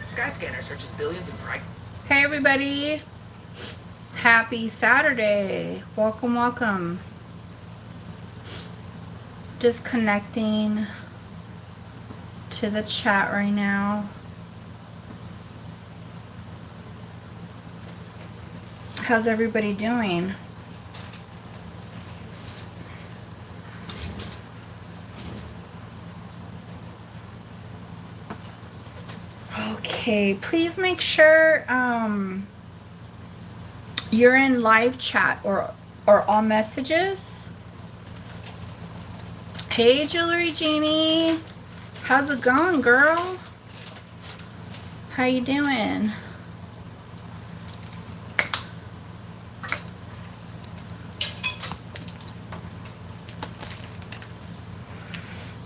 Skyscanner searches billions in price. Hey everybody, happy Saturday. Welcome, welcome. Just connecting to the chat right now. How's everybody doing? Okay, please make sure you're in live chat or all messages. Hey Jewelry Jeannie, how's it going, girl? How you doing?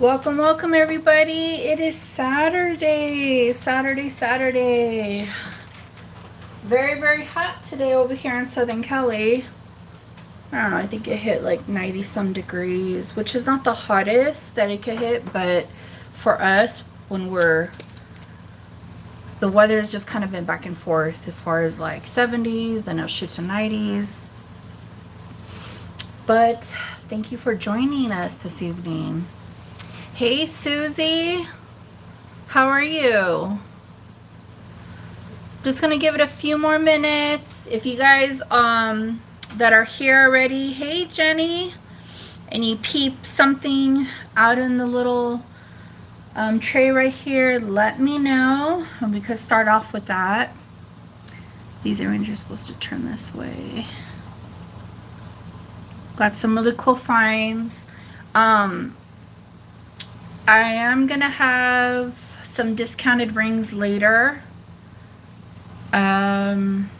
Welcome, welcome everybody. It is Saturday. Very, very hot today over here in Southern Cali. I don't know, I think it hit like 90 some degrees, which is not the hottest that it could hit, but for us, when the weather's just kind of been back and forth as far as like 70s, then it'll shoot to 90s. But thank you for joining us this evening. Hey Susie, how are you? Just gonna give it a few more minutes. If you guys that are here already, hey Jenny, and you peep something out in the little tray right here, let me know and we could start off with that. These earrings are supposed to turn this way. Got some really cool finds. I am gonna have some discounted rings later. And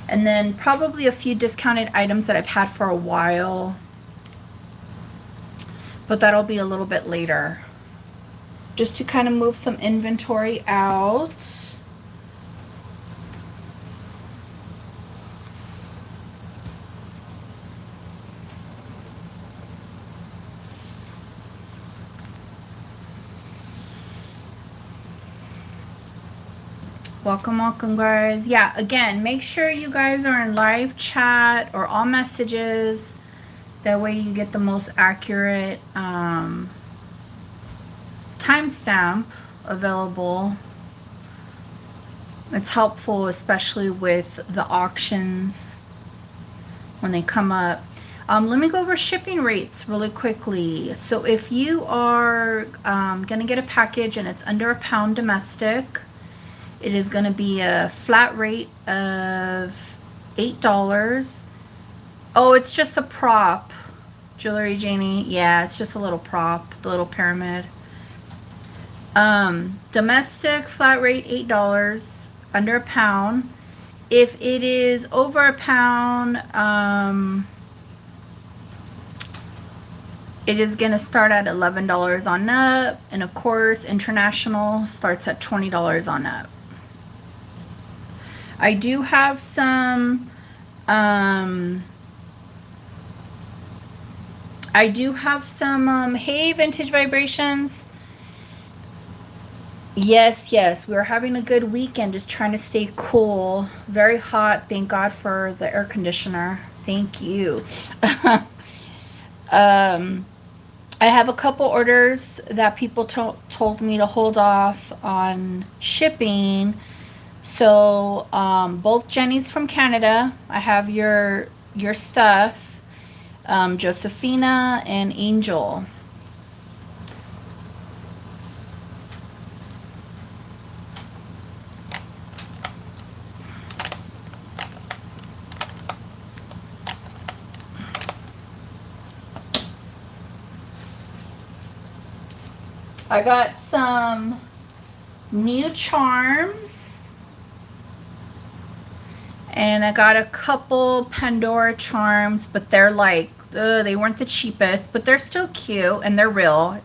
then probably a few discounted items that I've had for a while. But that'll be a little bit later. Just to kind of move some inventory out. Welcome, welcome guys. Yeah, again, make sure you guys are in live chat or all messages. That way you get the most accurate timestamp available. It's helpful, especially with the auctions when they come up. Let me go over shipping rates really quickly. So if you are gonna get a package and it's under £1 domestic, it is going to be a flat rate of $8. Oh, it's just a prop, Jewelry Janie. Yeah, it's just a little prop, the little pyramid. Domestic flat rate $8, under £1. If it is over £1, it is going to start at $11 on up, and of course, international starts at $20 on up. I do have some, hey, Vintage Vibrations. Yes, we're having a good weekend, just trying to stay cool. Very hot, thank God for the air conditioner. Thank you. I have a couple orders that people told me to hold off on shipping. So both Jenny's from Canada. I have your stuff, Josephina and Angel. I got some new charms. And I got a couple Pandora charms, but they're like, they weren't the cheapest, but they're still cute and they're real.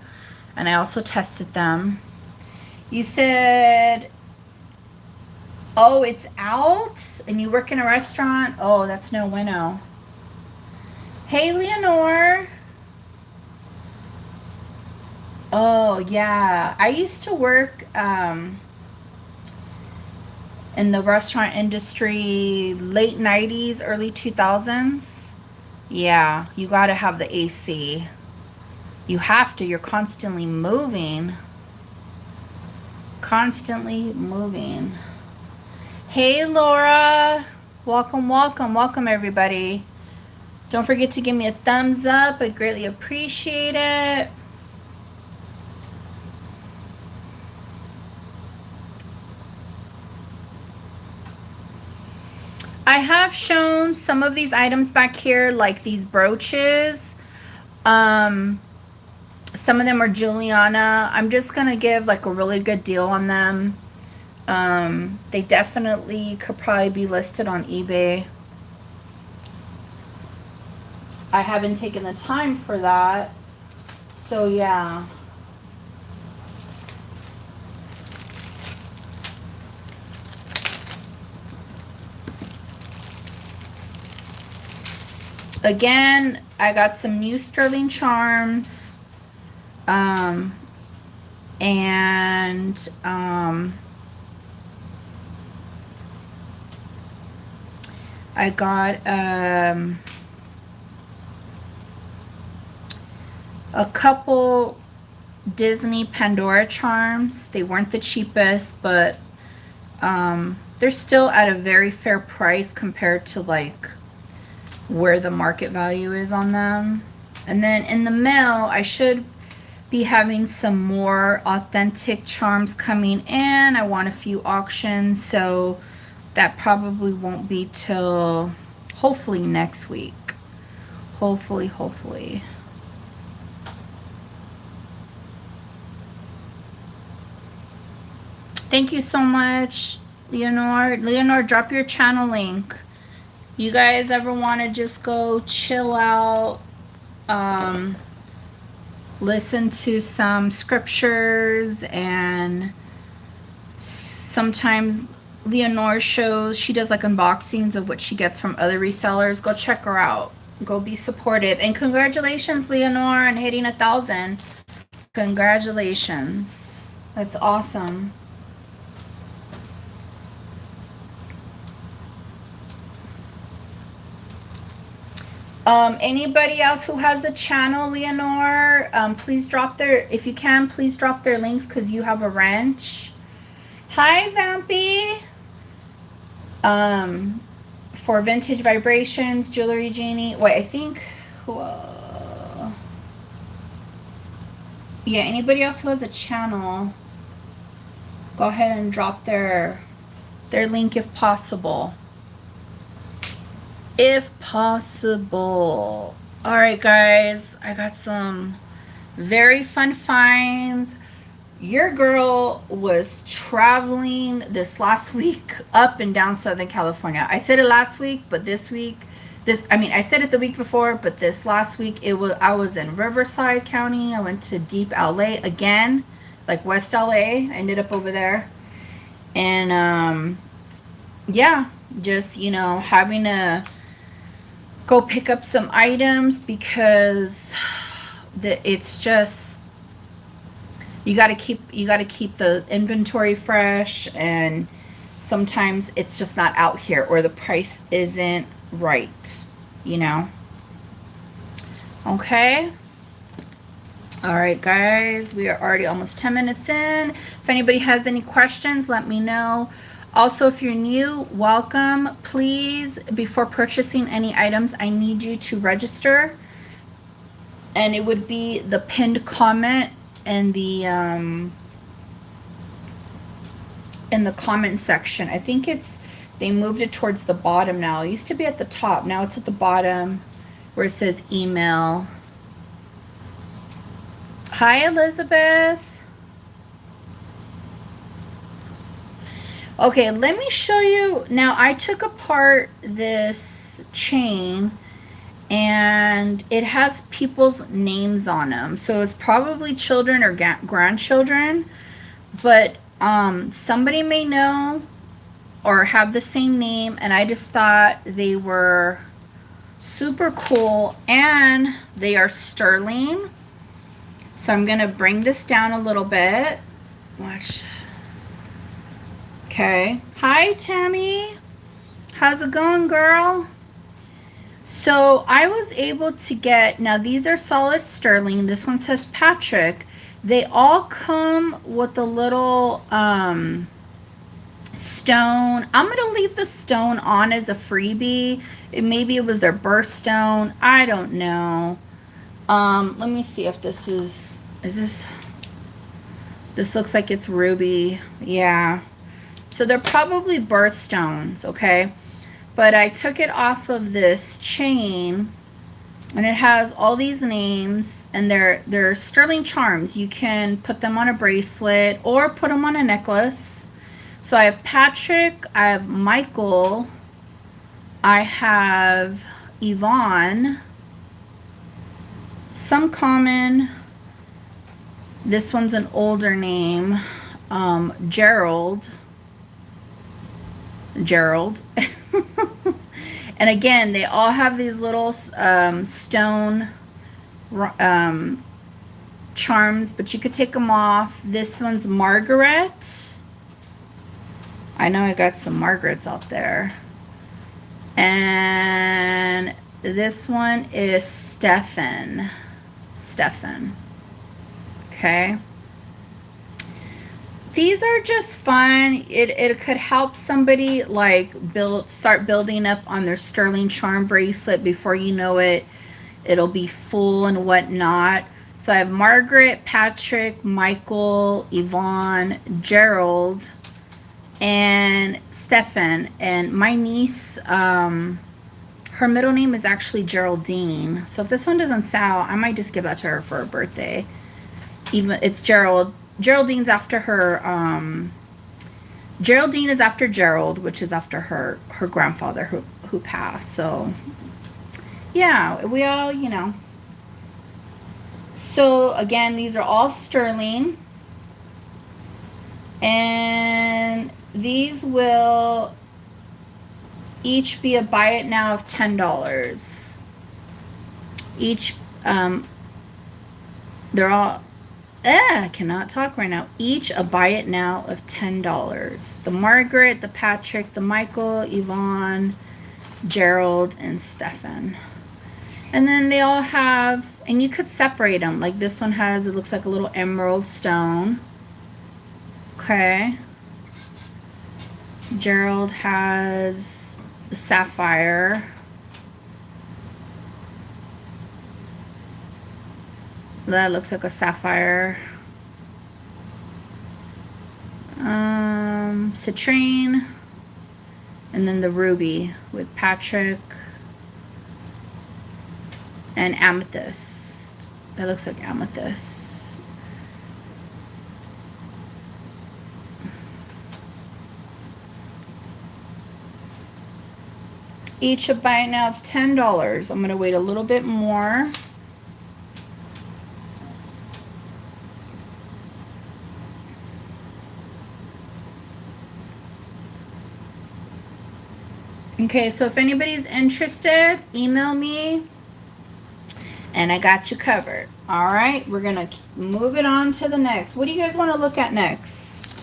And I also tested them. You said Oh, it's out and you work in a restaurant? Oh, that's no bueno. Hey, Leonore. Oh, yeah. I used to work in the restaurant industry late 90s, early 2000s. Yeah, you got to have the AC. You have to. You're constantly moving. Constantly moving. Hey, Laura. Welcome, welcome, welcome, everybody. Don't forget to give me a thumbs up. I'd greatly appreciate it. I have shown some of these items back here, like these brooches. Some of them are Juliana. I'm just going to give like a really good deal on them. They definitely could probably be listed on eBay. I haven't taken the time for that. So yeah. Again, I got some new sterling charms. I got a couple Disney Pandora charms. They weren't the cheapest, but they're still at a very fair price compared to like where the market value is on them. And then in the mail, I should be having some more authentic charms coming in. I want a few auctions, so that probably won't be till hopefully next week. Hopefully. Thank you so much, Leonore. Leonore, drop your channel link. You guys ever want to just go chill out, listen to some scriptures, and sometimes Leonore shows, she does like unboxings of what she gets from other resellers. Go check her out. Go be supportive. And congratulations, Leonore, on hitting 1,000. Congratulations. That's awesome. Anybody else who has a channel, Leonore, please drop their, if you can, please drop their links because you have a wrench. Hi, Vampy. For Vintage Vibrations, Jewelry Genie. Wait, I think, yeah, anybody else who has a channel, go ahead and drop their link if possible. If possible. All right, guys, I got some very fun finds. Your girl was traveling this last week up and down Southern California. I said it last week, but this week, I said it the week before, but this last week, I was in Riverside County. I went to deep LA again, like West LA. I ended up over there. And, yeah, just, having to go pick up some items because it's just, you got to keep the inventory fresh, and sometimes it's just not out here or the price isn't right, Okay. All right, guys, we are already almost 10 minutes in. If anybody has any questions, let me know. Also, if you're new, welcome. Please, before purchasing any items, I need you to register. And it would be the pinned comment in the comment section. I think they moved it towards the bottom now. It used to be at the top. Now it's at the bottom where it says email. Hi, Elizabeth. Okay, let me show you. Now, I took apart this chain, and it has people's names on them. So it's probably children or grandchildren. But somebody may know, or have the same name, and I just thought they were super cool, and they are sterling. So I'm gonna bring this down a little bit. Watch. Okay. Hi, Tammy. How's it going, girl? So I was able to get, now these are solid sterling. This one says Patrick. They all come with a little stone. I'm going to leave the stone on as a freebie. Maybe it was their birthstone. I don't know. Let me see if this is this looks like it's ruby. Yeah. So they're probably birthstones, okay? But I took it off of this chain, and it has all these names, and they're sterling charms. You can put them on a bracelet or put them on a necklace. So I have Patrick, I have Michael, I have Yvonne, some common. This one's an older name, Gerald. And again, they all have these little stone charms, but you could take them off. This one's Margaret. I know I got some Margarets out there. And this one is Stefan. Okay. These are just fun. It could help somebody like start building up on their sterling charm bracelet. Before you know it, it'll be full and whatnot. So I have Margaret, Patrick, Michael, Yvonne, Gerald, and Stefan. And my niece, her middle name is actually Geraldine. So if this one doesn't sell, I might just give that to her for her birthday. Even it's Geraldine's after her. Geraldine is after Gerald, which is after her grandfather who passed. So yeah, we all, you know. So again, these are all sterling, and these will each be a buy it now of $10. Each they're all I cannot talk right now. Each a buy it now of $10. The Margaret, the Patrick, the Michael, Yvonne, Gerald, and Stefan. And then they all have, and you could separate them. Like this one has, it looks like a little emerald stone. Okay. Gerald has the sapphire. That looks like a sapphire. Citrine. And then the ruby with Patrick. And amethyst. That looks like amethyst. Each a buy it now of $10. I'm going to wait a little bit more. Okay, so if anybody's interested, email me and I got you covered. All right, we're gonna move it on to the next. What do you guys want to look at next?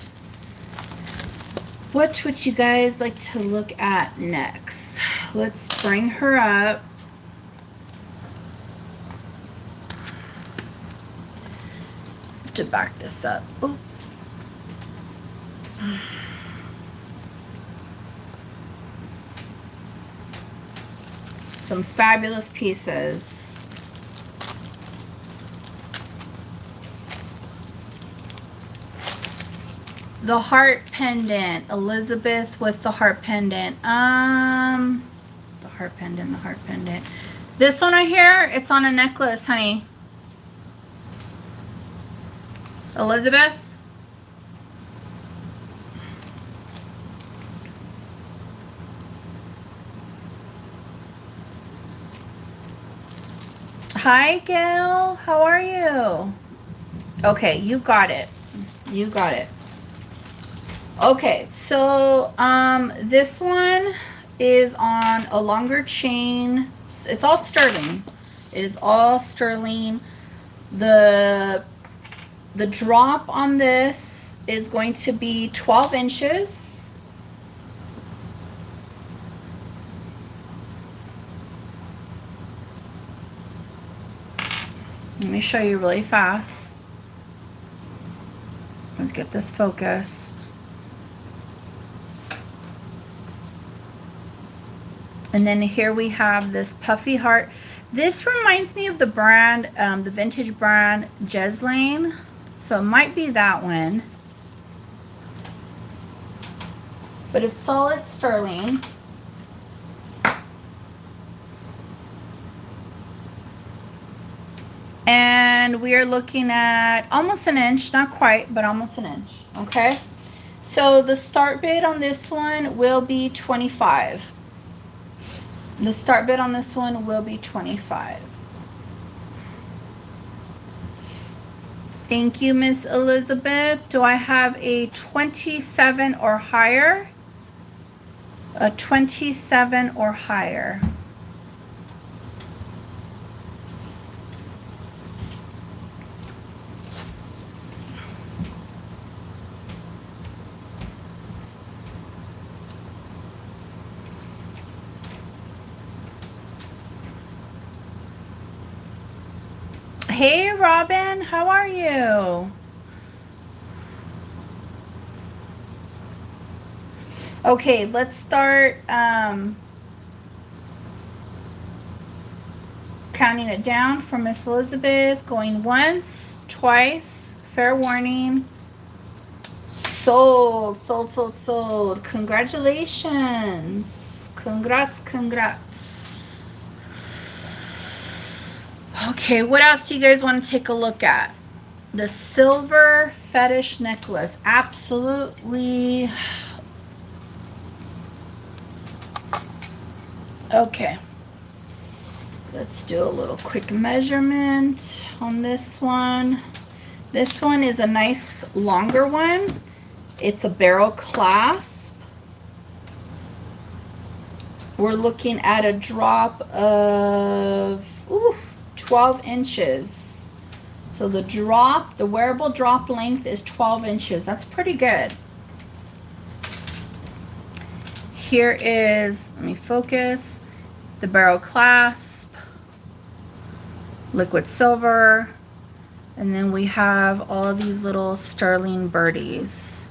What would you guys like to look at next? Let's bring her up. To back this up. Ooh. Some fabulous pieces. The heart pendant. Elizabeth with the heart pendant. The heart pendant. This one right here, it's on a necklace, honey. Elizabeth? Hi, Gail. How are you? Okay, you got it. You got it. Okay, so this one is on a longer chain. It's all sterling. It is all sterling. The drop on this is going to be 12 inches. Let me show you really fast. Let's get this focused. And then here we have this puffy heart. This reminds me of the brand, the vintage brand Jeslane. So it might be that one. But it's solid sterling. And we are looking at almost an inch, not quite, but almost an inch, okay? So the start bid on this one will be 25. The start bid on this one will be 25. Thank you, Miss Elizabeth. Do I have a 27 or higher? A 27 or higher. Hey, Robin, how are you? Okay, let's start counting it down for Miss Elizabeth. Going once, twice, fair warning. Sold, sold, sold, sold. Congratulations. Congrats, congrats. Okay, what else do you guys want to take a look at? The silver fetish necklace. Absolutely. Okay. Let's do a little quick measurement on this one. This one is a nice longer one. It's a barrel clasp. We're looking at a drop of 12 inches. So the drop, the wearable drop length is 12 inches. That's pretty good. Here is, let me focus, the barrel clasp, liquid silver, and then we have all these little sterling birdies.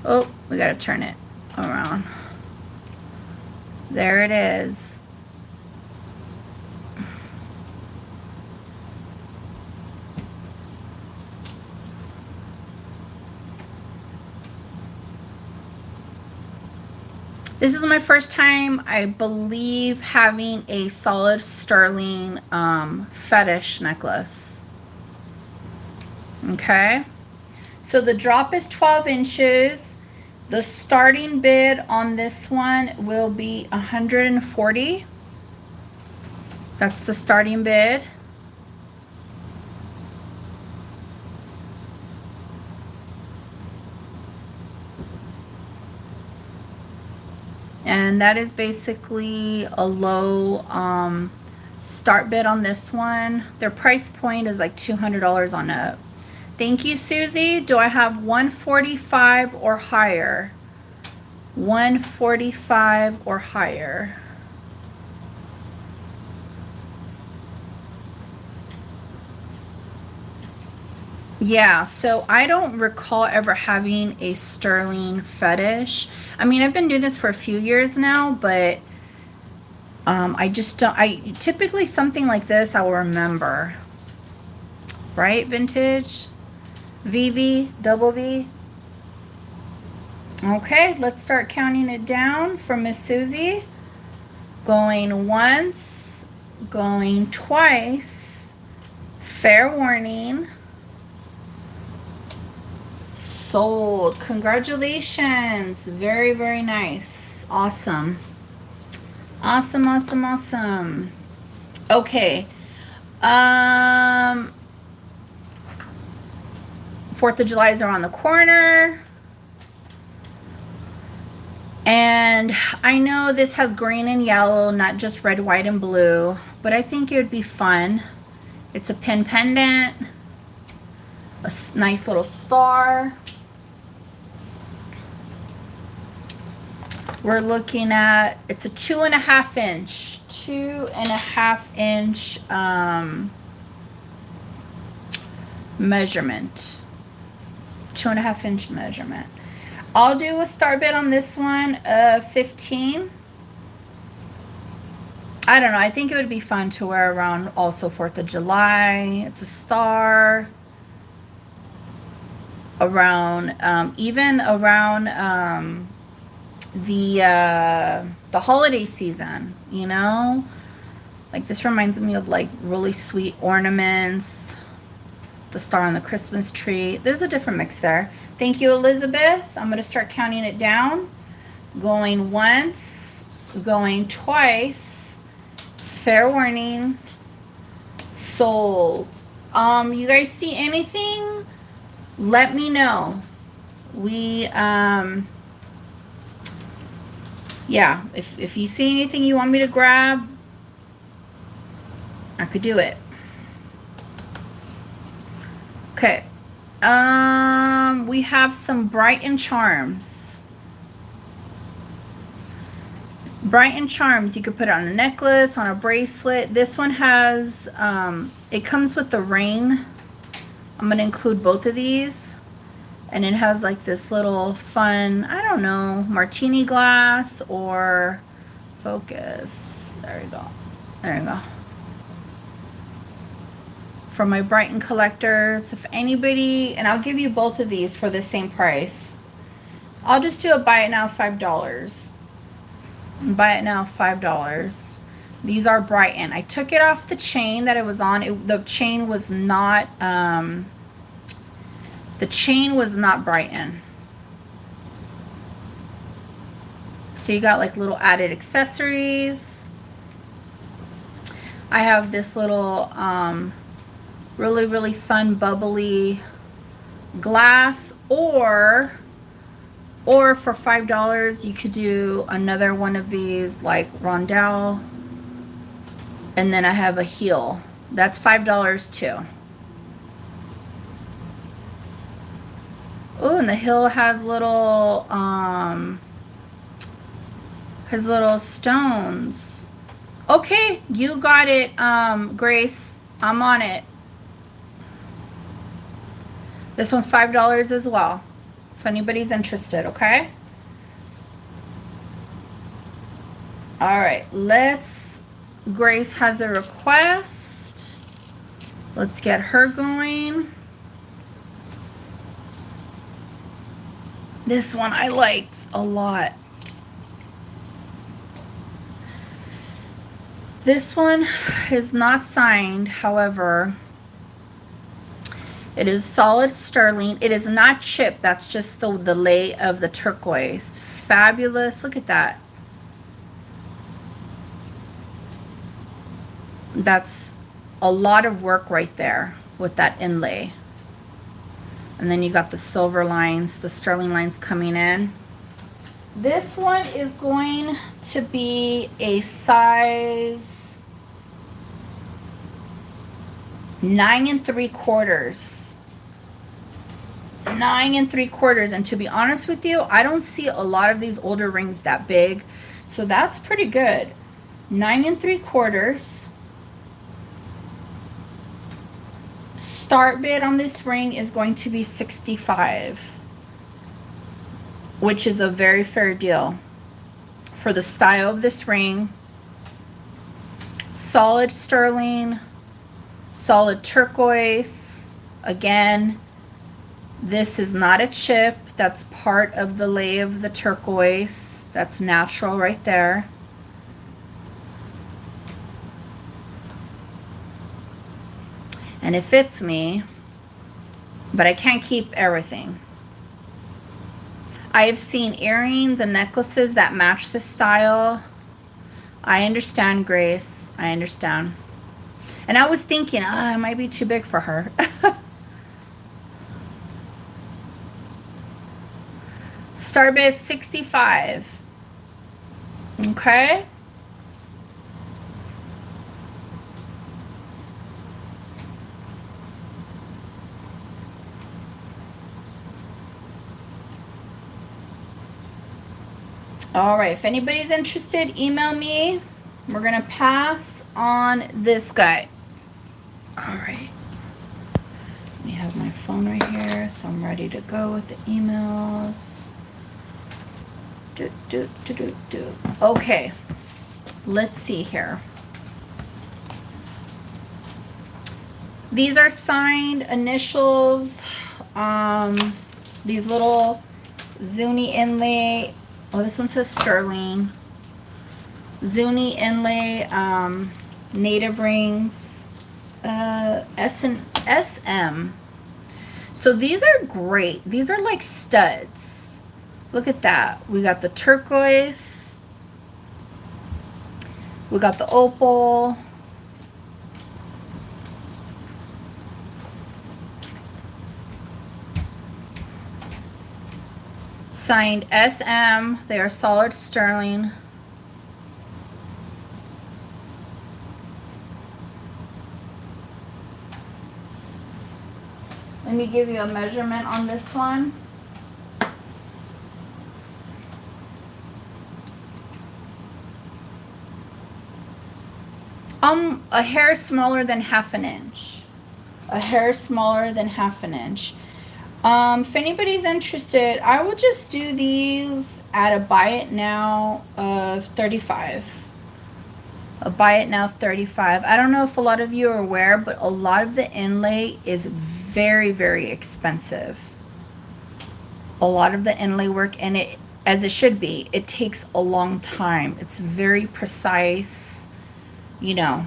Oh, we gotta turn it around. There it is. This is my first time, I believe, having a solid sterling fetish necklace. Okay. So the drop is 12 inches. The starting bid on this one will be 140. That's the starting bid. And that is basically a low start bid on this one. Their price point is like $200 on up. Thank you, Susie. Do I have 145 or higher? 145 or higher. Yeah, so I don't recall ever having a sterling fetish. I mean, I've been doing this for a few years now, but I just don't, typically something like this I will remember. Right, vintage? VV, double V. Okay, let's start counting it down from Miss Susie. Going once, going twice. Fair warning. Sold. Congratulations. Very, very nice. Awesome. Awesome, awesome, awesome. Okay. 4th of July is around the corner. And I know this has green and yellow, not just red, white, and blue, but I think it would be fun. It's a pin pendant, a nice little star. We're looking at, it's a 2.5 inch, 2.5 inch measurement. 2.5 inch measurement. I'll do a star bid on this one of 15. I don't know. I think it would be fun to wear around also 4th of July. It's a star. Around, even around the holiday season, you know? Like this reminds me of like really sweet ornaments. The star on the Christmas tree. There's a different mix there. Thank you, Elizabeth. I'm going to start counting it down. Going once, going twice. Fair warning. Sold. You guys see anything? Let me know. We, yeah, if you see anything you want me to grab, I could do it. Okay. We have some Brighton charms. Brighton charms, you could put it on a necklace, on a bracelet. This one has, it comes with the ring. I'm going to include both of these. And it has like this little fun, I don't know, martini glass or focus. There you go. There you go. For my Brighton collectors, if anybody, and I'll give you both of these for the same price. I'll just do a buy it now $5. Buy it now $5. These are Brighton. I took it off the chain that it was on. The chain was not Brighton. So you got like little added accessories. I have this little really fun bubbly glass, or for $5 you could do another one of these like rondelle, and then I have a heel that's $5 too. Oh, and the heel has little stones. Okay, you got it, Grace. I'm on it. This one's $5 as well, if anybody's interested, okay? All right, Grace has a request. Let's get her going. This one I like a lot. This one is not signed, however, it is solid sterling. It is not chipped. That's just the lay of the turquoise. Fabulous. Look at that. That's a lot of work right there with that inlay. And then you got the silver lines, the sterling lines coming in. This one is going to be a size 9 3/4. 9 3/4. And to be honest with you, I don't see a lot of these older rings that big. So that's pretty good. 9 3/4. Start bid on this ring is going to be $65, which is a very fair deal for the style of this ring. Solid sterling, solid turquoise. Again, this is not a chip. That's part of the lay of the turquoise. That's natural right there. And it fits me, but I can't keep everything. I have seen earrings and necklaces that match this style. I understand, Grace. I understand. And I was thinking, it might be too big for her. Start bid 65. Okay. All right, if anybody's interested, email me. We're gonna pass on this guy. All right. Let me have my phone right here, so I'm ready to go with the emails. Okay, let's see here. These are signed initials. These little Zuni inlay. Oh, this one says sterling. Zuni inlay, native rings, SM. So these are great. These are like studs. Look at that. We got the turquoise. We got the opal. Signed SM. They are solid sterling. Let me give you a measurement on this one. A hair smaller than half an inch. A hair smaller than half an inch. If anybody's interested, I will just do these at a buy it now of 35. A buy it now of 35. I don't know if a lot of you are aware, but a lot of the inlay is very, very expensive. A lot of the inlay work, and it, as it should be, it takes a long time. It's very precise. You know,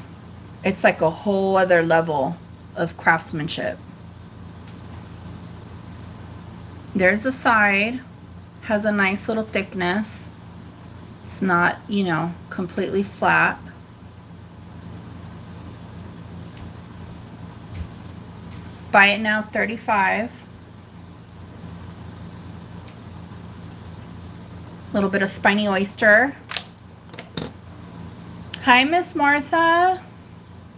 it's like a whole other level of craftsmanship. There's the side, has a nice little thickness. It's not, you know, completely flat. Buy it now, 35. Little bit of spiny oyster. Hi, Miss Martha.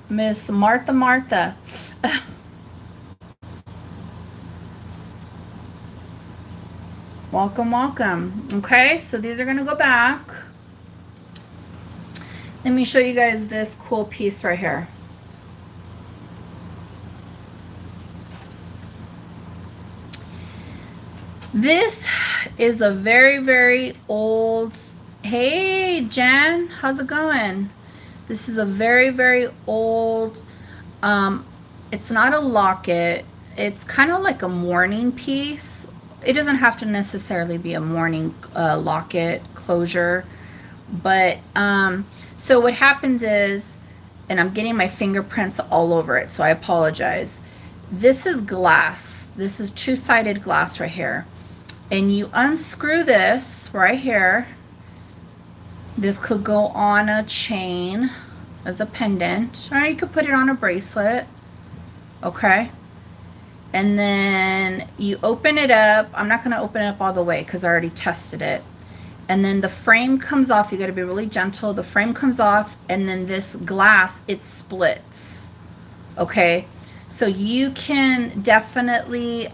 Miss Martha. Welcome. Okay, so these are gonna go back. Let me show you guys this cool piece right here. This is a very, very old. Hey, Jen, how's it going? This is a very, very old, it's not a locket. It's kind of like a mourning piece. It doesn't have to necessarily be a mourning locket closure. But, so what happens is, and I'm getting my fingerprints all over it, so I apologize. This is glass. This is two-sided glass right here. And you unscrew this right here. This could go on a chain as a pendant, or you could put it on a bracelet. Okay. And then you open it up. I'm not going to open it up all the way because I already tested it. And then the frame comes off. You got to be really gentle. The frame comes off, and then this glass, it splits. Okay. So you can definitely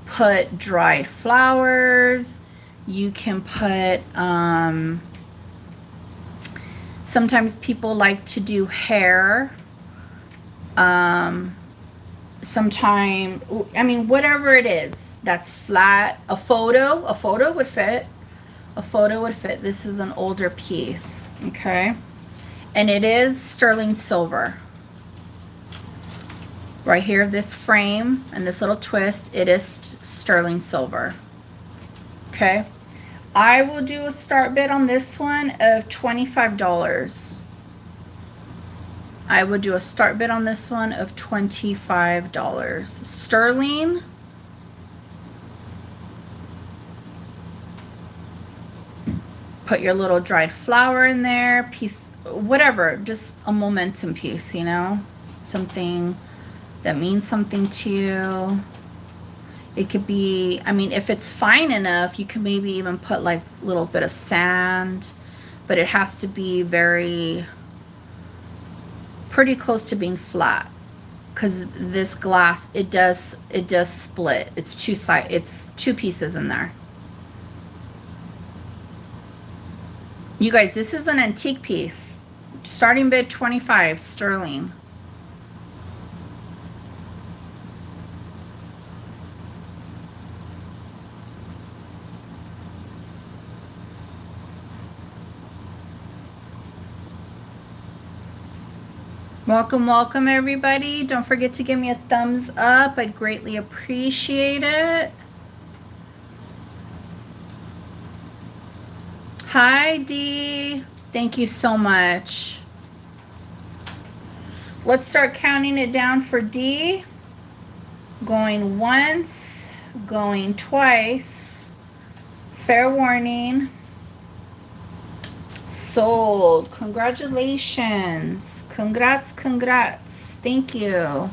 put dried flowers. You can put, sometimes people like to do hair. Sometime, I mean, whatever it is that's flat. A photo would fit. A photo would fit. This is an older piece, okay? And it is sterling silver. Right here, this frame and this little twist, it is sterling silver. Okay. I will do a start bid on this one of $25. I would do a start bid on this one of $25. Sterling. Put your little dried flower in there, piece, whatever, just a momentum piece, you know, something that means something to you. It could be, I mean, if it's fine enough, you can maybe even put like a little bit of sand, but it has to be pretty close to being flat, because this glass, it does split. It's it's two pieces in there. You guys, this is an antique piece. Starting bid 25 sterling. Welcome, welcome everybody. Don't forget to give me a thumbs up. I'd greatly appreciate it. Hi, Dee. Thank you so much. Let's start counting it down for D. Going once, going twice. Fair warning. Sold. Congratulations. Congrats, congrats. Thank you.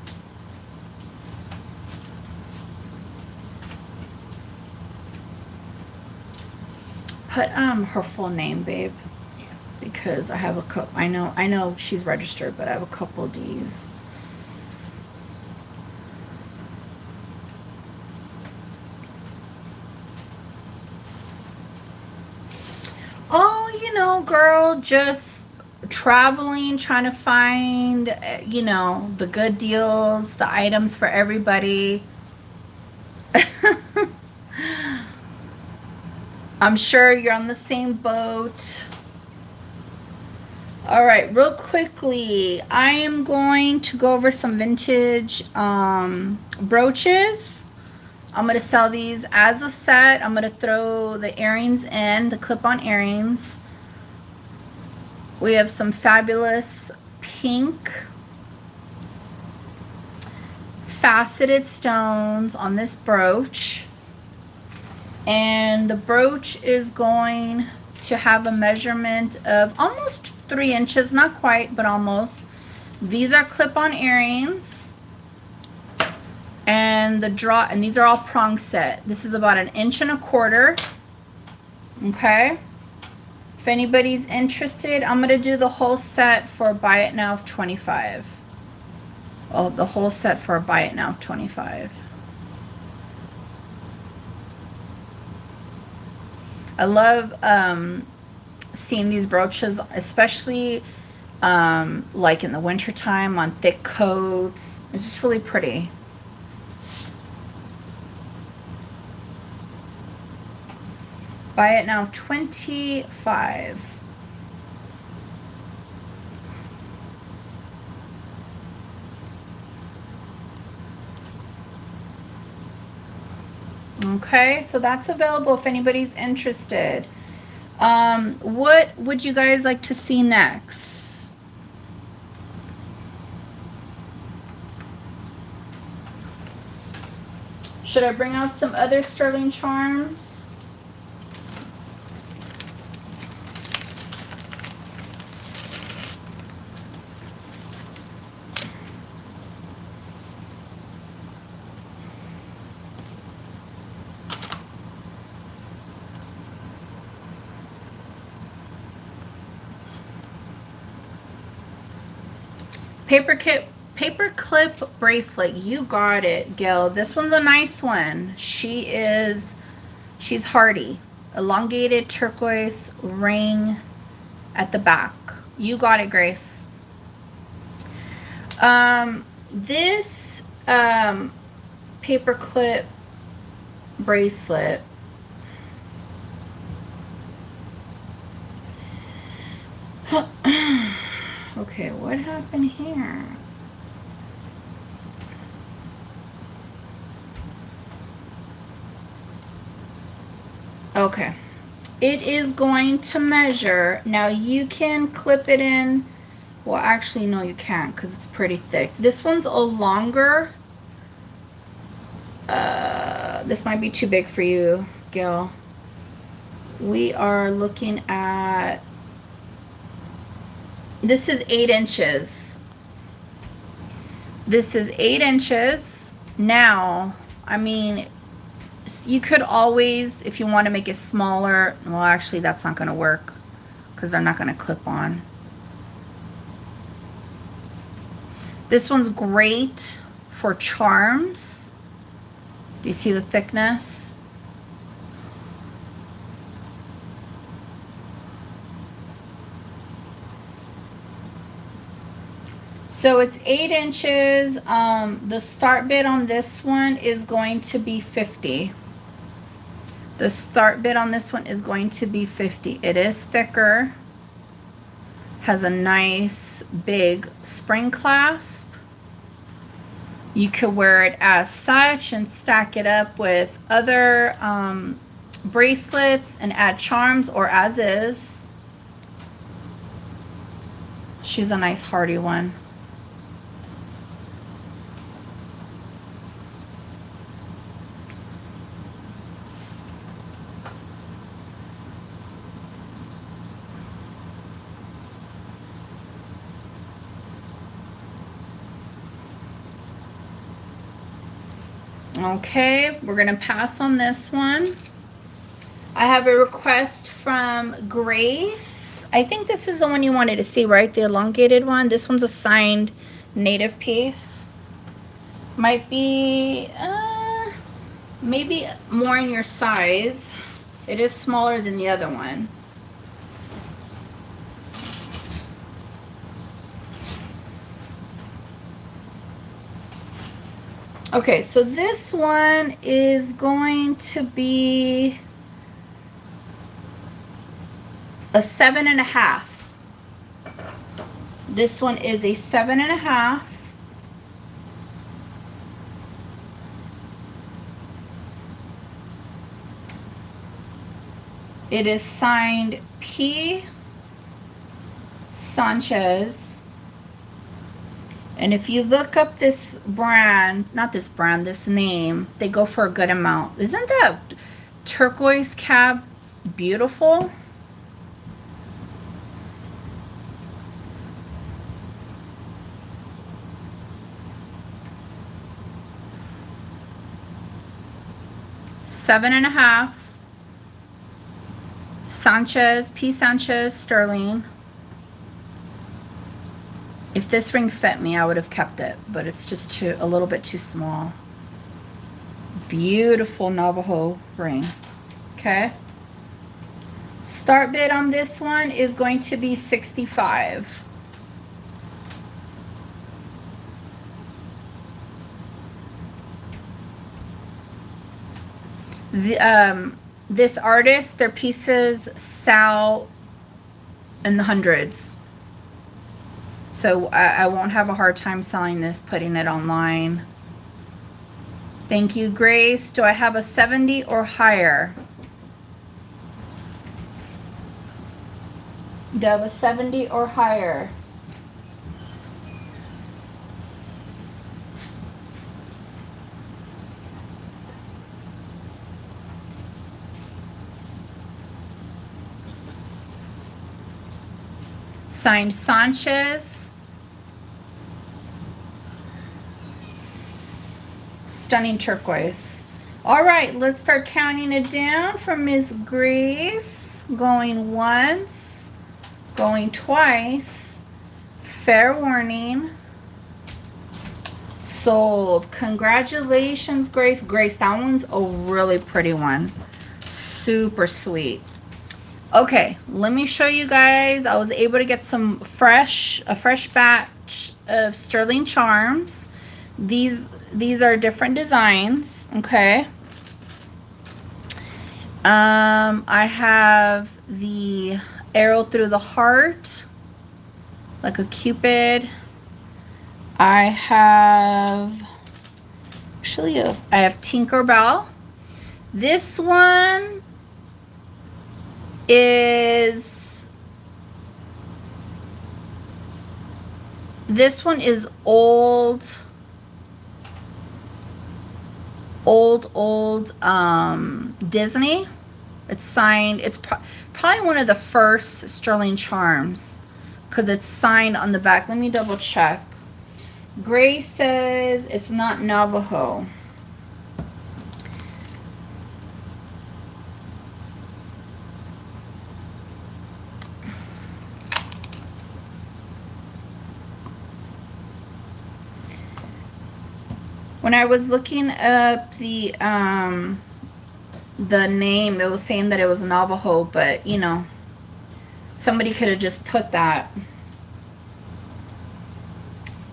Put her full name, babe, because I have a couple. I know she's registered, but I have a couple D's. Oh, you know, girl, just traveling, trying to find, you know, the good deals, the items for everybody. I'm sure you're on the same boat. All right, real quickly, I am going to go over some vintage brooches. I'm going to sell these as a set. I'm going to throw the earrings in, the clip-on earrings. We have some fabulous pink faceted stones on this brooch. And the brooch is going to have a measurement of almost 3 inches, not quite, but almost. These are clip-on earrings. And these are all prong set. This is about 1.25 inches. Okay. If anybody's interested, I'm gonna do the whole set for a buy it now of 25. Oh, the whole set for a buy it now of 25. I love seeing these brooches, especially like in the winter time on thick coats. It's just really pretty. Buy it now 25. Okay, so that's available if anybody's interested. What would you guys like to see next? Should I bring out some other sterling charms? Paper clip bracelet. You got it, Gil. This one's a nice one. She's hardy. Elongated turquoise ring at the back. You got it, Grace. This paper clip bracelet. Okay, what happened here? Okay, it is going to measure. Now you can clip it in. Well, actually, no, you can't because it's pretty thick. This one's a longer. This might be too big for you, Gil. We are looking at. This is 8 inches. This is 8 inches. Now, I mean, You could always, if you want to make it smaller, well, actually that's not going to work because they're not going to clip on. This one's great for charms. Do you see the thickness? So it's 8 inches. The start bid on this one is going to be 50. The start bid on this one is going to be 50. It is thicker. Has a nice big spring clasp. You could wear it as such and stack it up with other bracelets and add charms, or as is. She's a nice hardy one. Okay, we're gonna pass on this one. I have a request from Grace. I think this is the one you wanted to see, right? The elongated one. This one's a signed native piece. Might be maybe more in your size. It is smaller than the other one. Okay, so this one is going to be a 7.5. This one is a 7.5. It is signed P. Sanchez. And if you look up this brand, not this brand, this name, they go for a good amount. Isn't that turquoise cab beautiful? $7.5. Sanchez, P. Sanchez, sterling. If this ring fit me, I would have kept it, but it's just a little bit too small. Beautiful Navajo ring. Okay. Start bid on this one is going to be 65. This artist, their pieces sell in the hundreds. So I won't have a hard time selling this, putting it online. Thank you, Grace. Do I have a 70 or higher? Do I have a 70 or higher? Signed Sanchez. Stunning turquoise. All right, let's start counting it down from Ms. Grace. Going once, going twice. Fair warning. Sold. Congratulations, Grace. Grace, that one's a really pretty one. Super sweet. Okay, let me show you guys. I was able to get a fresh batch of sterling charms. These are different designs, okay? I have the arrow through the heart, like a cupid. I have, I have Tinkerbell. This one is old Disney. It's signed. It's probably one of the first sterling charms because it's signed on the back. Let me double check. Grace says it's not Navajo. When I was looking up the name, it was saying that it was Navajo, but you know, somebody could have just put that.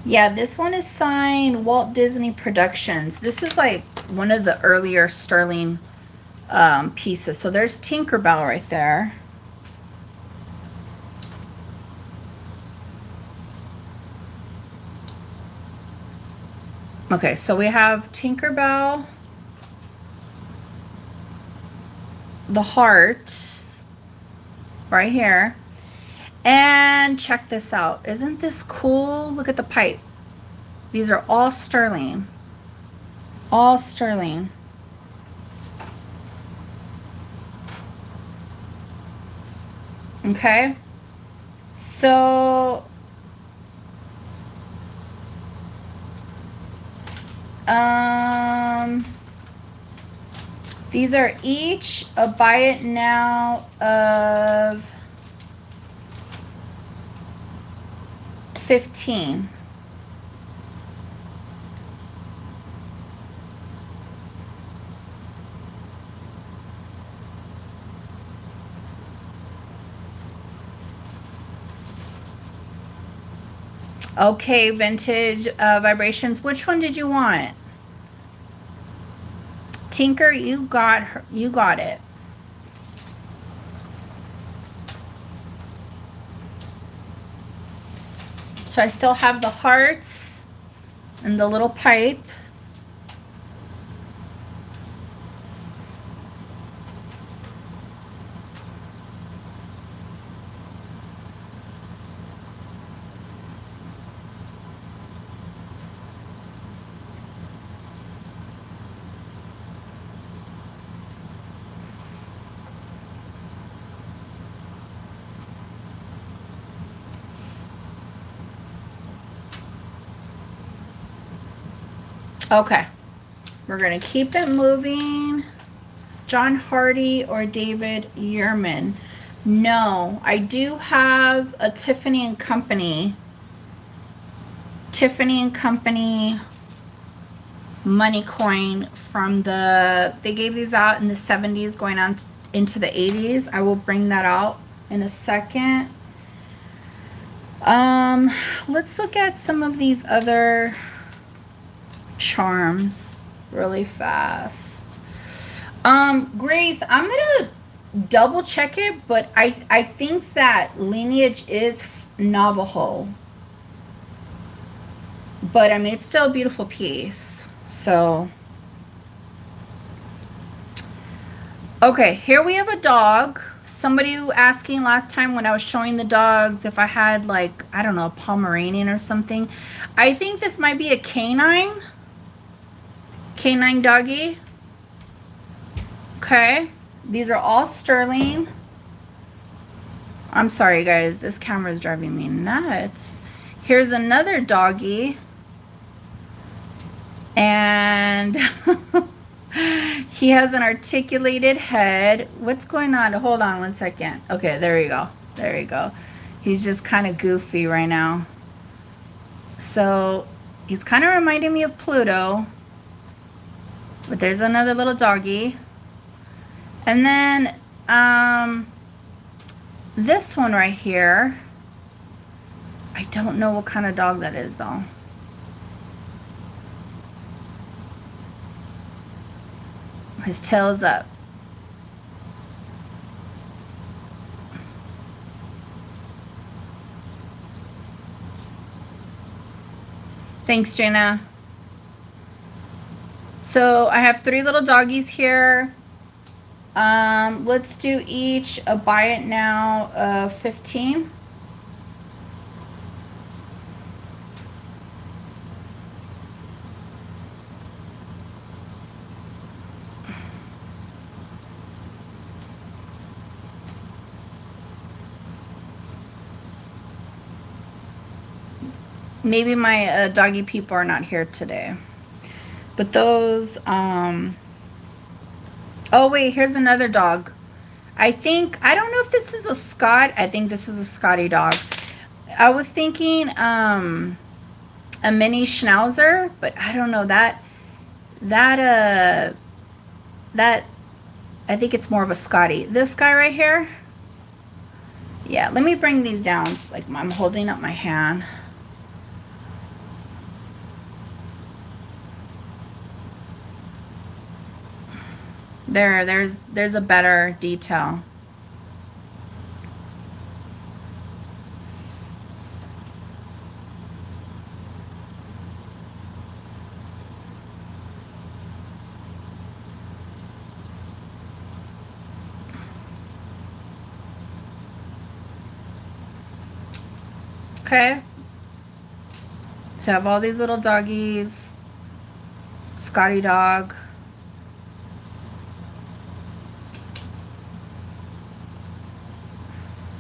Yeah, this one is signed Walt Disney Productions. This is like one of the earlier sterling pieces. So there's Tinkerbell right there. Okay, so we have Tinkerbell, the heart right here. And check this out. Isn't this cool? Look at the pipe. These are all sterling. All sterling. Okay. So these are each a buy it now of 15. Okay, vintage vibrations. Which one did you want? Tinker, you got her, you got it. So I still have the hearts and the little pipe. Okay, we're gonna keep it moving. John Hardy or David Yearman? No, I do have a Tiffany and Company. Tiffany and Company money coin from they gave these out in the 70s going on into the 80s. I will bring that out in a second. Let's look at some of these other charms really fast. Grace, I'm gonna double check it, but I think that lineage is Navajo, but I mean it's still a beautiful piece. So okay, here we have a dog. Somebody asking last time when I was showing the dogs if I had, like, I don't know, a Pomeranian or something. I think this might be a canine doggy. Okay, these are all sterling. I'm sorry guys, this camera is driving me nuts. Here's another doggy, and he has an articulated head. What's going on? Hold on one second. Okay, there you go. There you go. He's just kind of goofy right now. So he's kind of reminding me of Pluto. But there's another little doggy. And then this one right here, I don't know what kind of dog that is though. His tail's up. Thanks, Jenna. So I have 3 little doggies here. Let's do each a buy it now of 15. Maybe my doggy people are not here today. But those, oh wait, here's another dog. I don't know if this is a Scott. I think this is a Scotty dog. I was thinking a mini Schnauzer, but I don't know that. That, that, I think it's more of a Scotty. This guy right here. Yeah, let me bring these down. It's like I'm holding up my hand. There's a better detail. Okay. So I have all these little doggies. Scotty dog.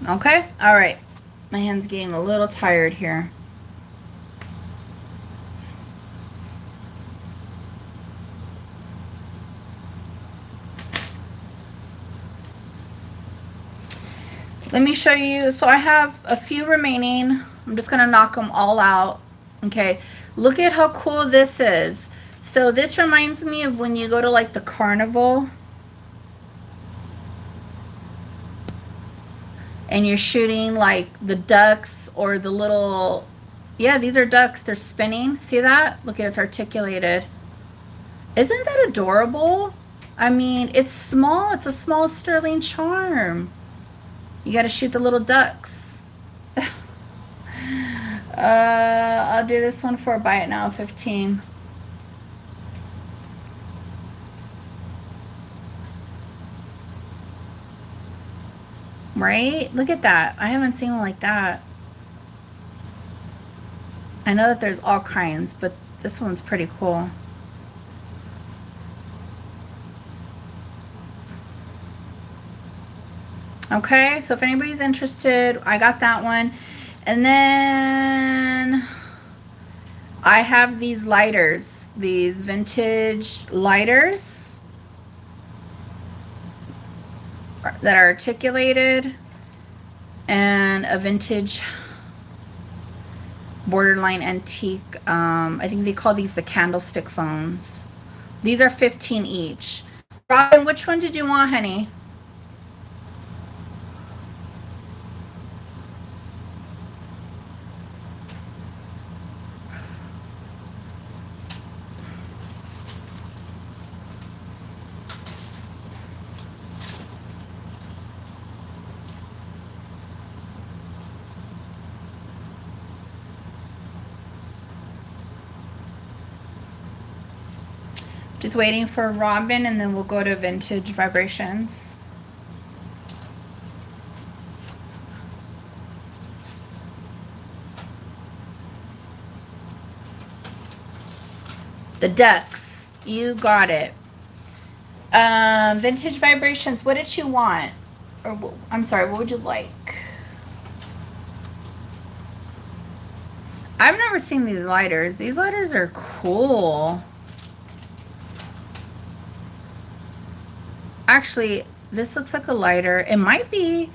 Okay. All right. My hand's getting a little tired here. Let me show you. So I have a few remaining. I'm just going to knock them all out. Okay. Look at how cool this is. So this reminds me of when you go to like the carnival and you're shooting like the ducks or the little, yeah, these are ducks. They're spinning. See that? Look at it's articulated. Isn't that adorable? I mean, it's small. It's a small sterling charm. You got to shoot the little ducks. I'll do this one for a buy it now, 15. Right? Look at that. I haven't seen one like that. I know that there's all kinds, but this one's pretty cool. Okay, so if anybody's interested, I got that one. And then I have these lighters, these vintage lighters that are articulated, and a vintage borderline antique. I think they call these the candlestick phones. These are 15 each. Robin, which one did you want, honey? Just waiting for Robin, and then we'll go to Vintage Vibrations. The ducks. You got it. Vintage Vibrations. What did you want? Or I'm sorry, what would you like? I've never seen these lighters. These lighters are cool. Actually, this looks like a lighter. It might be.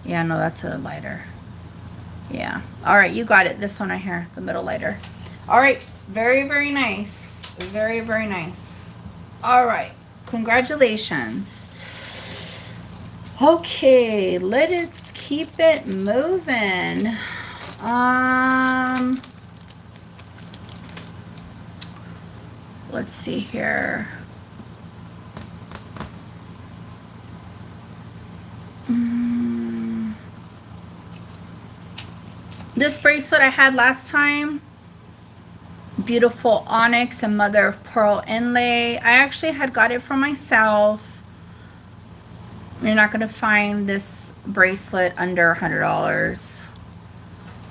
Yeah, no, that's a lighter. Yeah. All right, you got it. This one right here, the middle lighter. All right, very, very nice. Very, very nice. All right, congratulations. Okay, let's keep it moving. Let's see here. This bracelet I had last time, beautiful onyx and mother of pearl inlay. I actually had got it for myself. You're not going to find this bracelet under $100.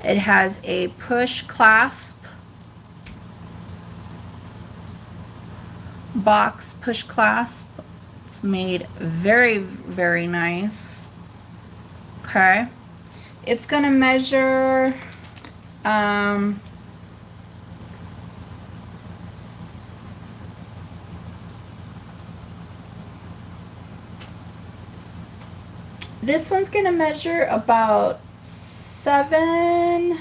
It has a push clasp, box push clasp. It's made very, very nice. Okay. It's going to measure this one's going to measure about 7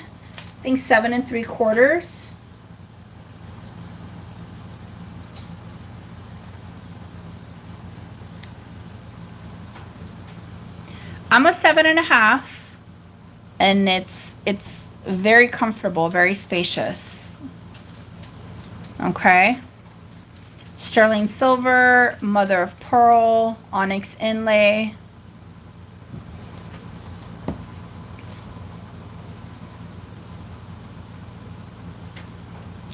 3/4. I'm a 7.5, and it's very comfortable, very spacious. Okay. Sterling silver, mother of pearl, onyx inlay.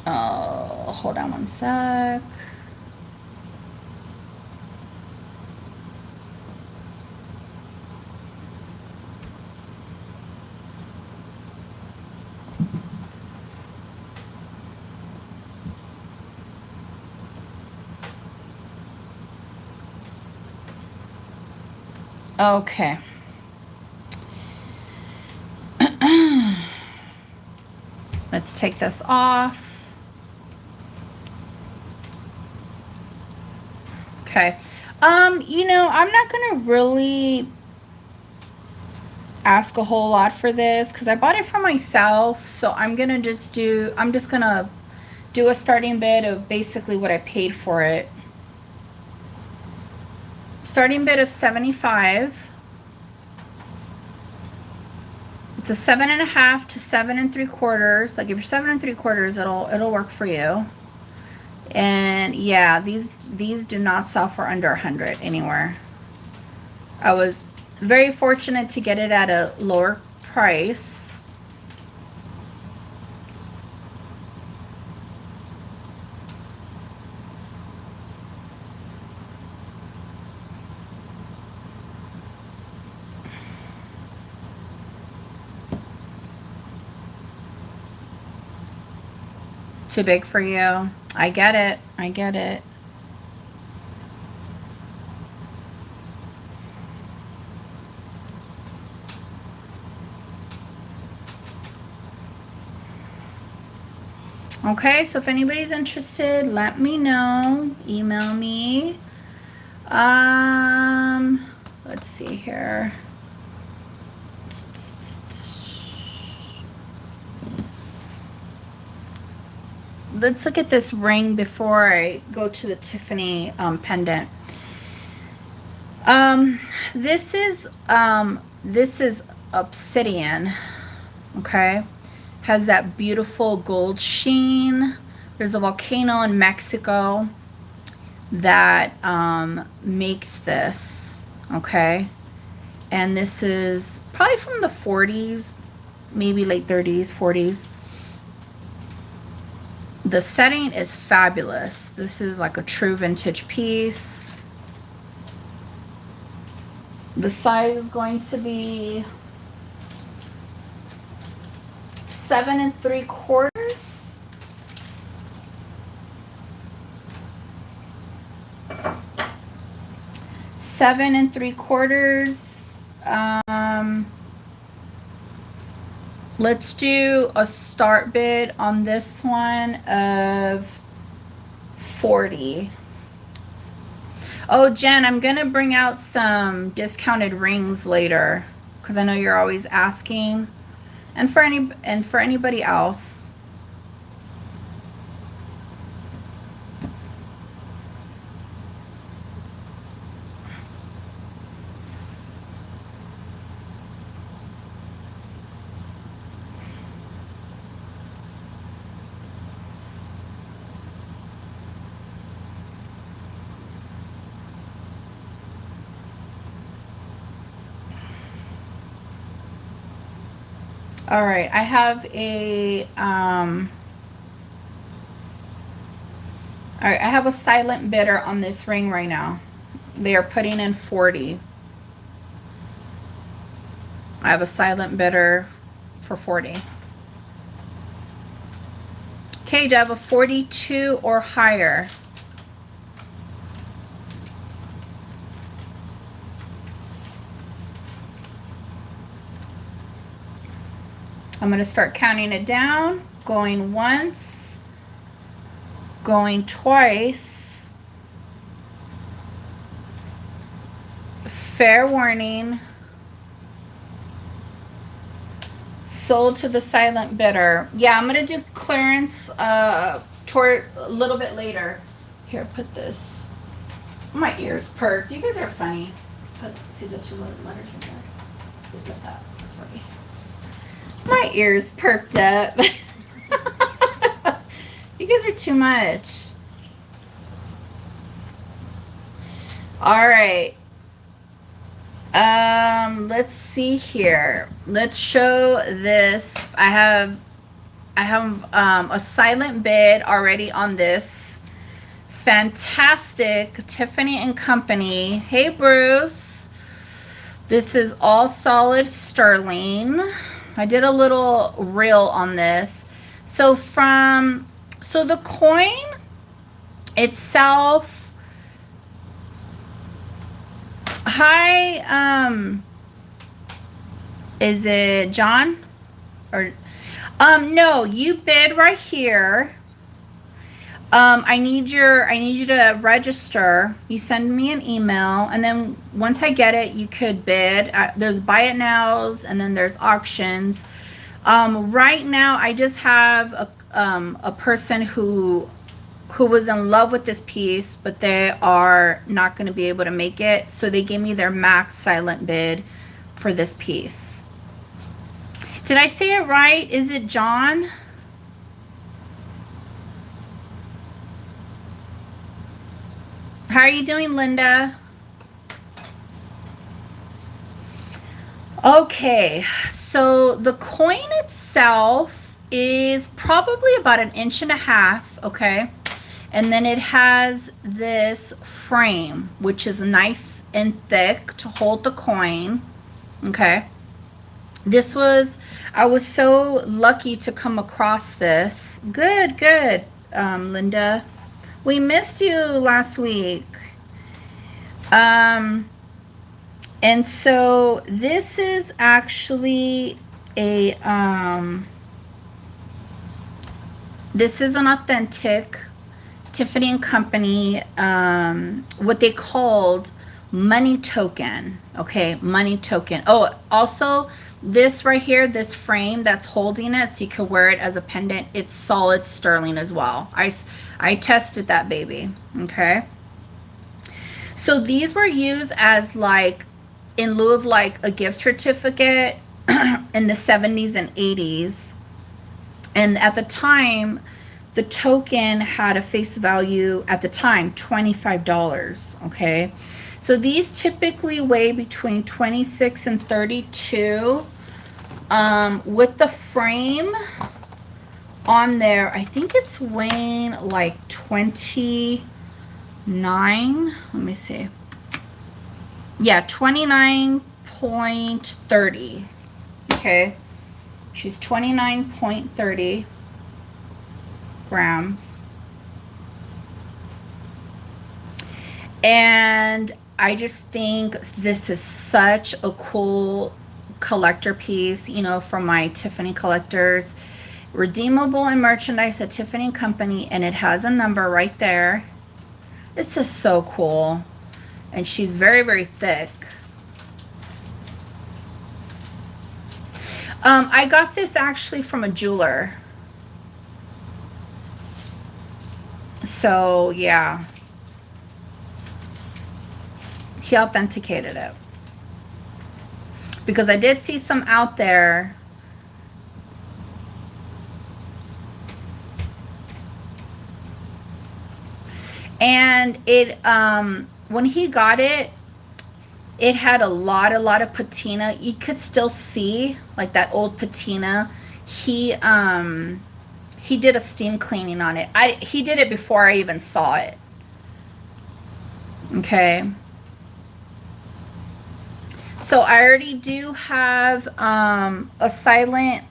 Oh, hold on one sec. Okay. Let's take this off. Okay. You know, I'm not gonna really ask a whole lot for this because I bought it for myself. So I'm just gonna do a starting bid of basically what I paid for it. Starting bid of 75. It's a 7.5 to 7 3/4. Like if you're 7 3/4, it'll work for you. And yeah, these do not sell for under 100 anywhere. I was very fortunate to get it at a lower price. Too big for you. I get it. I get it. Okay, so if anybody's interested, let me know. Email me. Let's see here. Let's look at this ring before I go to the Tiffany pendant. This is obsidian. Okay, has that beautiful gold sheen. There's a volcano in Mexico that makes this. Okay, and this is probably from the 40s, maybe late 30s, 40s. The setting is fabulous. This is like a true vintage piece. The size is going to be 7 3/4. 7 3/4. Let's do a start bid on this one of 40. Oh, Jen, I'm gonna bring out some discounted rings later because I know you're always asking, and for anybody else. All right, I have a all right, I have a silent bidder on this ring right now. They are putting in 40. I have a silent bidder for 40. Okay, do I have a 42 or higher? I'm going to start counting it down, going once, going twice. Fair warning. Sold to the silent bidder. Yeah, I'm going to do clearance toward a little bit later. Here, put this. My ears perked. You guys are funny. See the two letters right there. My ears perked up. You guys are too much. All right. Let's see here. Let's show this. I have a silent bid already on this fantastic Tiffany and Company. Hey Bruce. This is all solid sterling. I did a little reel on this. So the coin itself. Hi, is it John? Or no, you bid right here. I need you to register. You send me an email, and then once I get it, you could bid. There's buy it nows, and then there's auctions. Right now, I just have a person who was in love with this piece, but they are not going to be able to make it. So they gave me their max silent bid for this piece. Did I say it right? Is it John? How are you doing, Linda? Okay, so the coin itself is probably about 1.5 inches, okay? And then it has this frame, which is nice and thick to hold the coin, okay? I was so lucky to come across this. Good, Linda. We missed you last week. And so this is actually this is an authentic Tiffany and Company, what they called money token. Okay, money token. Oh, also this right here, this frame that's holding it, so you can wear it as a pendant. It's solid sterling as well. I tested that baby. Okay. So these were used as like in lieu of like a gift certificate in the 70s and 80s. And at the time, the token had a face value at the time, $25. Okay. So these typically weigh between 26 and 32. With the frame on there, I think it's weighing like 29. Let me see. Yeah, 29.30. Okay. She's 29.30 grams. And I just think this is such a cool collector piece, you know, from my Tiffany collectors. Redeemable in merchandise at Tiffany & Company, and it has a number right there. It's just so cool. And she's very, very thick. I got this actually from a jeweler. So, yeah. He authenticated it. Because I did see some out there. And it, when he got it, it had a lot of patina. You could still see like that old patina. He did a steam cleaning on it. He did it before I even saw it. Okay. So I already do have a silent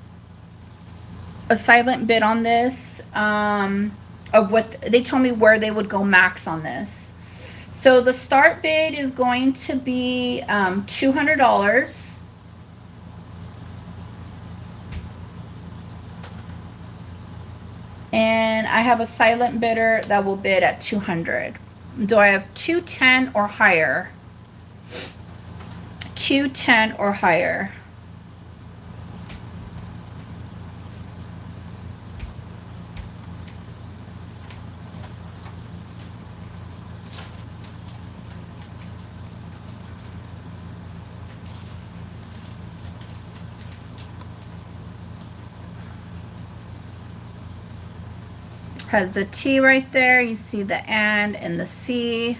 bid on this, of what they told me where they would go max on this. So the start bid is going to be $200. And I have a silent bidder that will bid at $200. Do I have 210 or higher? 210 or higher. Has the T right there. You see the and the C.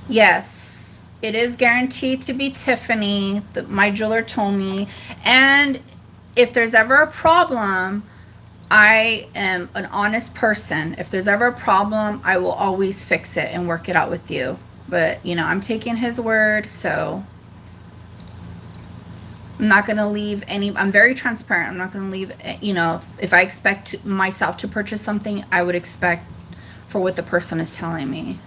Yes, it is guaranteed to be Tiffany. My jeweler told me. And if there's ever a problem, I am an honest person. If there's ever a problem, I will always fix it and work it out with you. But, you know, I'm taking his word, so I'm not going to leave any, I'm very transparent. I'm not going to leave, you know, if I expect myself to purchase something, I would expect for what the person is telling me.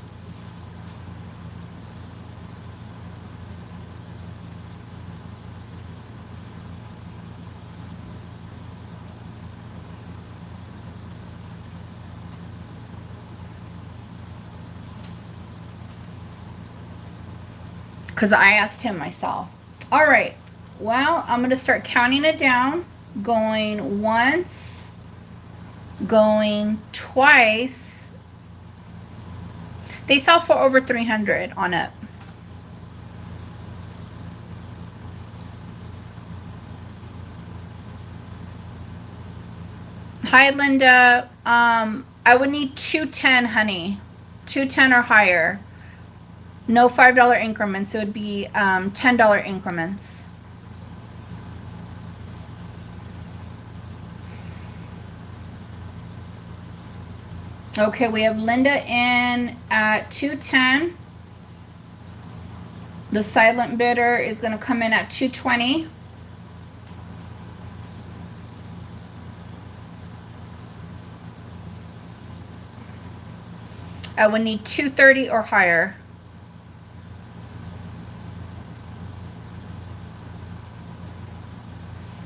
Because I asked him myself. All right. Well, I'm going to start counting it down. Going once. Going twice. They sell for over 300 on it. Hi, Linda. I would need 210, honey. 210 or higher. No $5 increments. It would be $10 increments. Okay, we have Linda in at 210. The silent bidder is going to come in at 220. I would need 230 or higher.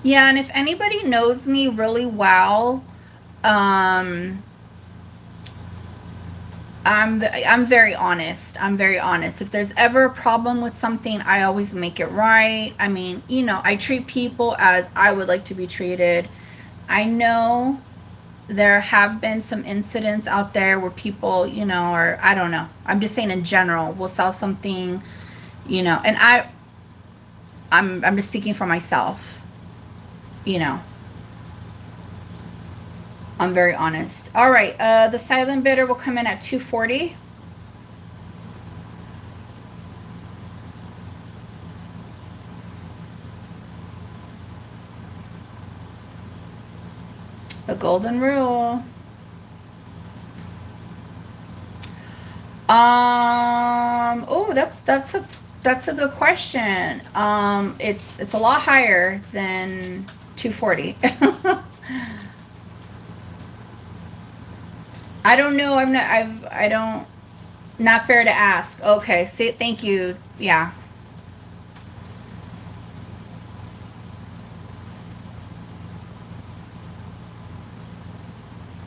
Yeah, and if anybody knows me really well, I'm very honest. I'm very honest. If there's ever a problem with something, I always make it right. I mean, you know, I treat people as I would like to be treated. I know there have been some incidents out there where people, you know, or I don't know. I'm just saying in general, will sell something, you know, and I'm just speaking for myself. You know, I'm very honest. All right, the silent bidder will come in at 240. The golden rule. Oh, that's a good question. It's a lot higher than 240. I don't know. I don't, not fair to ask. Okay. See, thank you. Yeah.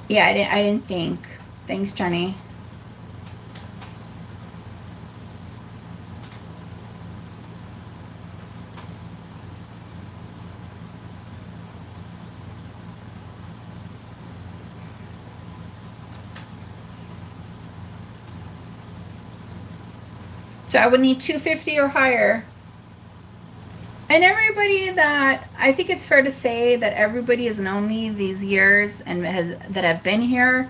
Yeah, I didn't think. Thanks, Jenny. So I would need 250 or higher. And everybody that, I think it's fair to say that everybody has known me these years and that have been here,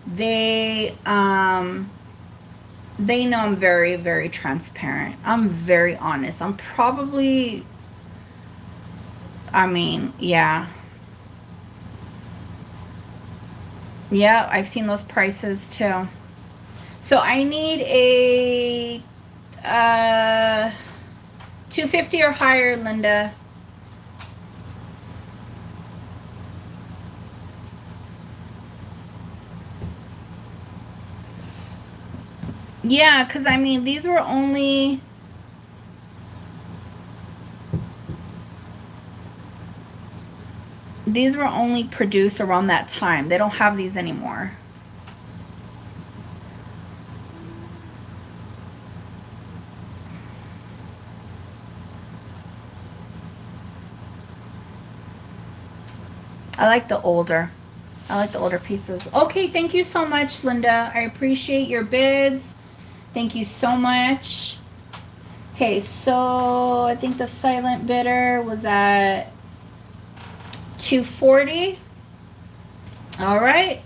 they know I'm very, very transparent. I'm very honest. I'm probably, I mean, yeah. Yeah, I've seen those prices too. So I need a 250 or higher, Linda. Yeah, because I mean, these were only produced around that time. They don't have these anymore. I like the older pieces. Okay, thank you so much, Linda. I appreciate your bids. Thank you so much. Okay, so I think the silent bidder was at 240. All right.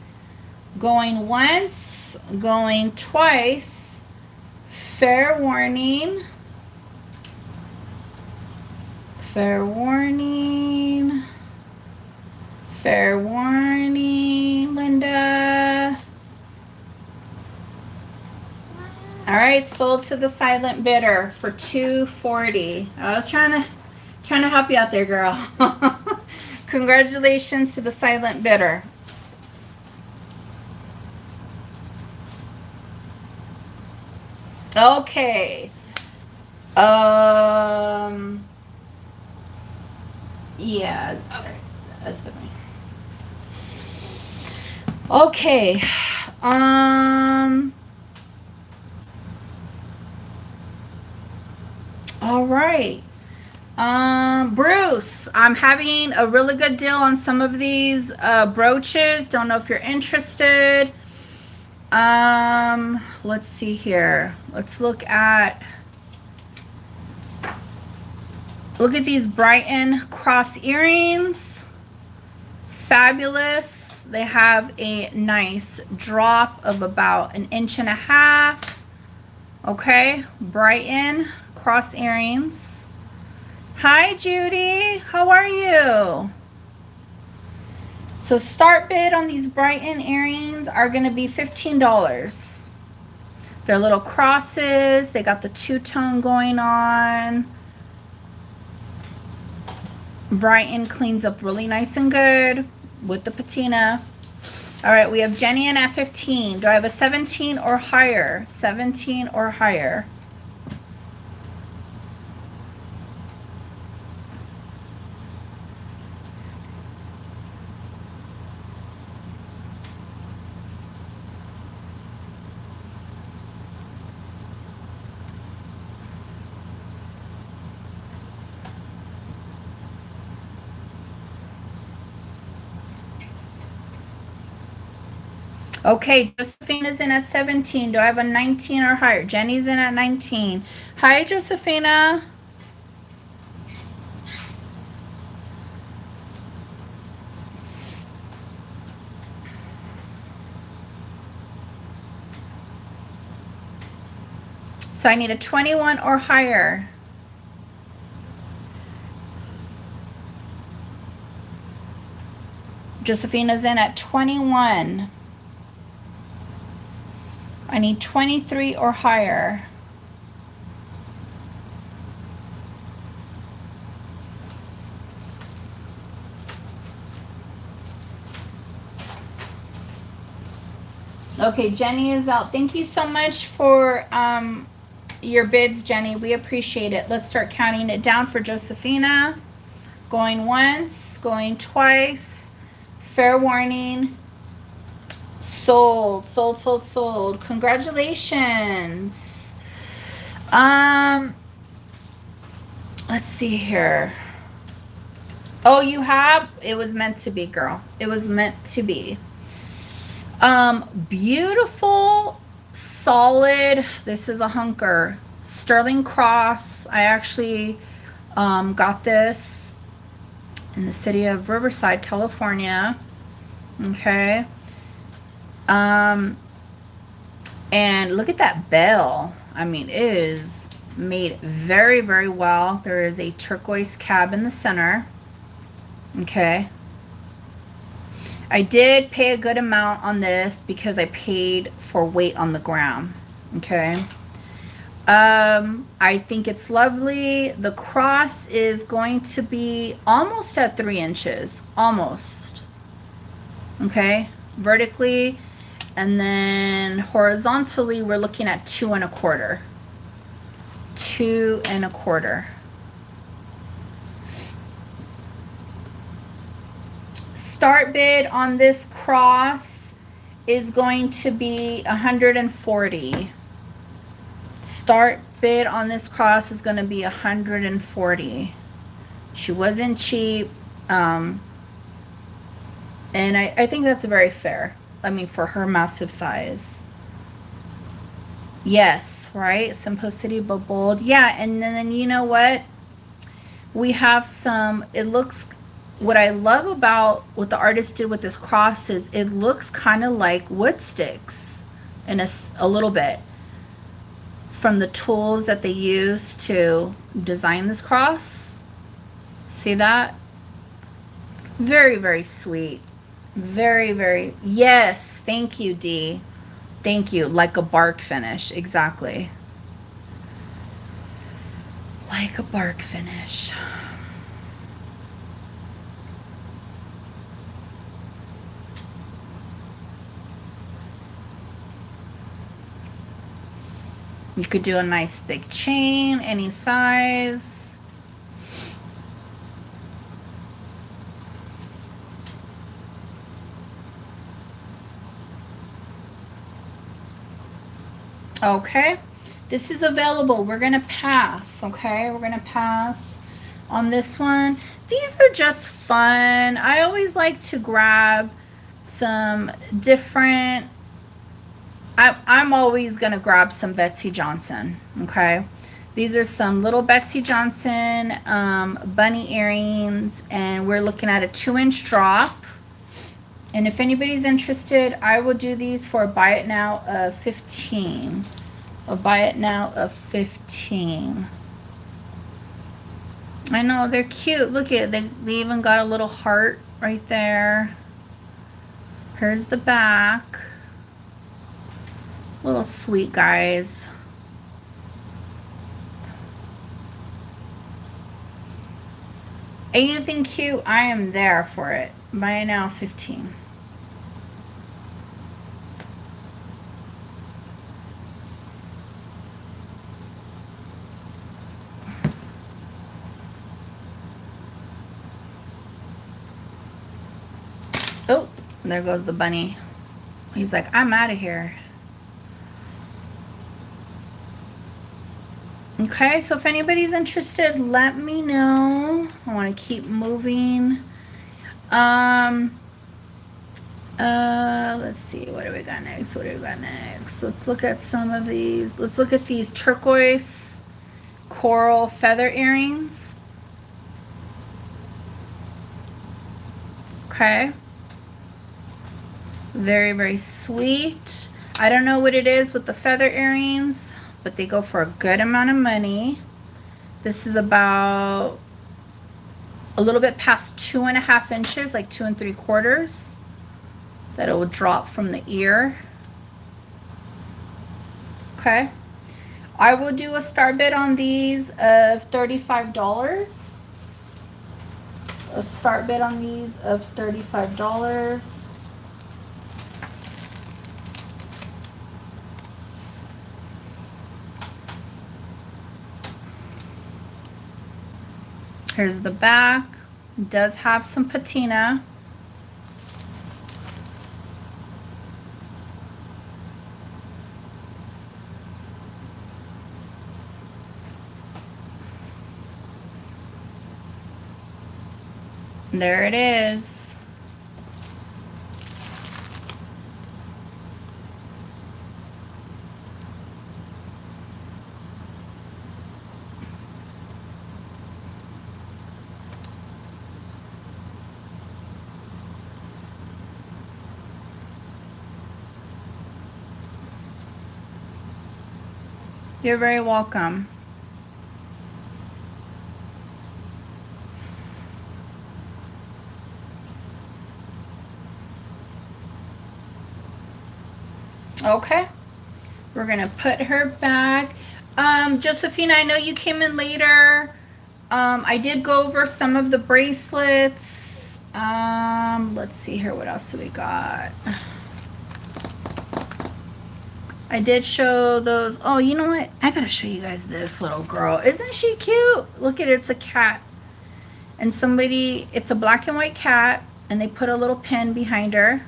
Going once, going twice. Fair warning. Fair warning. Fair warning, Linda. All right, sold to the silent bidder for 240. I was trying to help you out there, girl. Congratulations to the silent bidder. Okay. Yeah. Okay. All right. Bruce, I'm having a really good deal on some of these brooches. Don't know if you're interested. Let's see here. Let's look at these Brighton cross earrings. Fabulous. They have a nice drop of about 1.5 inches. Okay, Brighton cross earrings. Hi, Judy. How are you? So start bid on these Brighton earrings are going to be $15. They're little crosses. They got the two-tone going on. Brighton cleans up really nice and good with the patina. All right, we have Jenny in at 15. Do I have a 17 or higher? 17 or higher. Okay, Josephina's in at 17. Do I have a 19 or higher? Jenny's in at 19. Hi, Josephina. So I need a 21 or higher. Josephina's in at 21. I need 23 or higher. Okay, Jenny is out. Thank you so much for your bids, Jenny. We appreciate it. Let's start counting it down for Josephina. Going once, going twice. Fair warning. Sold, sold, sold, sold. Congratulations. Let's see here. Oh, you have? It was meant to be, girl. It was meant to be. Beautiful, solid. This is a hunker. Sterling cross. I actually got this in the city of Riverside, California. Okay. And look at that bell. I mean, it is made very, very well. There is a turquoise cab in the center. Okay. I did pay a good amount on this because I paid for weight on the gram. Okay. I think it's lovely. The cross is going to be almost at 3 inches. Almost. Okay. Vertically. And then horizontally, we're looking at 2 1/4. 2 1/4. Start bid on this cross is going to be 140. Start bid on this cross is going to be 140. She wasn't cheap. And I think that's very fair. I mean, for her massive size. Yes, right? Simplicity but bold. Yeah, and then you know what? We have some, it looks what I love about what the artist did with this cross is it looks kind of like wood sticks in a little bit from the tools that they use to design this cross. See that? Very, very sweet. Very, very, yes, thank you, Dee. Thank you. Like a bark finish, exactly. Like a bark finish. You could do a nice thick chain, any size. Okay, this is available. We're gonna pass, okay? We're gonna pass on this one. These are just fun. I always like to grab some different, I'm always gonna grab some Betsey Johnson, okay? These are some little Betsey Johnson bunny earrings, and we're looking at a 2-inch drop. And if anybody's interested, I will do these for a buy it now of 15. A buy it now of 15. I know, they're cute. Look at it. They even got a little heart right there. Here's the back. Little sweet guys. Anything cute, I am there for it. Buy it now 15. Oh, there goes the bunny. He's like, I'm out of here. Okay, so if anybody's interested, let me know. I want to keep moving. Let's see, what do we got next? What do we got next? Let's look at some of these. Let's look at these turquoise coral feather earrings. Okay. Very, very sweet. I don't know what it is with the feather earrings, but they go for a good amount of money. This is about a little bit past 2.5 inches, like 2 3/4, that it will drop from the ear. Okay. I will do a start bid on these of $35. A start bid on these of $35. Here's the back. It does have some patina. There it is. You're very welcome. Okay, we're gonna put her back. Josephina, I know you came in later. I did go over some of the bracelets. Let's see here, what else do we got? I did show those. Oh, you know what? I gotta show you guys this little girl. Isn't she cute? Look at it, it's a cat. And somebody, it's a black and white cat, and they put a little pin behind her.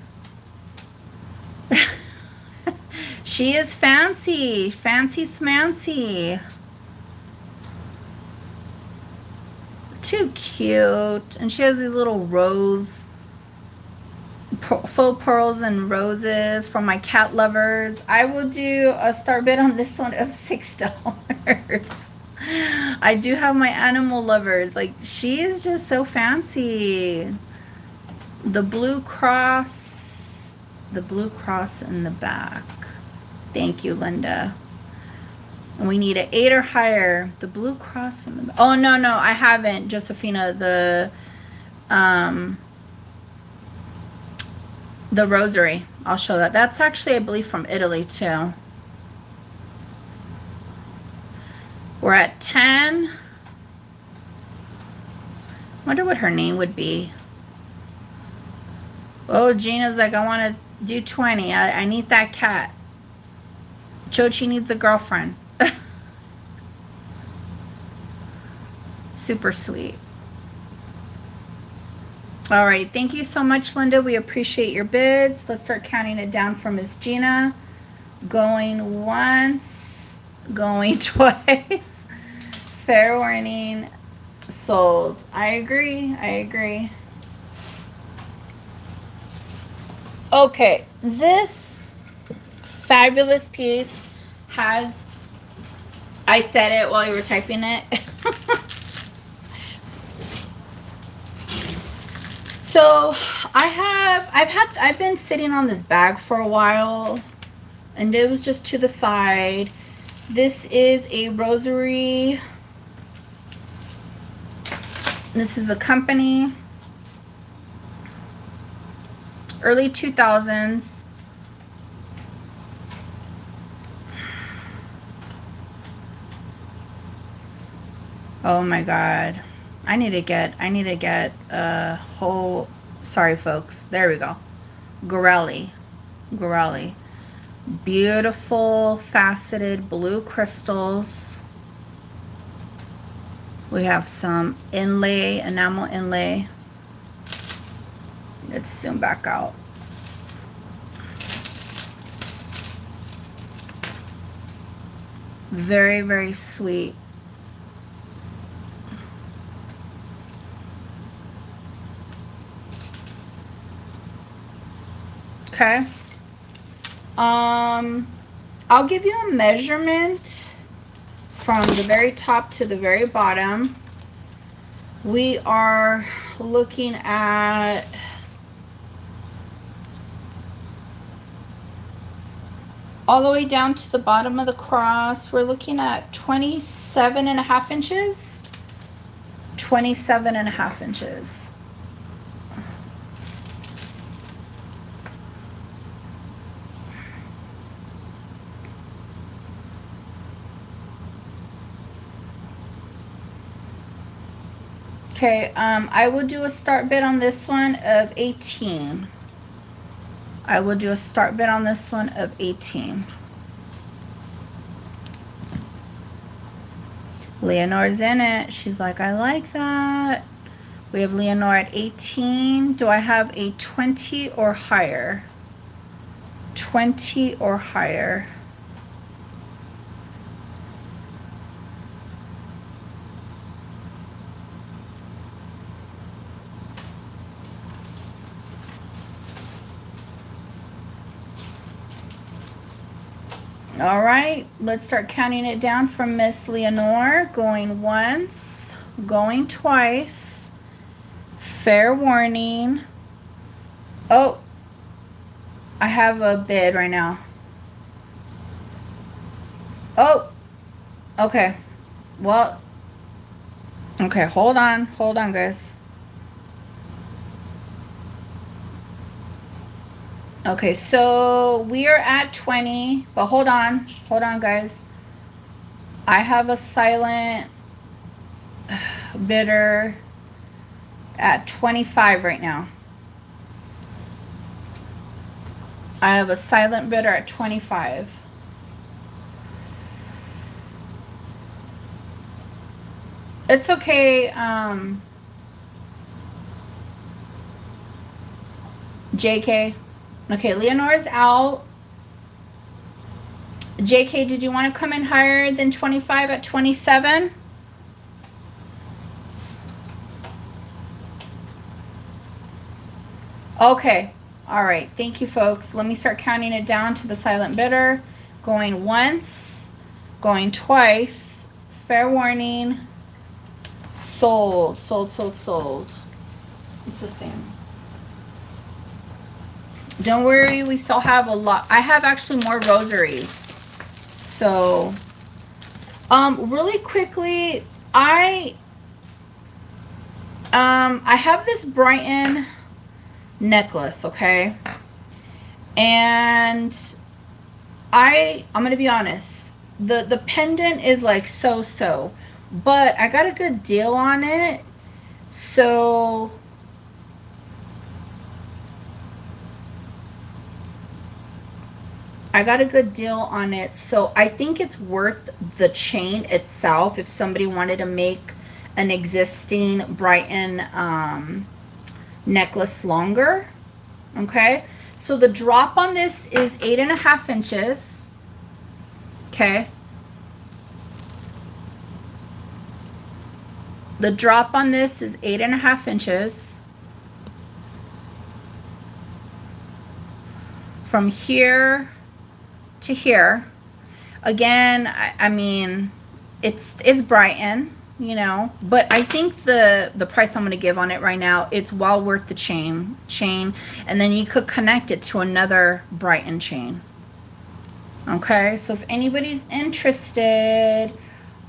She is fancy, fancy smancy. Too cute. And she has these little rose, faux pearls and roses from my cat lovers. I will do a start bid on this one of $6. I do have my animal lovers. Like, she is just so fancy. The blue cross in the back. Thank you, Linda. We need an 8 or higher. The blue cross in the back. Oh, no, I haven't, Josephina. The rosary. I'll show that. That's actually, I believe, from Italy, too. We're at 10. Wonder what her name would be. Oh, Gina's like, I want to do 20. I need that cat. Chochi needs a girlfriend. Super sweet. All right. Thank you so much, Linda. We appreciate your bids. Let's start counting it down for Miss Gina. Going once, going twice. Fair warning, sold. I agree. Okay, this fabulous piece has, I said it while you were typing it. So I've been sitting on this bag for a while, and it was just to the side. This is a rosary. This is the company. Early 2000s. Oh my God. I need to get a whole, sorry folks. There we go. Gorelli. Beautiful faceted blue crystals. We have some inlay, enamel inlay. Let's zoom back out. Very, very sweet. Okay. I'll give you a measurement from the very top to the very bottom. We are looking at all the way down to the bottom of the cross. We're looking at 27.5 inches. 27.5 inches. Okay, I will do a start bid on this one of 18. I will do a start bid on this one of 18. Leonore's in it. She's like, I like that. We have Leonore at 18. Do I have a 20 or higher? 20 or higher. All right, let's start counting it down from Miss Leonore. Going once, going twice. Fair warning. Oh, I have a bid right now. Oh, okay. Well, okay, hold on, guys. Okay, so we are at 20, but hold on, guys. I have a silent bidder at 25 right now. I have a silent bidder at 25. It's okay, JK. Okay, Leonore's out. JK, did you want to come in higher than 25 at 27? Okay. All right. Thank you, folks. Let me start counting it down to the silent bidder. Going once, going twice. fair warning. Sold, sold, sold, sold. It's the same. Don't worry, we still have a lot. I have actually more rosaries. So, really quickly, I have this Brighton necklace, okay? And I'm gonna be honest, the pendant is like so, but I got a good deal on it. So I got a good deal on it. So I think it's worth the chain itself if somebody wanted to make an existing Brighton necklace longer. Okay, so the drop on this is 8.5 inches. Okay, the drop on this is 8.5 inches from here to here. Again, I mean, it's Brighton, you know, but I think the price I'm going to give on it right now, it's well worth the chain, and then you could connect it to another Brighton chain. Okay, so if anybody's interested,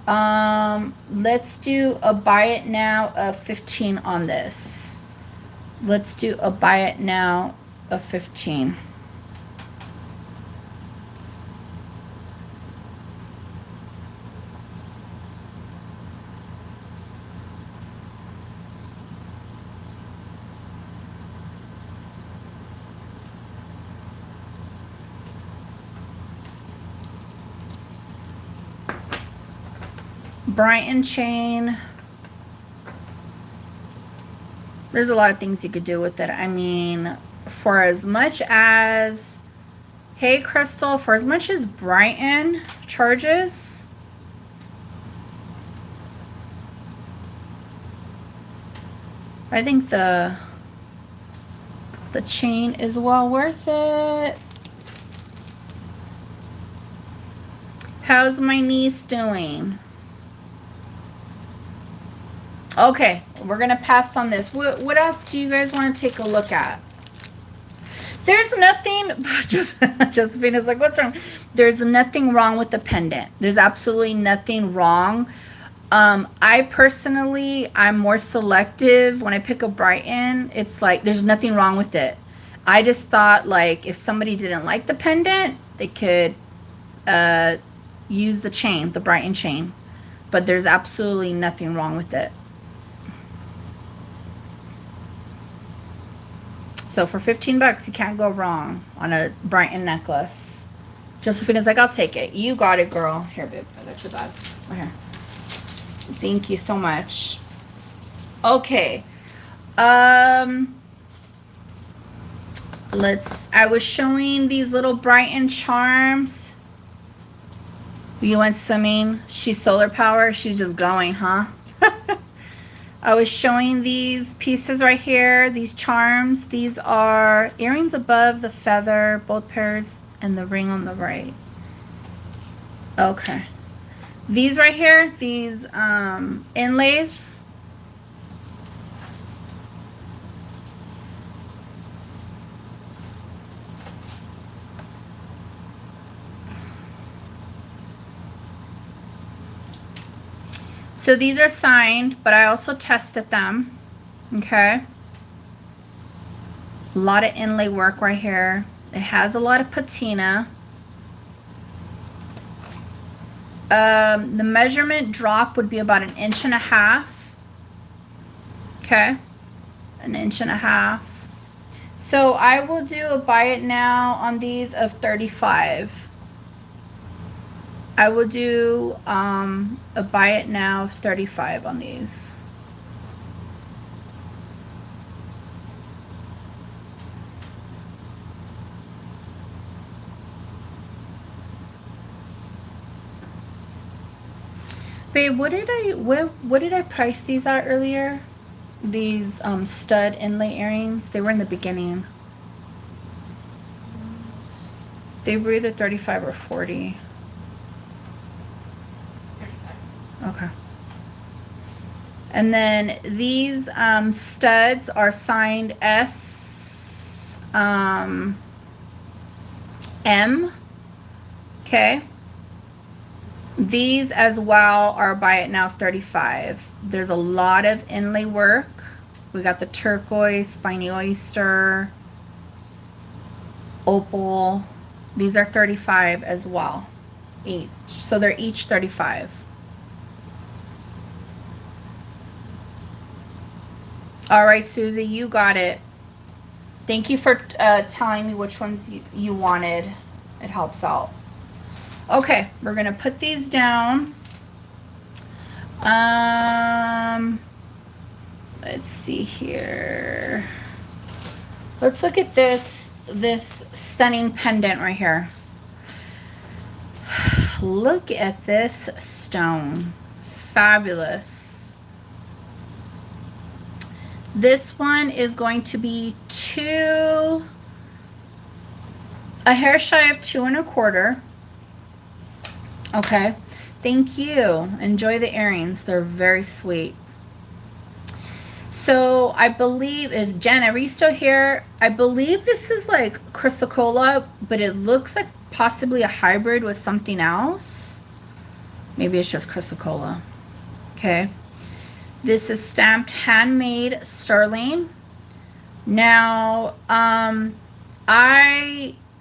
let's do a buy it now of 15 on this. Let's do a buy it now of 15. Brighton chain. There's a lot of things you could do with it. I mean, for as much as, hey Crystal, for as much as Brighton charges, I think the chain is well worth it. How's my niece doing? Okay, we're gonna pass on this. What else do you guys want to take a look at? There's nothing, Josephina's like, what's wrong? There's nothing wrong with the pendant. There's absolutely nothing wrong. I personally, I'm more selective when I pick a Brighton. It's like, there's nothing wrong with it. I just thought, like, if somebody didn't like the pendant, they could use the chain, the Brighton chain. But there's absolutely nothing wrong with it. So for 15 bucks, you can't go wrong on a Brighton necklace. Josephina's like, I'll take it. You got it, girl. Here, babe. I got your bag. Right here. Thank you so much. Okay. I was showing these little Brighton charms. You went swimming. She's solar power. She's just going, huh? I was showing these pieces right here, these charms. These are earrings above the feather, both pairs, and the ring on the right. Okay. These right here, these inlays. So these are signed, but I also tested them. Okay. A lot of inlay work right here. It has a lot of patina. The measurement drop would be about 1.5 inches. Okay. 1.5 inches. So I will do a buy it now on these of 35. I will do a buy it now of 35 on these. Babe, what did I price these at earlier? These stud inlay earrings. They were in the beginning. They were either 35 or 40. Okay. And then these studs are signed S M. Okay. These as well are buy it now 35. There's a lot of inlay work. We got the turquoise, spiny oyster, opal. These are 35 as well, each. So they're each 35. All right, Susie, you got it. Thank you for telling me which ones you wanted. It helps out. Okay, we're gonna put these down. Let's see here. Let's look at this stunning pendant right here. Look at this stone. Fabulous. This one is going to be a hair shy of 2 1/4. Okay, thank you. Enjoy the earrings. They're very sweet. So I believe, if Jen, are you still here? I believe this is like chrysocolla, but it looks like possibly a hybrid with something else. Maybe it's just chrysocolla. Okay. This is stamped handmade sterling. Now,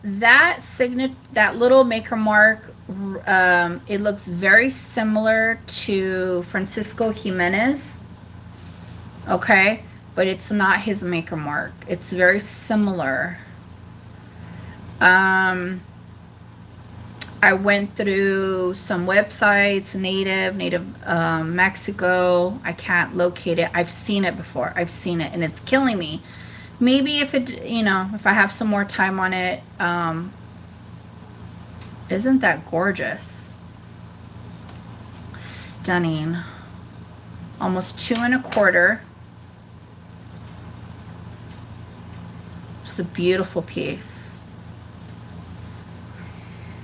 that little maker mark, it looks very similar to Francisco Jimenez. Okay, but it's not his maker mark. It's very similar. I went through some websites, native Mexico. I can't locate it. I've seen it before. I've seen it, and it's killing me. Maybe if if I have some more time on it. Isn't that gorgeous? Stunning. Almost 2 1/4. Just a beautiful piece.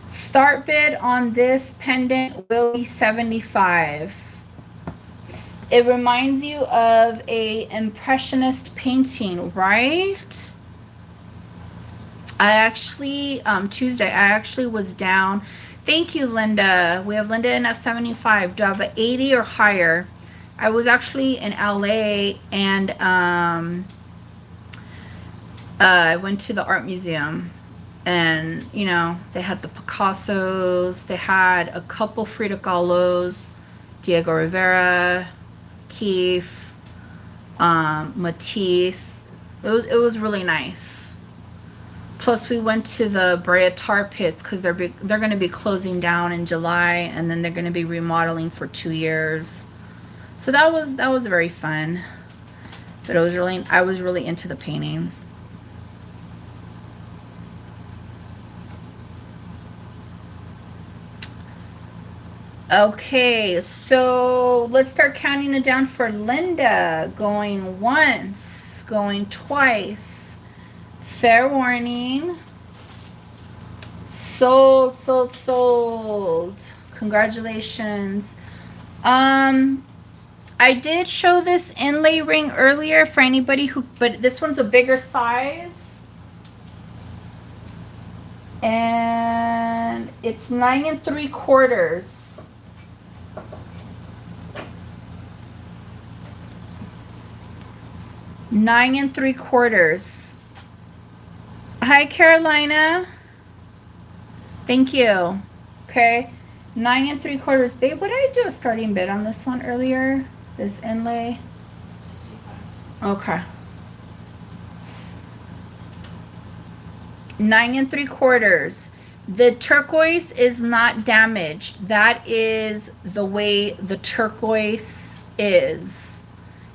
Start bid on this pendant will be $75. It reminds you of a impressionist painting, right? I actually, Tuesday, I actually was down. Thank you, Linda. We have Linda in at 75. Do I have an 80 or higher? I was actually in LA, and I went to the art museum, and they had the Picassos, they had a couple Frida Kahlos, Diego Rivera, Keith, Matisse. It was really nice. Plus, we went to the Brea Tar Pits because they're going to be closing down in July, and then they're going to be remodeling for 2 years. So that was very fun. But I was really into the paintings. Okay, so let's start counting it down for Linda. Going once, going twice. Fair warning. Sold. Congratulations. I did show this inlay ring earlier for anybody but this one's a bigger size. And it's 9 3/4. Nine 3/4. Hi, Carolina. Thank you. Okay. 9 3/4. Babe, what did I do a starting bid on this one earlier? This inlay? 65. Okay. 9 3/4. The turquoise is not damaged. That is the way the turquoise is.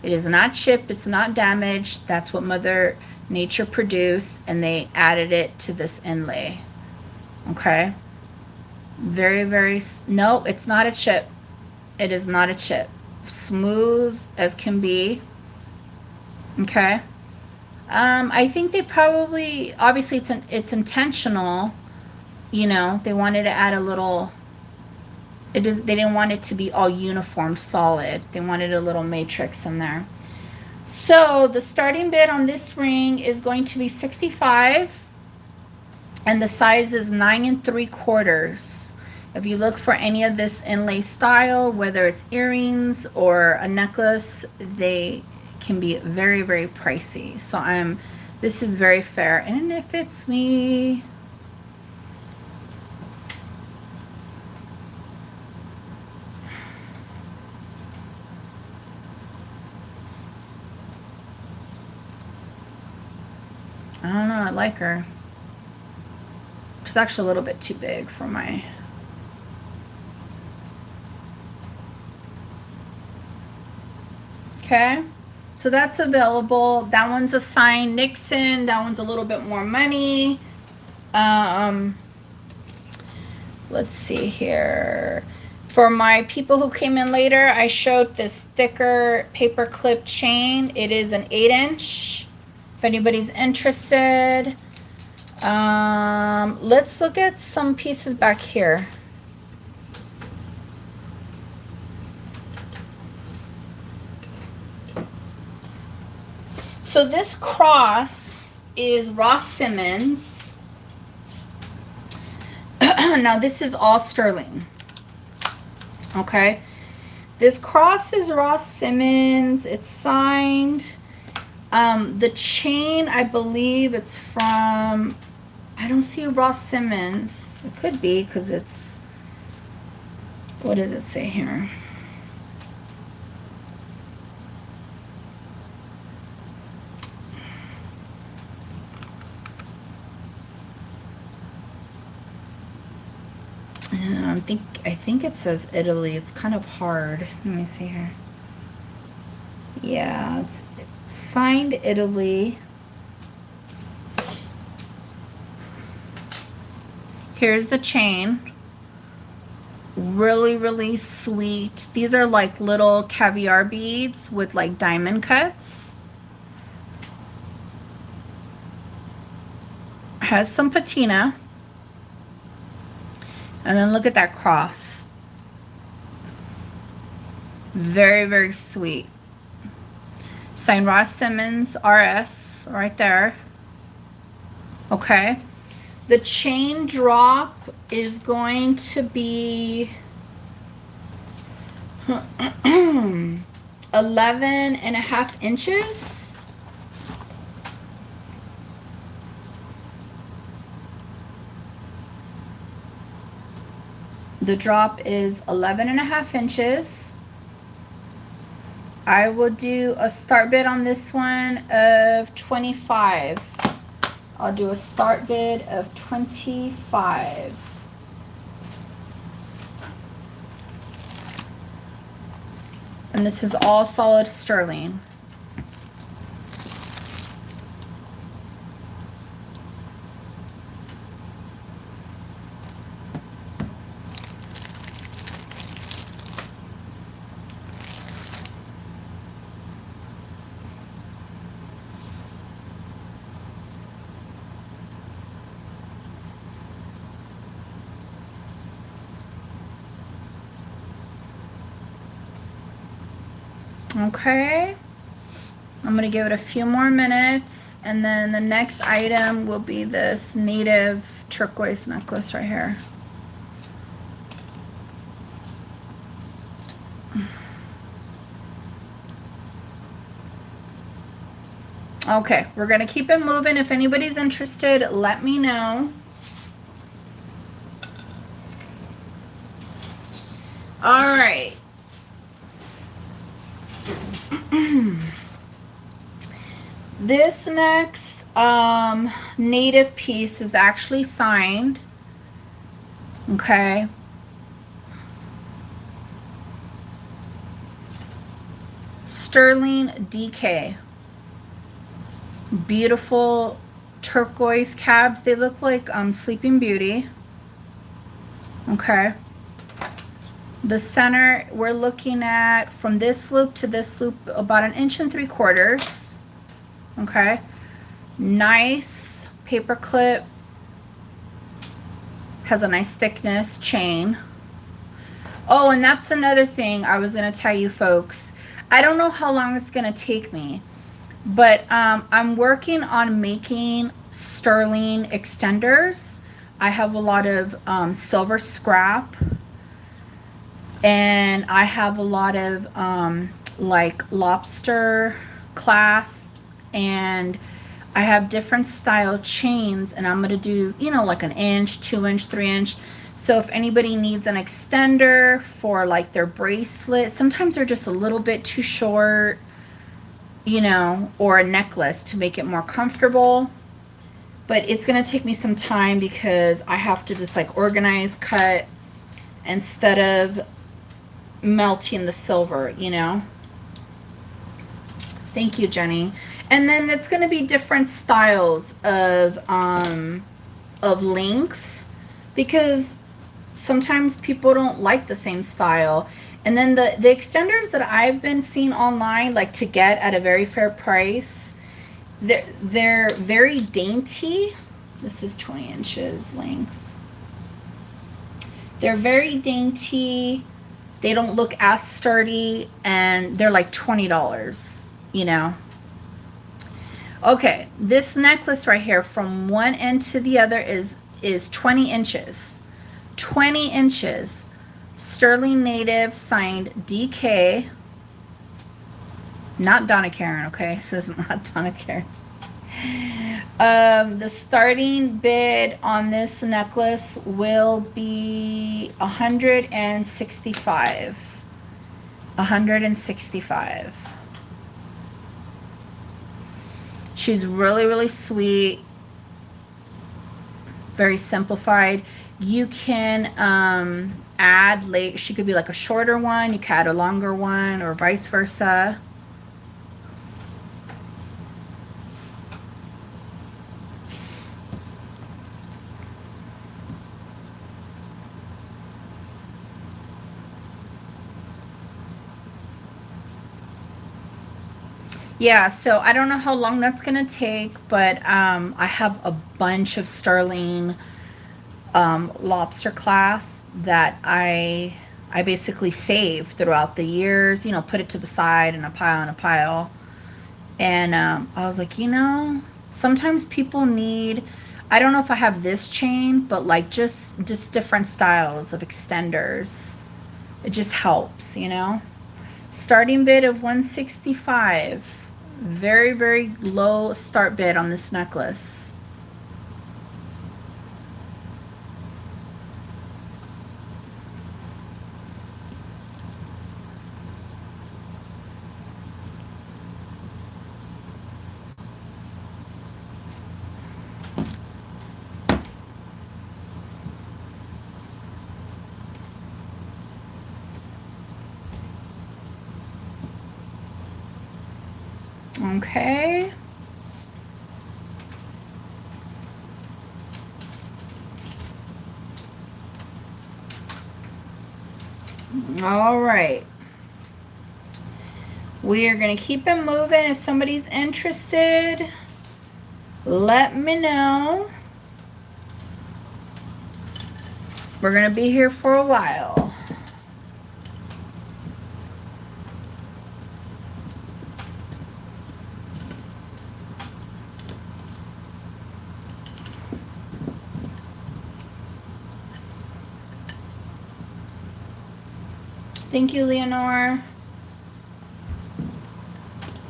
It is not chipped. It's not damaged. That's what Mother Nature produced, and they added it to this inlay. Okay. Very, very, no, it's not a chip. It is not a chip. Smooth as can be. Okay. I think they probably, obviously it's intentional. They wanted to add a little They didn't want it to be all uniform solid. They wanted a little matrix in there. So the starting bid on this ring is going to be $65, and the size is 9 3/4. If you look for any of this inlay style, whether it's earrings or a necklace, they can be very, very pricey. So this is very fair, and it fits me. I don't know, I like her. It's actually a little bit too big for my... Okay, so that's available. That one's a signed Nixon. That one's a little bit more money. Let's see here. For my people who came in later, I showed this thicker paper clip chain. It is an 8-inch. If anybody's interested. Let's look at some pieces back here. So this cross is Ross Simmons. Now this is all sterling. Okay. This cross is Ross Simmons. It's signed. The chain, I believe it's from, I don't see Ross Simmons. It could be because it's, what does it say here? I think it says Italy. It's kind of hard. Let me see here. Yeah, it's signed Italy. Here's the chain. Really, really sweet. These are like little caviar beads with like diamond cuts. Has some patina. And then look at that cross. Very, very sweet. Signed Ross Simmons, RS, right there. Okay. The chain drop is going to be 11.5 inches. The drop is 11.5 inches. I will do a start bid on this one of 25. I'll do a start bid of 25. And this is all solid sterling. Okay, I'm gonna give it a few more minutes, and then the next item will be this native turquoise necklace right here. Okay, we're gonna keep it moving. If anybody's interested, let me know. All right. This next native piece is actually signed. Okay. Sterling DK. Beautiful turquoise cabs. They look like Sleeping Beauty. Okay. The center, we're looking at from this loop to this loop about 1 3/4 inches. Okay. Nice paper clip. Has a nice thickness chain. Oh, and that's another thing I was going to tell you folks. I don't know how long it's going to take me, but I'm working on making sterling extenders. I have a lot of silver scrap, and I have a lot of like lobster clasps, and I have different style chains, and I'm going to do, you know, like an inch, 2 inch, 3 inch. So if anybody needs an extender for like their bracelet, sometimes they're just a little bit too short, you know, or a necklace to make it more comfortable. But it's going to take me some time because I have to just like organize, cut, instead of melting the silver, you know. Thank you, Jenny. And then it's going to be different styles of links, because sometimes people don't like the same style. And then the extenders that I've been seeing online, like to get at a very fair price, they're very dainty. This is 20 inches length. They're very dainty. They don't look as sturdy, and they're like $20, you know. Okay, this necklace right here from one end to the other is 20 inches. 20 inches. Sterling Native, signed DK. Not Donna Karen, okay? This is not Donna Karen. The starting bid on this necklace will be $165. $165. She's really, really sweet. Very simplified. You can add, like, she could be like a shorter one. You can add a longer one, or vice versa. Yeah, so I don't know how long that's gonna take, but I have a bunch of sterling lobster clasps that I basically saved throughout the years, you know, put it to the side in a pile. And I was like, you know, sometimes people need, I don't know if I have this chain, but like just different styles of extenders. It just helps, you know. Starting bid of $165. Very, very low start bid on this necklace. Okay. All right. We are going to keep it moving. If somebody's interested, let me know. We're going to be here for a while. Thank you, Leonore.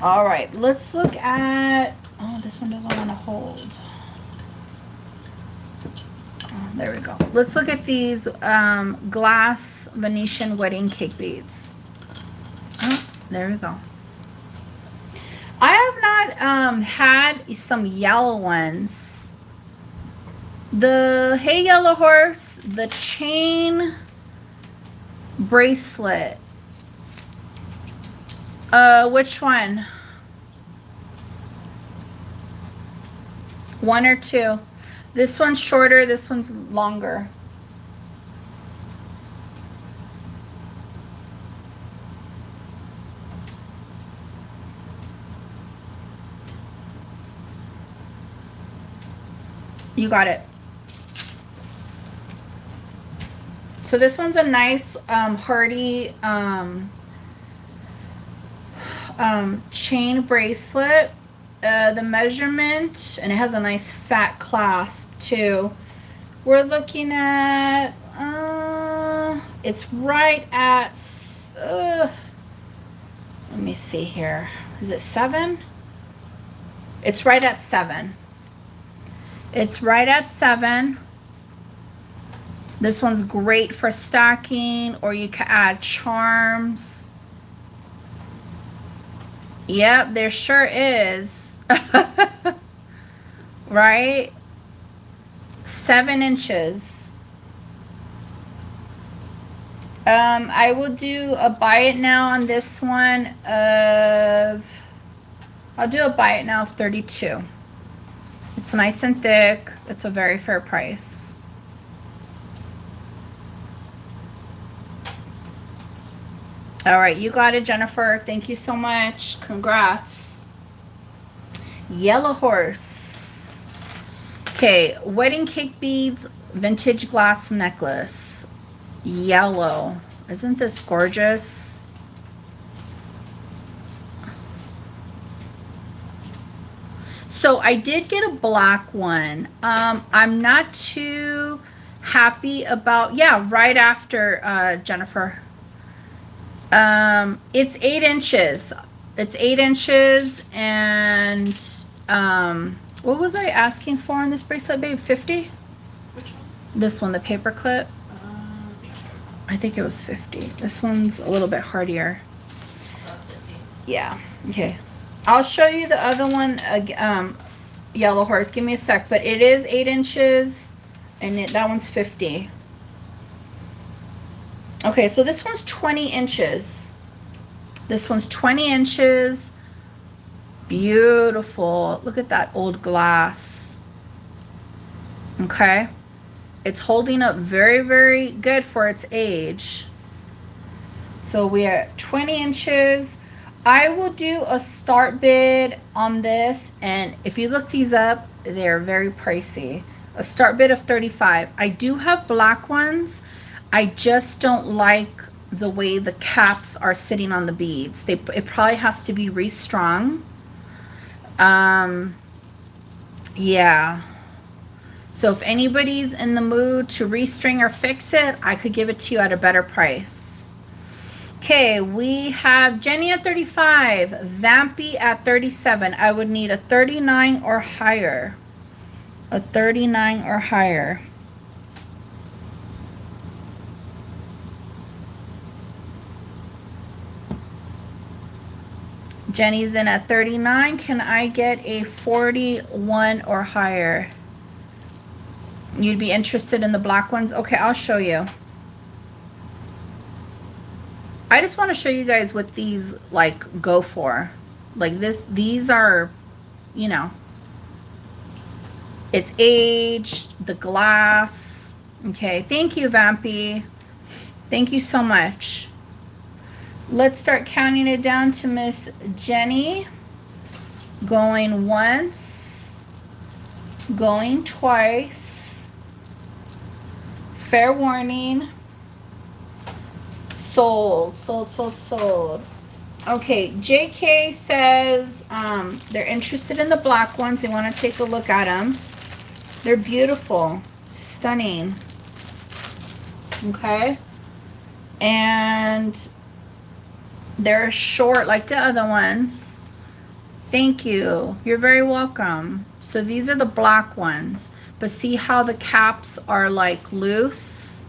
All right, let's look at, oh, this one doesn't want to hold. Oh, there we go. Let's look at these glass Venetian wedding cake beads. Oh, there we go. I have not had some yellow ones. The Hey Yellow Horse, the chain bracelet. Which one? One or two? This one's shorter, this one's longer. You got it. So this one's a nice hardy chain bracelet. The measurement, and it has a nice fat clasp too. We're looking at it's right at let me see here. Is it 7? It's right at 7. It's right at 7. This one's great for stacking, or you can add charms. Yep, there sure is. Right? 7 inches. I will do a buy it now on this one of, I'll do a buy it now of 32. It's nice and thick. It's a very fair price. All right, you got it, Jennifer. Thank you so much. Congrats. Yellow horse. Okay, wedding cake beads, vintage glass necklace. Yellow. Isn't this gorgeous? So I did get a black one. I'm not too happy about, yeah, right after Jennifer. It's 8 inches. It's 8 inches, and what was I asking for on this bracelet, babe? 50? Which one? This one, the paper clip. I think it was 50. This one's a little bit hardier. Yeah. Okay. I'll show you the other one, yellow horse. Give me a sec. But it is 8 inches, and that one's 50. Okay, so this one's 20 inches. This one's 20 inches. Beautiful. Look at that old glass. Okay. It's holding up very, very good for its age. So we are 20 inches. I will do a start bid on this, and if you look these up, they're very pricey. A start bid of 35. I do have black ones. I just don't like the way the caps are sitting on the beads. It probably has to be restrung. Yeah. So if anybody's in the mood to restring or fix it, I could give it to you at a better price. Okay, we have Jenny at 35, Vampy at 37. I would need a 39 or higher. A 39 or higher. Jenny's in at 39. Can I get a 41 or higher? You'd be interested in the black ones? Okay, I'll show you. I just want to show you guys what these like go for. Like these are, you know, it's aged, the glass. Okay, thank you, Vampy. Thank you so much. Let's start counting it down to Miss Jenny. Going once, going twice. Fair warning. Sold, sold, sold, sold. Okay, JK says they're interested in the black ones. They want to take a look at them. They're beautiful, stunning. Okay, and they're short like the other ones. Thank you. You're very welcome. So these are the black ones, but see how the caps are like loose?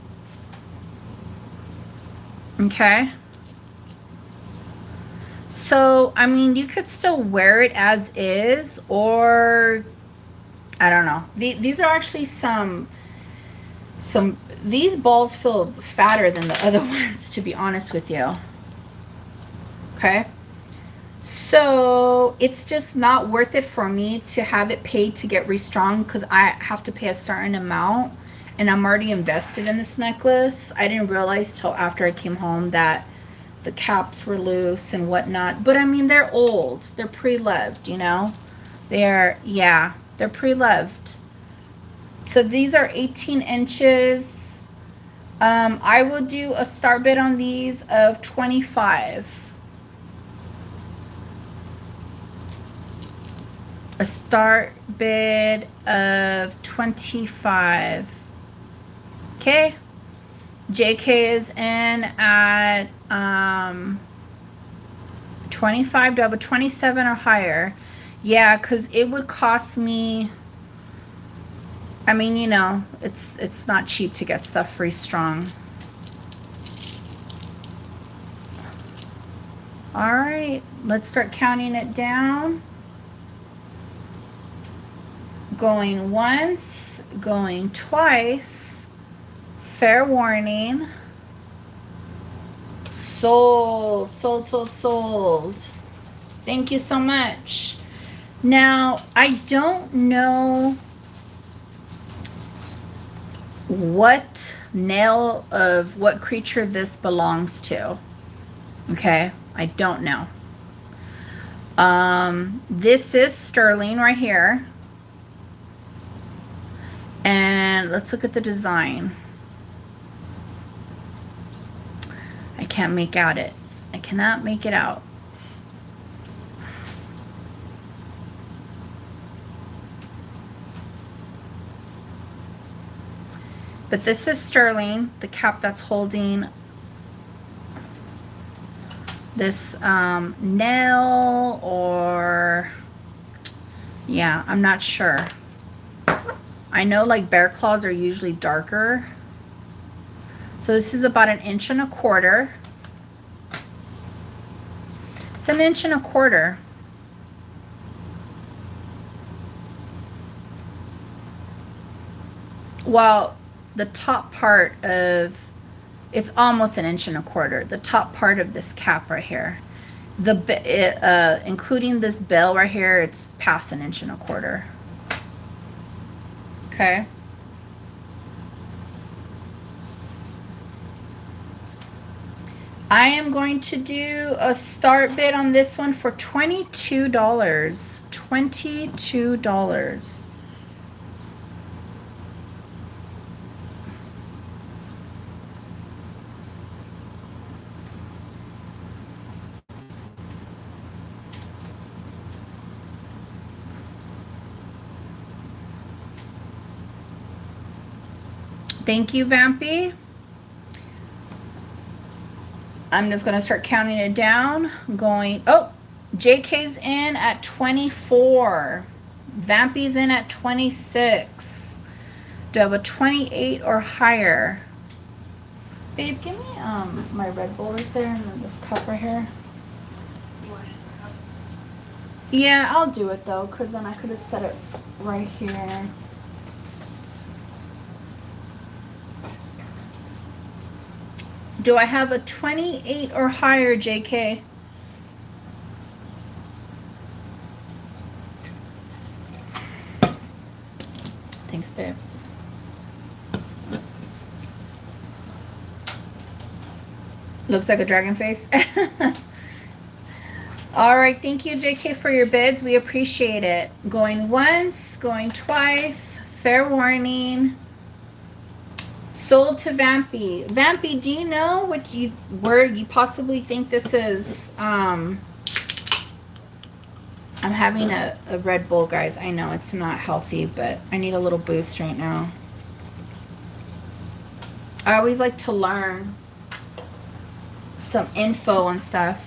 Okay. So, I mean, you could still wear it as is, or I don't know. These are actually these balls feel fatter than the other ones, to be honest with you. Okay. So it's just not worth it for me to have it paid to get restrung, because I have to pay a certain amount, and I'm already invested in this necklace. I didn't realize till after I came home that the caps were loose and whatnot. But I mean, they're old. They're pre-loved, you know. They're pre-loved. So these are 18 inches. I will do a start bid on these of 25. A start bid of 25. Okay. JK is in at 25. Do I have a 27 or higher? Yeah, because it would cost me, I mean, you know, it's not cheap to get stuff free strong. All right, let's start counting it down. Going once, going twice. Fair warning. Sold, sold, sold, sold. Thank you so much. Now, I don't know what nail of what creature this belongs to. Okay, I don't know. This is sterling right here. And let's look at the design. I can't make out it. I cannot make it out. But this is sterling, the cap that's holding this nail, or yeah, I'm not sure. I know like bear claws are usually darker. So this is about 1.25 inches. It's 1.25 inches. Well, the top part of, it's almost 1.25 inches. The top part of this cap right here, including this bell right here, it's past 1.25 inches. Okay. I am going to do a start bid on this one for $22. $22. Thank you, Vampy. I'm just going to start counting it down. Going, oh, JK's in at 24. Vampy's in at 26. Do I have a 28 or higher? Babe, give me my Red Bull right there and then this cup right here. Yeah, I'll do it though, because then I could have set it right here. Do I have a 28 or higher, JK? Thanks, babe. Looks like a dragon face. All right, thank you, JK, for your bids. We appreciate it. Going once, going twice. Fair warning. Sold to Vampy. Vampy, do you know where you possibly think this is? I'm having a Red Bull, guys. I know it's not healthy, but I need a little boost right now. I always like to learn some info and stuff.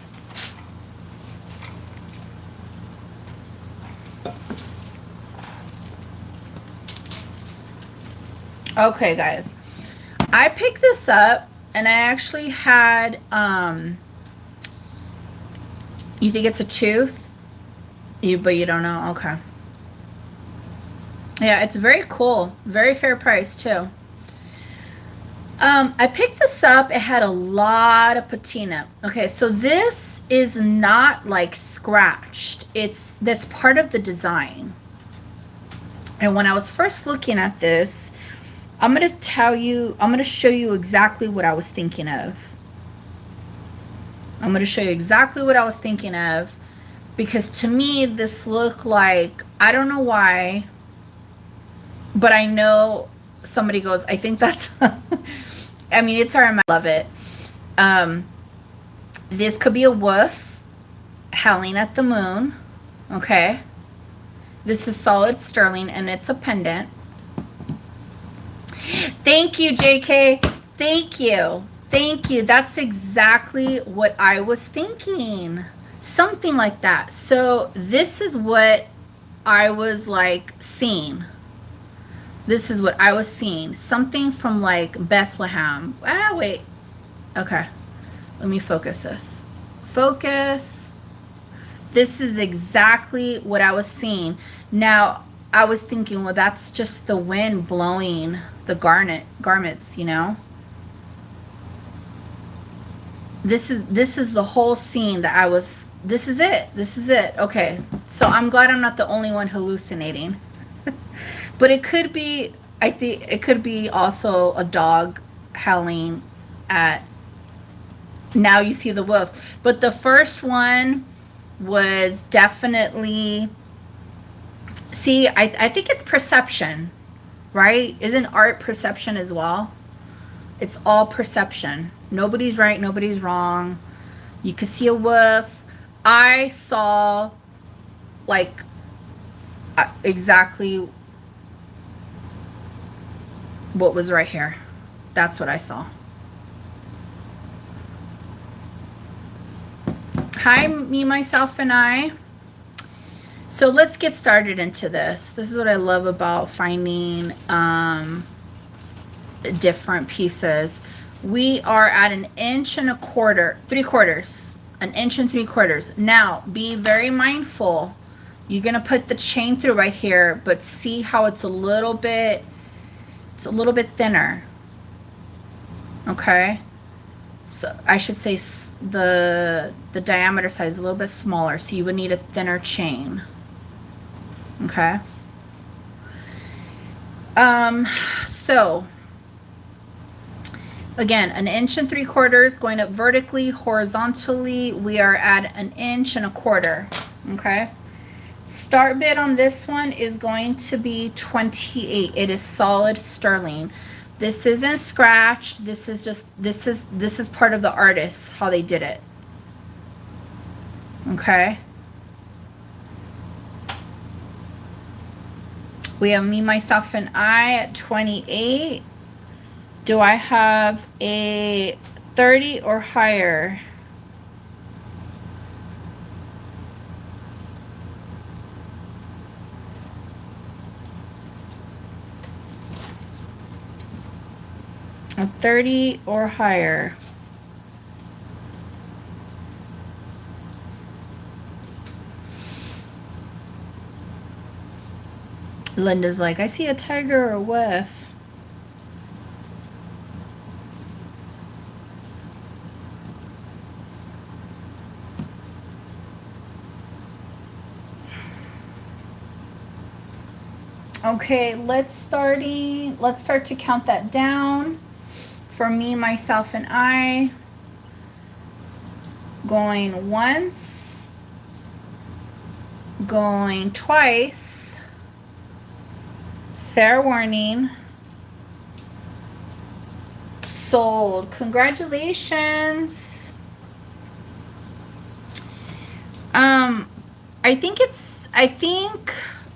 Okay, guys. I picked this up and I actually had, you think it's a tooth? But you don't know? Okay. Yeah, it's very cool. Very fair price too. I picked this up. It had a lot of patina. Okay, so this is not like scratched. That's part of the design. And when I was first looking at this, I'm going to show you exactly what I was thinking of. I'm going to show you exactly what I was thinking of, because to me, this looked like, I don't know why, but I know somebody goes, I think that's, I mean, it's our, I love it. This could be a wolf howling at the moon. Okay. This is solid sterling and it's a pendant. Thank you, JK. Thank you. Thank you. That's exactly what I was thinking. Something like that. So this is what I was like seeing. This is what I was seeing. Something from like Bethlehem. Ah, wait. Okay. Let me focus this. Focus. This is exactly what I was seeing. Now, I was thinking, well, that's just the wind blowing the garments, you know? This is the whole scene that I was, this is it. This is it. Okay. So I'm glad I'm not the only one hallucinating. But it could be, I think it could be also a dog howling at, now you see the wolf. But the first one was definitely, see, I think it's perception, right? Isn't art perception as well? It's all perception. Nobody's right, nobody's wrong. You could see a wolf. I saw like exactly what was right here. That's what I saw. Hi, me, myself, and I. So let's get started into this. This is what I love about finding different pieces. We are at 1 1/4 inch, 3/4, 1 3/4 inch. Now, be very mindful. You're gonna put the chain through right here, but see how it's a little bit thinner. Okay. So I should say the diameter size is a little bit smaller, so you would need a thinner chain. Okay. So again, 1 3/4 inch going up vertically, horizontally. We are at 1 1/4 inch. Okay. Start bid on this one is going to be 28. It is solid sterling. This isn't scratched. This is just, this is part of the artist, how they did it. Okay. We have me, myself, and I at 28. Do I have a 30 or higher? A 30 or higher. Linda's like, I see a tiger or a wolf. Okay, let's start to count that down. For me, myself, and I, going once, going twice, fair warning, sold. Congratulations. I think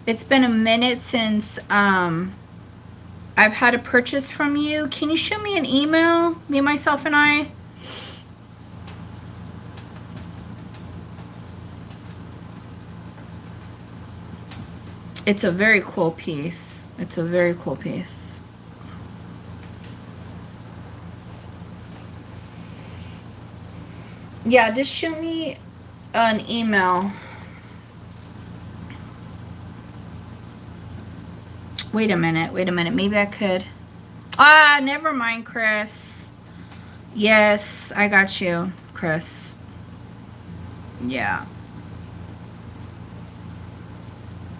it's been a minute since I've had a purchase from you. Can you shoot me an email, me, myself, and I? It's a very cool piece. It's a very cool piece. Yeah, just shoot me an email. Wait a minute. Maybe I could. Ah, never mind, Chris. Yes, I got you, Chris. Yeah.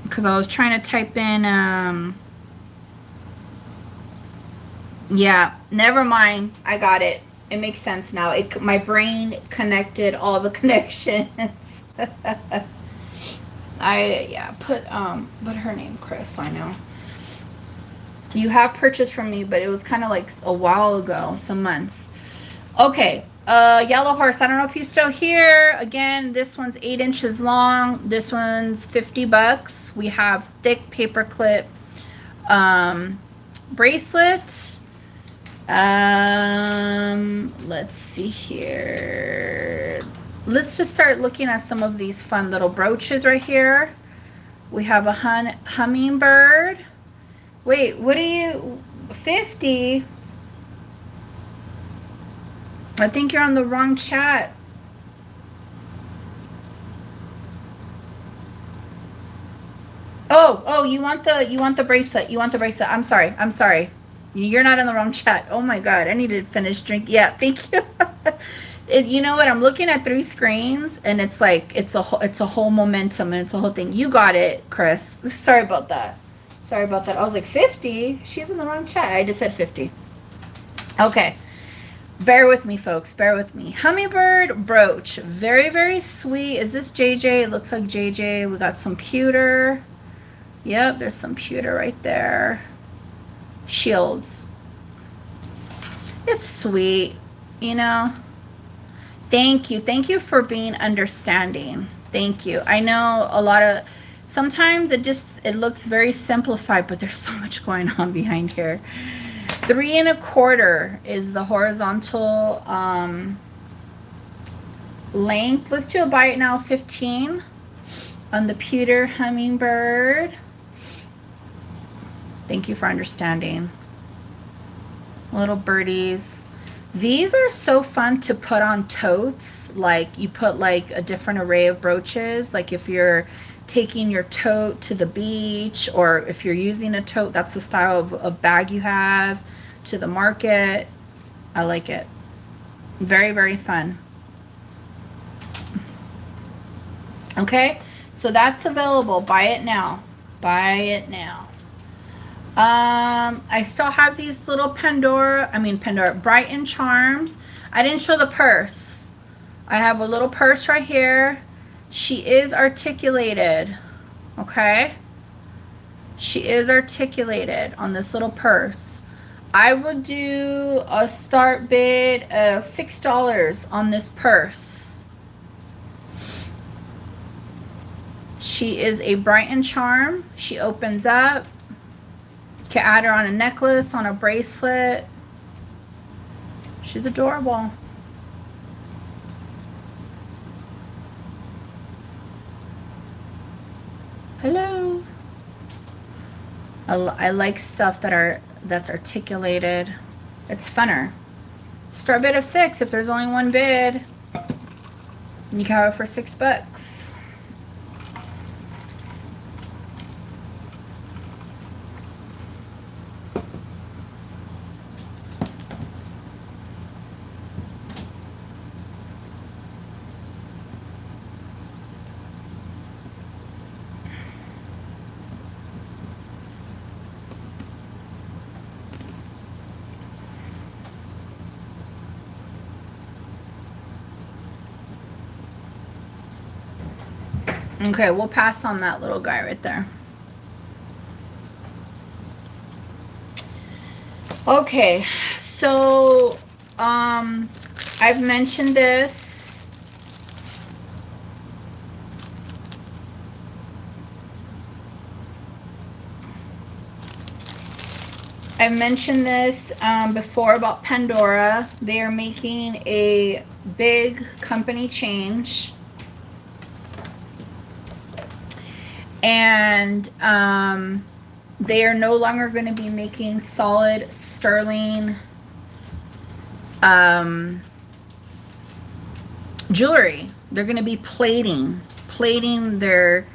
Because I was trying to type in, yeah, never mind. I got it. It makes sense now. My brain connected all the connections. Put her name, Chris, I know. You have purchased from me, but it was kind of like a while ago, some months. Okay, Yellow Horse. I don't know if you're still here. Again, this one's 8 inches long. This one's $50. We have thick paper clip bracelet. Let's see here. Let's just start looking at some of these fun little brooches right here. We have a hummingbird. Wait, what are you? 50? I think you're on the wrong chat. Oh, you want the bracelet. You want the bracelet. I'm sorry. You're not in the wrong chat. Oh my God, I need to finish drinking. Yeah, thank you. You know what? I'm looking at 3 screens, and it's like it's a whole momentum, and it's a whole thing. You got it, Chris. Sorry about that. I was like 50. She's in the wrong chat. I just said 50. Okay. Bear with me, folks. Bear with me. Hummingbird brooch. Very, very sweet. Is this JJ? It looks like JJ. We got some pewter. Yep, there's some pewter right there. Shields. It's sweet, you know. Thank you for being understanding. Thank you. I know a lot of, sometimes it looks very simplified, but there's so much going on behind here. 3 1/4 is the horizontal length. Let's do a buy it now 15 on the pewter hummingbird. Thank you for understanding. Little birdies. These are so fun to put on totes. Like you put like a different array of brooches. Like if you're taking your tote to the beach, or if you're using a tote, that's the style of bag you have, to the market. I like it. Very, very fun. Okay, so that's available. Buy it now. Buy it now. I still have these little Pandora, Brighton charms. I didn't show the purse. I have a little purse right here. She is articulated. Okay, she is articulated on this little purse. I would do a start bid of $6 on this purse. She is a Brighton charm. She opens up. You can add her on a necklace, on a bracelet. She's adorable. Hello. I like stuff that's articulated. It's funner. Start bid of 6 if there's only one bid. You can have it for $6. Okay, we'll pass on that little guy right there. Okay, so I've mentioned this. I've mentioned this before about Pandora. They are making a big company change. And they are no longer going to be making solid sterling jewelry. They're going to be plating their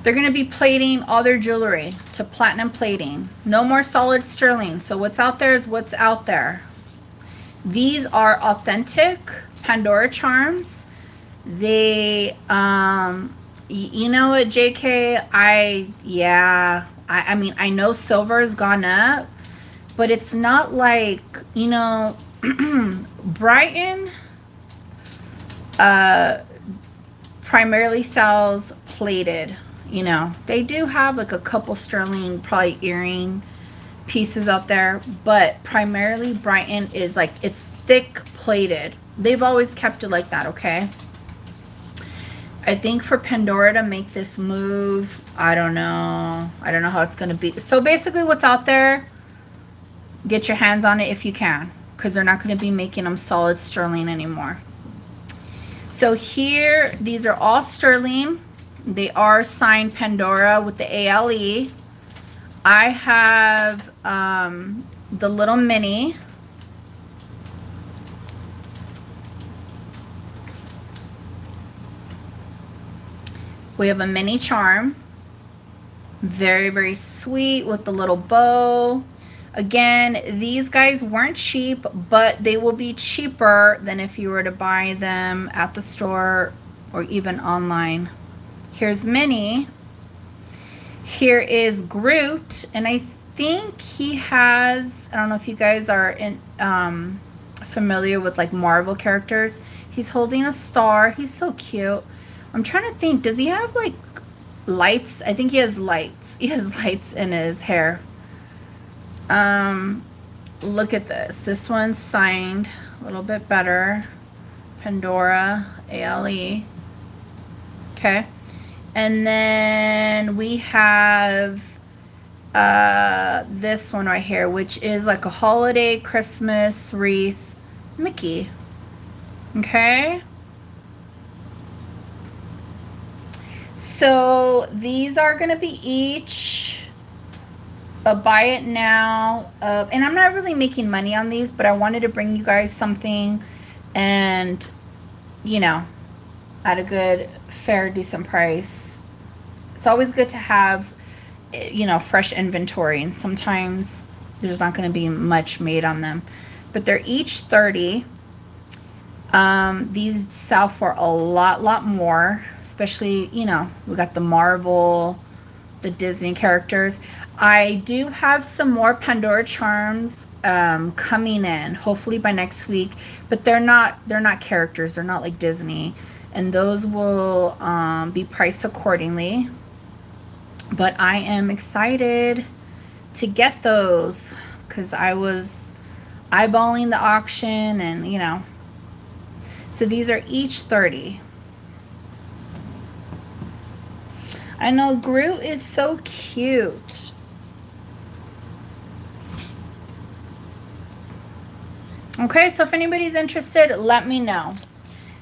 they're going to be plating all their jewelry to platinum plating. No more solid sterling. So what's out there is what's out there. These are authentic Pandora charms. They, you know what, JK, I mean, I know silver has gone up, but it's not like, you know, Brighton primarily sells plated. You know, they do have like a couple sterling, probably earring pieces out there, but primarily Brighton is like, it's thick plated. They've always kept it like that, okay? I think for Pandora to make this move, I don't know. I don't know how it's going to be. So basically what's out there, get your hands on it if you can, because they're not going to be making them solid sterling anymore. So here, these are all sterling. They are signed Pandora with the ALE. I have the little mini. We have a mini charm. Very, very sweet with the little bow. Again, these guys weren't cheap, but they will be cheaper than if you were to buy them at the store or even online. Here's Minnie. Here is Groot, and I think he has, I don't know if you guys are familiar with like Marvel characters. He's holding a star. He's so cute. I'm trying to think, does he have like lights? I think he has lights. He has lights in his hair. Look at this. This one's signed a little bit better. Pandora, ALE. Okay. And then we have this one right here, which is like a holiday Christmas wreath Mickey. Okay. So these are going to be each a buy it now. And I'm not really making money on these, but I wanted to bring you guys something and, you know, at a good, fair, decent price. It's always good to have, you know, fresh inventory. And sometimes there's not going to be much made on them. But they're each 30. These sell for a lot more, especially, you know, we got the Marvel, the Disney characters. I do have some more Pandora charms coming in, hopefully by next week, but they're not characters. They're not like Disney, and those will be priced accordingly. But I am excited to get those because I was eyeballing the auction, and you know. So these are each 30. I know Groot is so cute. Okay, so if anybody's interested, let me know.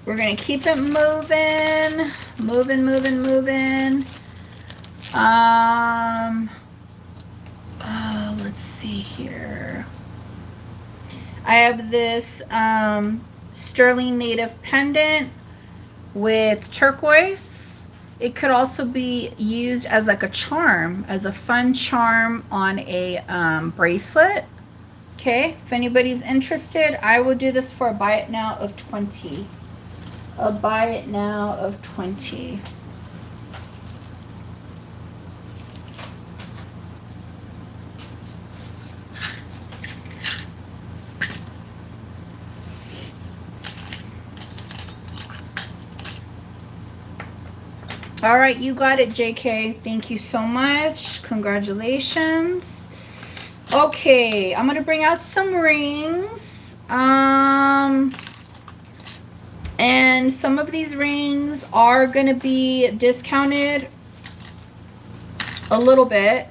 We're going to keep it moving. Let's see here. I have this sterling native pendant with turquoise. It could also be used as like a charm, as a fun charm on a bracelet. Okay, if anybody's interested, I will do this for a buy it now of 20. A buy it now of 20. All right, you got it, JK. Thank you so much. Congratulations. Okay, I'm gonna bring out some rings. And some of these rings are gonna be discounted a little bit.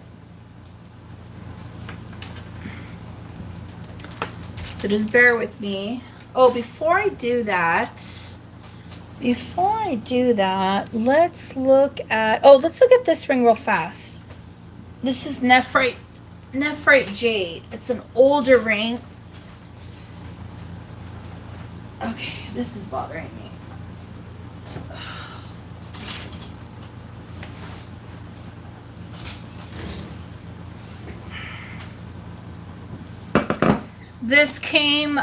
So just bear with me. Oh, before I do that, let's look at this ring real fast. This is Nephrite Jade. It's an older ring. Okay, this is bothering me. This came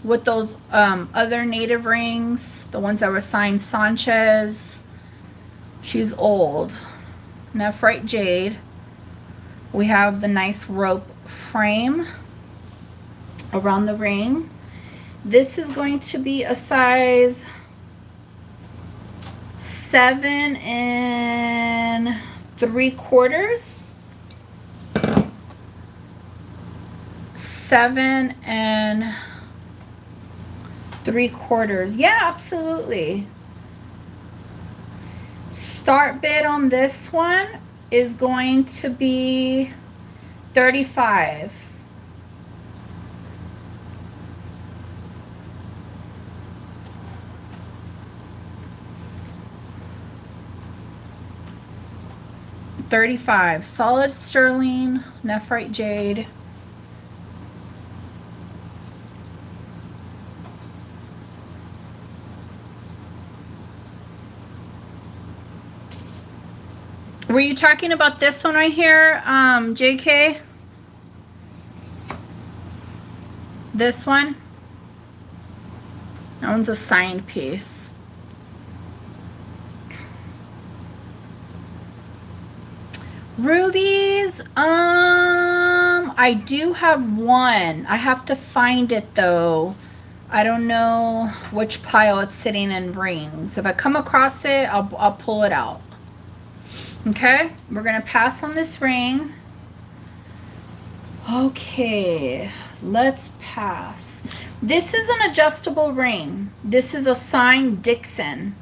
with those other native rings, the ones that were signed Sanchez. She's old. Nephrite Jade. We have the nice rope frame around the ring. This is going to be a size 7 3/4. 7 3/4. Yeah, absolutely. Start bid on this one is going to be $35. $35. Solid sterling, nephrite jade. Were you talking about this one right here, JK? This one? That one's a signed piece. Rubies, I do have one. I have to find it though. I don't know which pile it's sitting in rings. If I come across it, I'll pull it out. Okay, we're gonna pass on this ring. Okay, let's pass. This is an adjustable ring. This is a signed Dixon,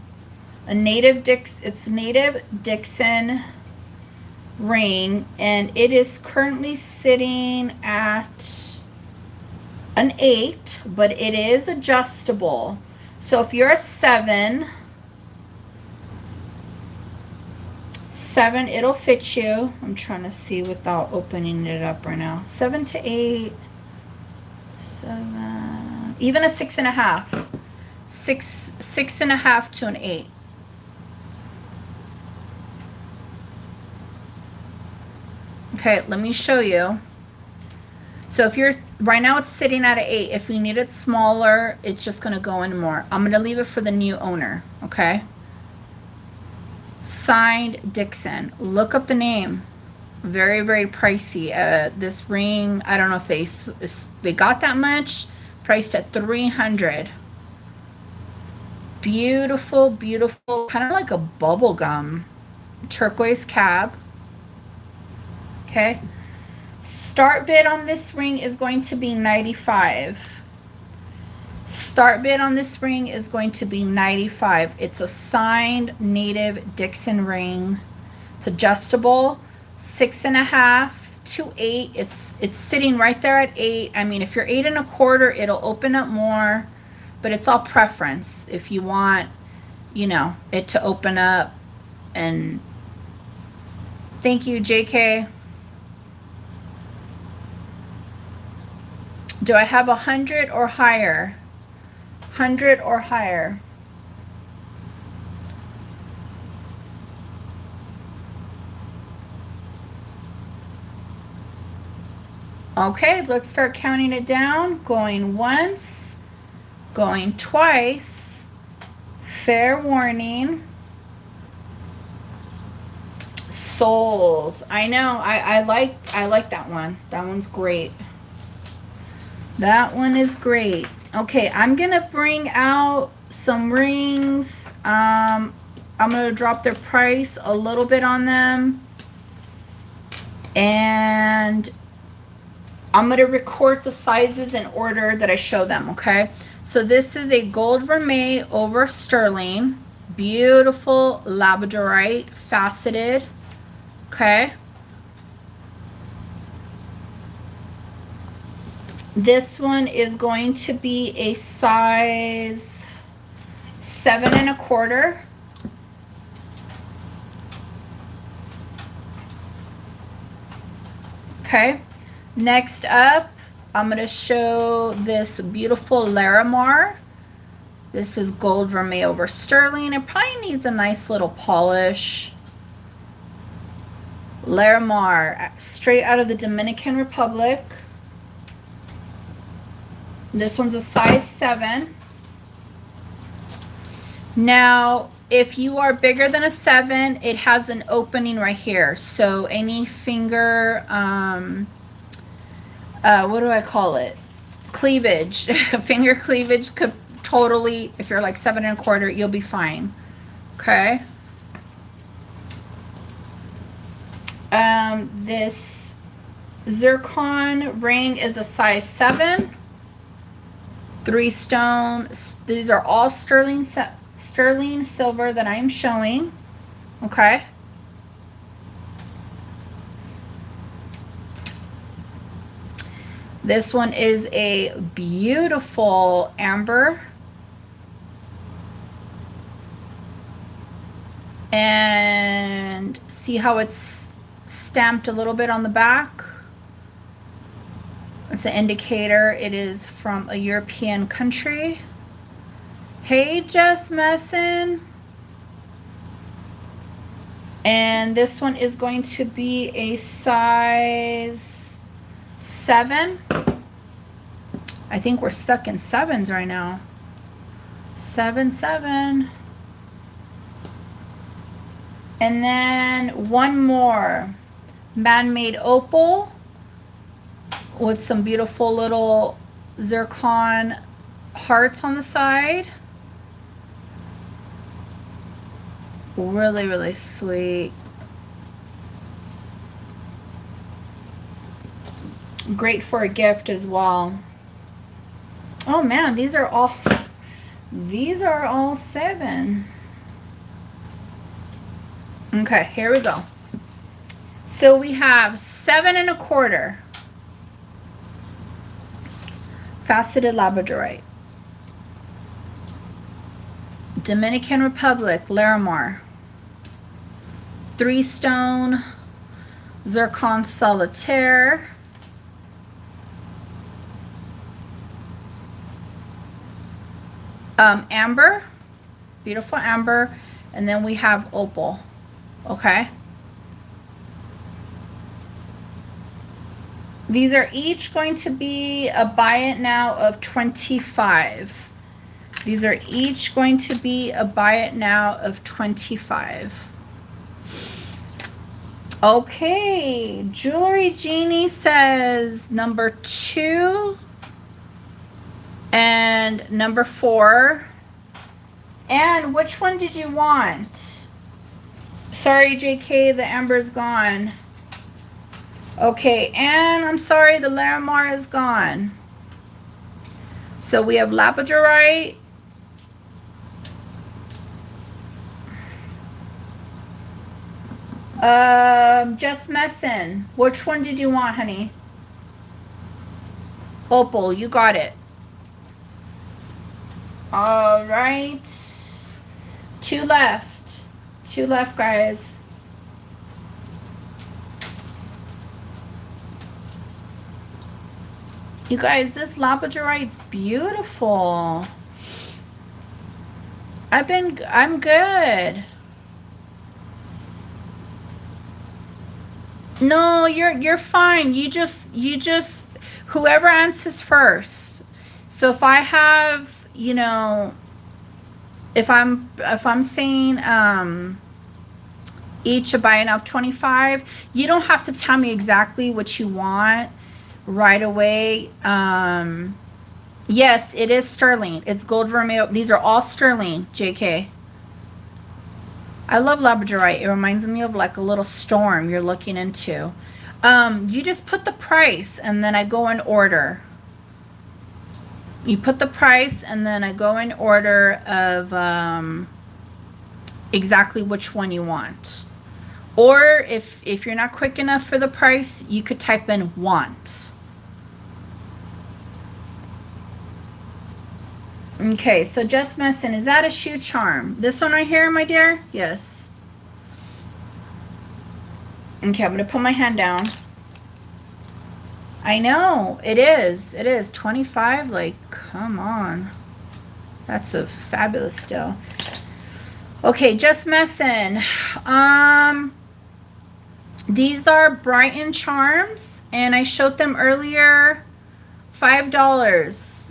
it's native Dixon ring, and it is currently sitting at an 8, but it is adjustable. So if you're a 7, it'll fit you. I'm trying to see without opening it up right now. 7 to 8, 7, even a 6.5, 6.5 to an 8. Okay, let me show you. So if you're, right now it's sitting at an 8. If we need it smaller, it's just gonna go in more. I'm gonna leave it for the new owner, okay? Signed Dixon. Look up the name. Very, very pricey. This ring, I don't know if they got that much. Priced at $300. Beautiful, beautiful, kind of like a bubble gum. Turquoise cab. Okay. Start bid on this ring is going to be $95. Start bid on this ring is going to be $95. It's a signed native Dixon ring. It's adjustable, 6.5 to 8. It's sitting right there at 8. I mean, if you're 8.25, it'll open up more, but it's all preference. If you want, you know, it to open up. And thank you, JK. Do I have 100 or higher? 100 or higher. Okay, let's start counting it down. Going once, going twice. Fair warning. Souls. I know. I like that one. That one's great. That one is great. Okay, I'm gonna bring out some rings. I'm gonna drop their price a little bit on them, and I'm gonna record the sizes in order that I show them. Okay, so this is a gold vermeil over sterling, beautiful labradorite, faceted. Okay. This one is going to be a size 7.25. Okay. Next up, I'm going to show this beautiful Larimar. This is gold vermeil over sterling. It probably needs a nice little polish. Larimar, straight out of the Dominican Republic. This one's a size 7. Now, if you are bigger than a 7, it has an opening right here. So any finger, what do I call it? Cleavage, finger cleavage could totally, if you're like 7 1/4, you'll be fine. Okay. This zircon ring is a size 7. 3 stone. These are all sterling silver that I'm showing. Okay. This one is a beautiful amber. And see how it's stamped a little bit on the back? It's an indicator it is from a European country. Hey, Just Messin. And this one is going to be a size 7. I think we're stuck in 7s right now. 7 7. And then one more, man-made opal with some beautiful little zircon hearts on the side. Really, really sweet. Great for a gift as well. Oh man, these are all 7. Okay, here we go. So we have 7 1/4 faceted labradorite. Dominican Republic, Larimar. 3 stone zircon solitaire. Amber, beautiful amber, and then we have opal. Okay. These are each going to be a buy it now of 25. These are each going to be a buy it now of 25. Okay, Jewelry Genie says number 2 and number 4. And which one did you want? Sorry, JK, the amber's gone. Okay, and I'm sorry, the Larimar is gone. So we have labradorite. Just Messin. Which one did you want, honey? Opal, you got it. All right. 2 left. 2 left, guys. You guys, this labradorite's beautiful. I'm good. No, you're fine. You just whoever answers first. So if I have, you know, if I'm saying each a buy it now of 25, you don't have to tell me exactly what you want right away. Yes, it is sterling. It's gold vermeil. These are all sterling, JK. I love labradorite. It reminds me of like a little storm you're looking into. You just put the price and then I go in order. You put the price and then I go in order of exactly which one you want. Or if you're not quick enough for the price, you could type in want. Okay, so Just Messin, is that a shoe charm? This one right here, my dear? Yes. Okay, I'm going to put my hand down. I know, it is. It is. 25, like, come on. That's a fabulous still. Okay, Just Messin. These are Brighton charms, and I showed them earlier. $5.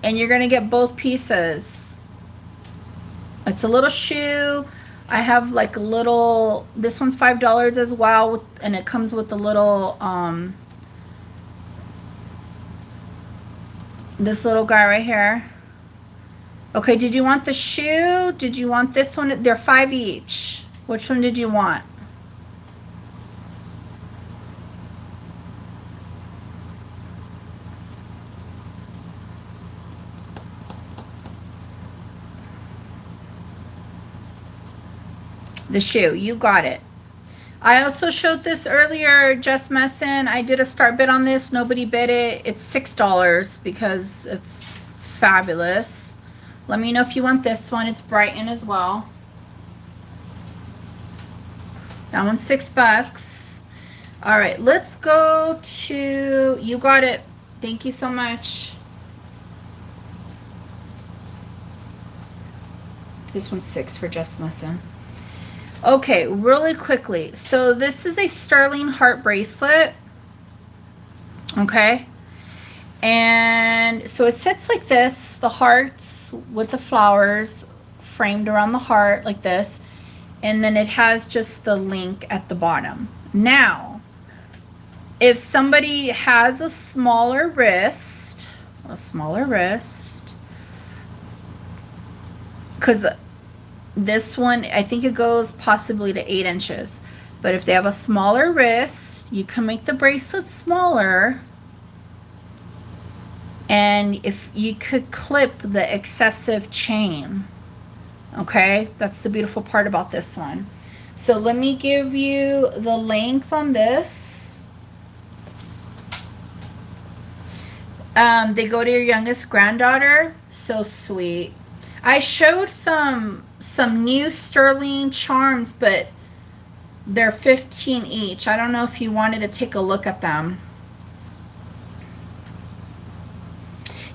And you're going to get both pieces. It's a little shoe. I have like a little, this one's $5 as well, and it comes with a little, this little guy right here. Okay, did you want the shoe? Did you want this one? They're $5 each. Which one did you want? The shoe, you got it. I also showed this earlier, just messing. I did a start bid on this. Nobody bid it. It's $6 because it's fabulous. Let me know if you want this one. It's Brighton as well. That one's $6. All right, let's go to, you got it. Thank you so much. This one's $6 for just messing. Okay, really quickly. So this is a sterling heart bracelet. Okay. And so it sits like this, the hearts with the flowers framed around the heart like this. And then it has just the link at the bottom. Now, if somebody has a smaller wrist, because this one, I think it goes possibly to 8 inches. But if they have a smaller wrist, you can make the bracelet smaller. And if you could clip the excessive chain. Okay, that's the beautiful part about this one. So let me give you the length on this. They go to your youngest granddaughter. So sweet. I showed some new sterling charms, but they're 15 each. I don't know if you wanted to take a look at them.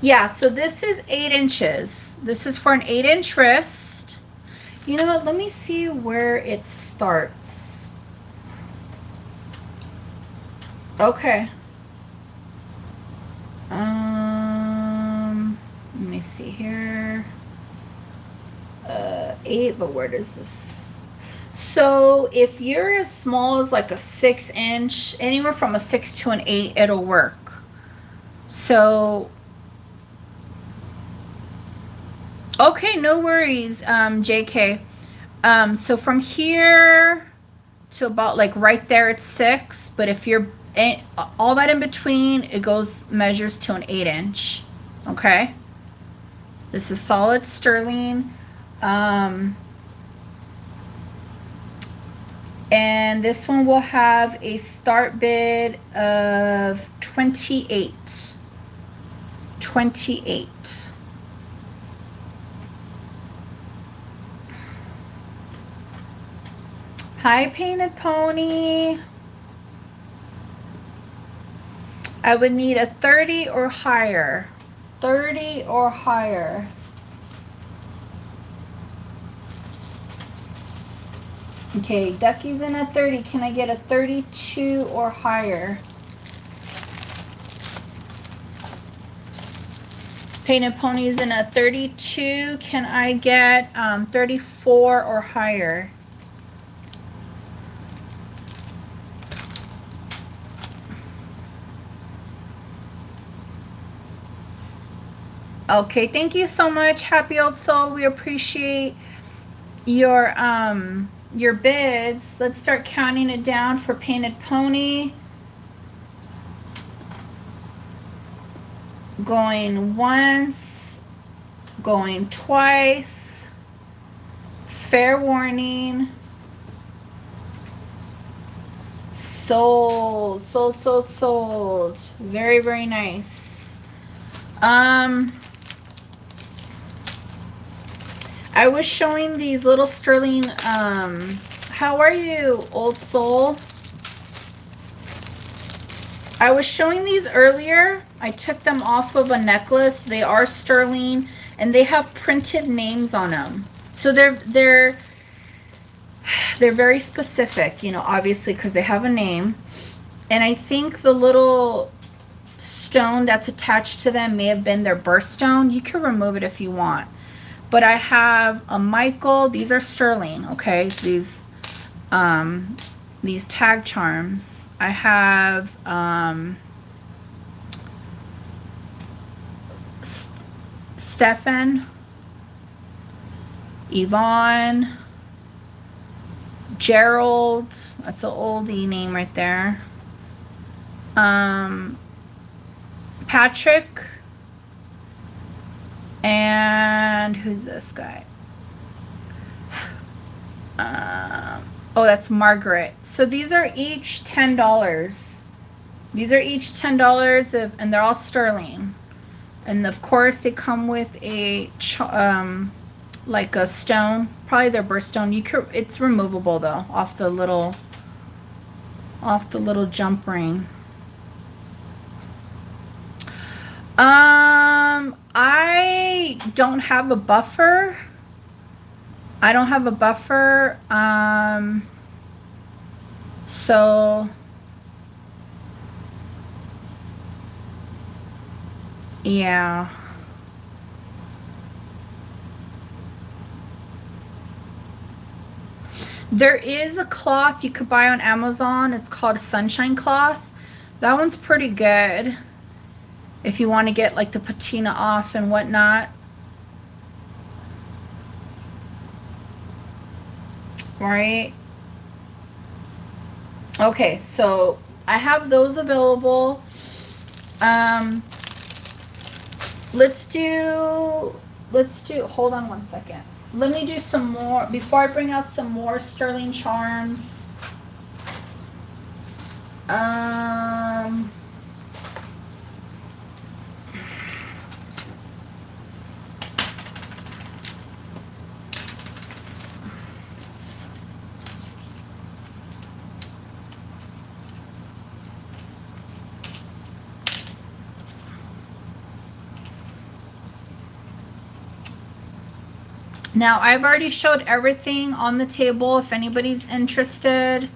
Yeah, so this is 8 inches. This is for an 8-inch wrist. You know what? Let me see where it starts. Okay. Let me see here. 8, but where does this? So if you're as small as like a 6-inch, anywhere from a 6 to an 8, it'll work. So okay, no worries, JK. So from here to about like right there, it's 6. But if you're all that in between, it measures to an 8-inch. Okay. This is solid sterling. And this one will have a start bid of 28. 28. Hi, Painted Pony. I would need a 30 or higher. 30 or higher. Okay, Ducky's in a 30. Can I get a 32 or higher? Painted Pony's in a 32. Can I get 34 or higher? Okay, thank you so much, Happy Old Soul. We appreciate your bids. Let's start counting it down for Painted Pony. Going once, going twice. Fair warning. Sold, sold, sold, sold. Very, very nice. I was showing these little sterling, how are you, Old Soul? I was showing these earlier. I took them off of a necklace. They are sterling, and they have printed names on them. So they're very specific, you know, obviously, because they have a name. And I think the little stone that's attached to them may have been their birthstone. You can remove it if you want. But I have a Michael. These are sterling, okay? These tag charms. I have Stefan, Yvonne, Gerald. That's an oldie name right there. Patrick. And who's this guy? Oh, that's Margaret. So these are each $10. These are each $10, and they're all sterling. And of course, they come with a like a stone, probably their birthstone. It's removable though, off the little jump ring. I don't have a buffer. So yeah. There is a cloth you could buy on Amazon. It's called a sunshine cloth. That one's pretty good if you want to get like the patina off and whatnot. Right? Okay, so I have those available. Let's do, hold on one second. Let me do some more, before I bring out some more sterling charms. Now, I've already showed everything on the table if anybody's interested.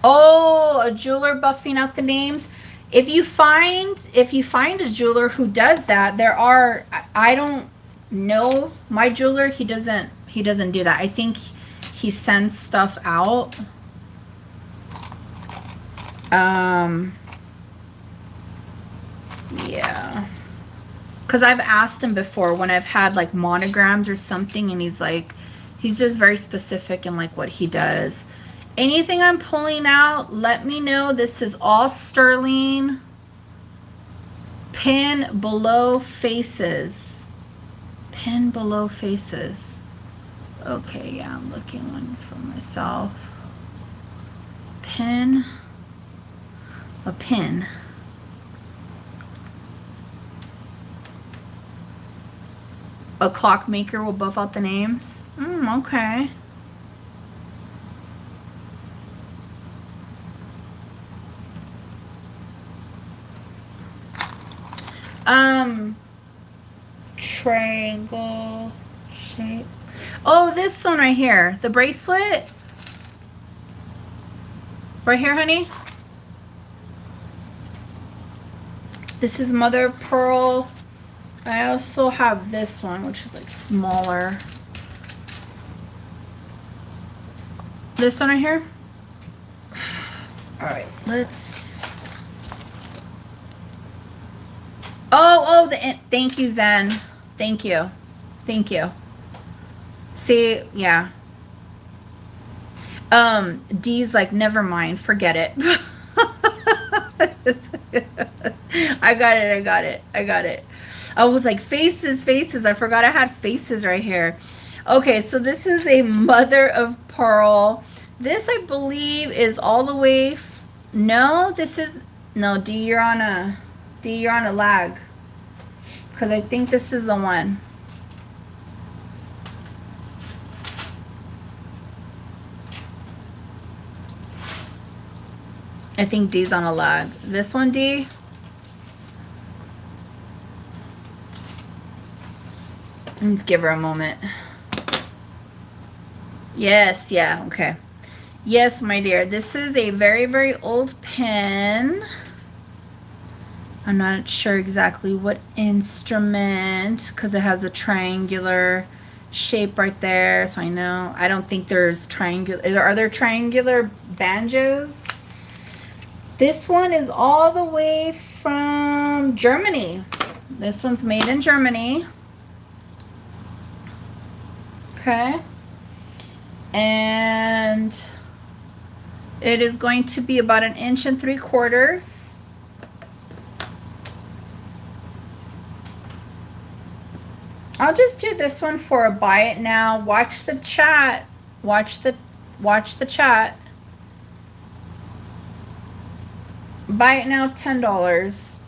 Oh, a jeweler buffing out the names. If you find a jeweler who does that, I don't know my jeweler, he doesn't do that. I think he sends stuff out. Yeah. Because I've asked him before when I've had like monograms or something, and he's just very specific in like what he does. Anything I'm pulling out, let me know. This is all sterling. Pin below faces. Pin below faces. Okay, yeah, I'm looking one for myself. Pin. A pin. A clockmaker will buff out the names. Okay. Triangle shape. Oh, this one right here. The bracelet. Right here, honey. This is mother of pearl. I also have this one, which is like smaller. This one right here. All right, let's. Thank you, Zen. Thank you. See, yeah. D's like, never mind, forget it. I got it. I was like, faces. I forgot I had faces right here. Okay, so this is a mother of pearl. This, I believe, is all the way. No, D, you're on a lag. Because I think this is the one. I think D's on a lag. This one, D. Let's give her a moment. Yes, yeah, okay. Yes, my dear. This is a very, very old pen. I'm not sure exactly what instrument, because it has a triangular shape right there. So I know, I don't think there's triangular. Are there triangular banjos? This one is all the way from Germany. This one's made in Germany. Okay. And it is going to be about 1 3/4 inches. I'll just do this one for a buy it now. Watch the chat. Watch the chat. Buy it now, $10.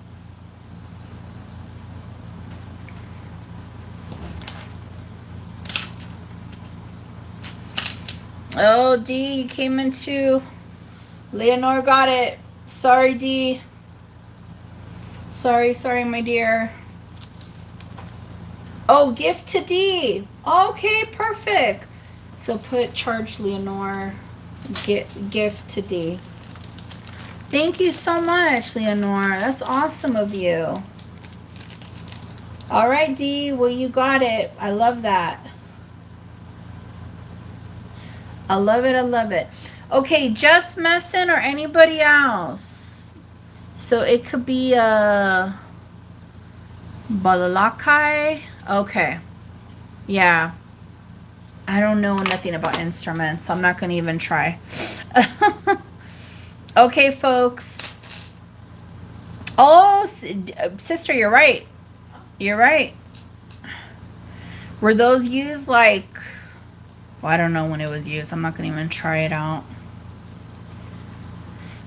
Oh, D, you came into... Leonore got it. Sorry, D. Sorry, my dear. Oh, gift to D. Okay, perfect. So put charge Leonore, gift to D. Thank you so much, Leonore. That's awesome of you. All right, D. Well, you got it. I love that. I love it. I love it. Okay, just messing or anybody else? So it could be a balalakai. Okay. Yeah. I don't know nothing about instruments, so I'm not going to even try. Okay, folks. Oh, sister, you're right. You're right. Were those used like... Well, I don't know when it was used. I'm not going to even try it out.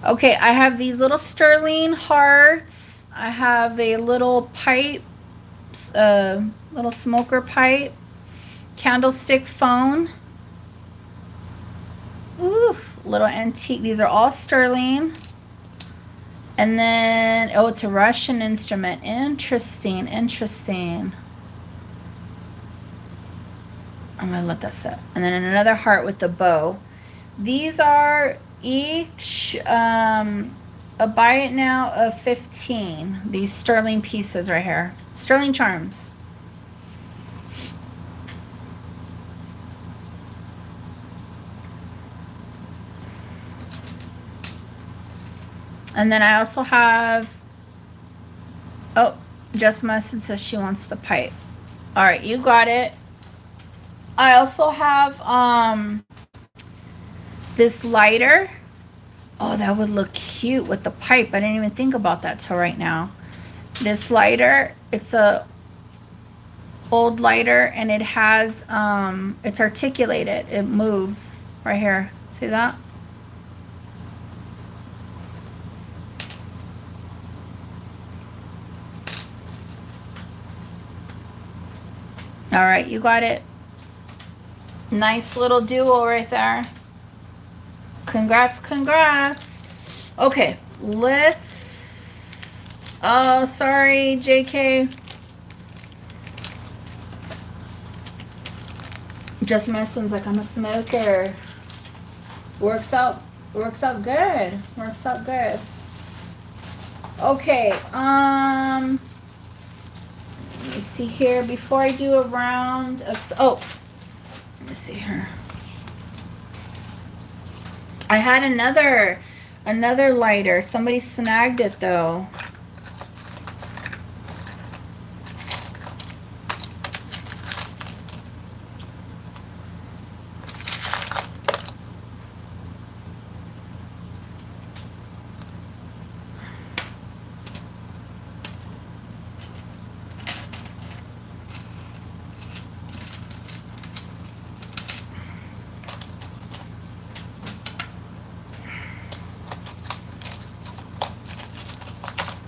Okay, I have these little sterling hearts. I have a little pipe, little smoker pipe, candlestick phone. Oof, little antique. These are all sterling. And then, oh, it's a Russian instrument. Interesting, interesting. I'm going to let that sit. And then another heart with the bow. These are each a buy it now of 15. These sterling pieces right here. Sterling charms. And then I also have, oh, Just Message says she wants the pipe. All right, you got it. I also have this lighter. Oh, that would look cute with the pipe. I didn't even think about that till right now. This lighter, it's a old lighter, and it has it's articulated. It moves right here. See that? All right, you got it. Nice little duo right there. Congrats, congrats. Okay, let's... Oh, sorry, JK. Just messing like I'm a smoker. Works out good. Works out good. Okay, let me see here before I do a round of... Oh, let me see here. I had another lighter. Somebody snagged it though.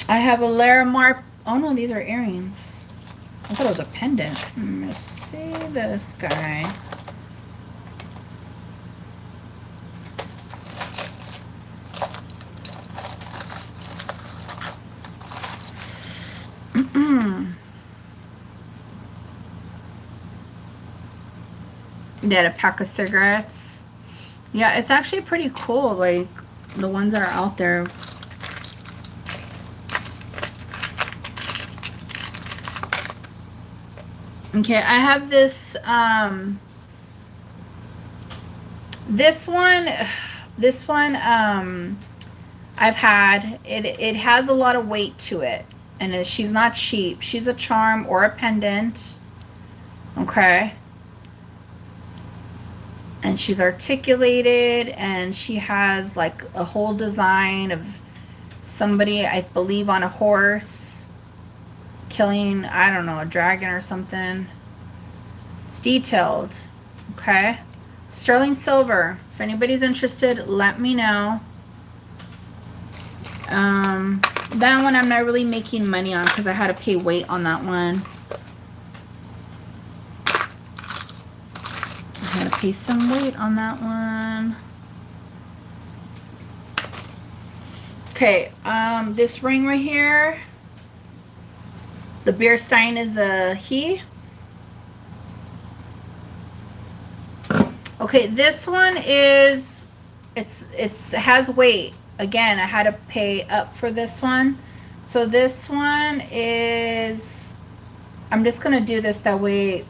I have a Larimar. Oh no, these are earrings. I thought it was a pendant. Let's see this guy. They had a pack of cigarettes. Yeah, it's actually pretty cool. Like the ones that are out there. Okay, I have this, this one, I've had, it has a lot of weight to it, and she's not cheap. She's a charm or a pendant, okay? And she's articulated, and she has like a whole design of somebody, I believe, on a horse killing, I don't know, a dragon or something. It's detailed, okay? Sterling silver. If anybody's interested, let me know. That one I'm not really making money on because I had to pay weight on that one. I had to pay some weight on that one. Okay, this ring right here, the Bierstein is a he. Okay, this one is, it has weight. Again, I had to pay up for this one. So this one is, I'm just gonna do this that way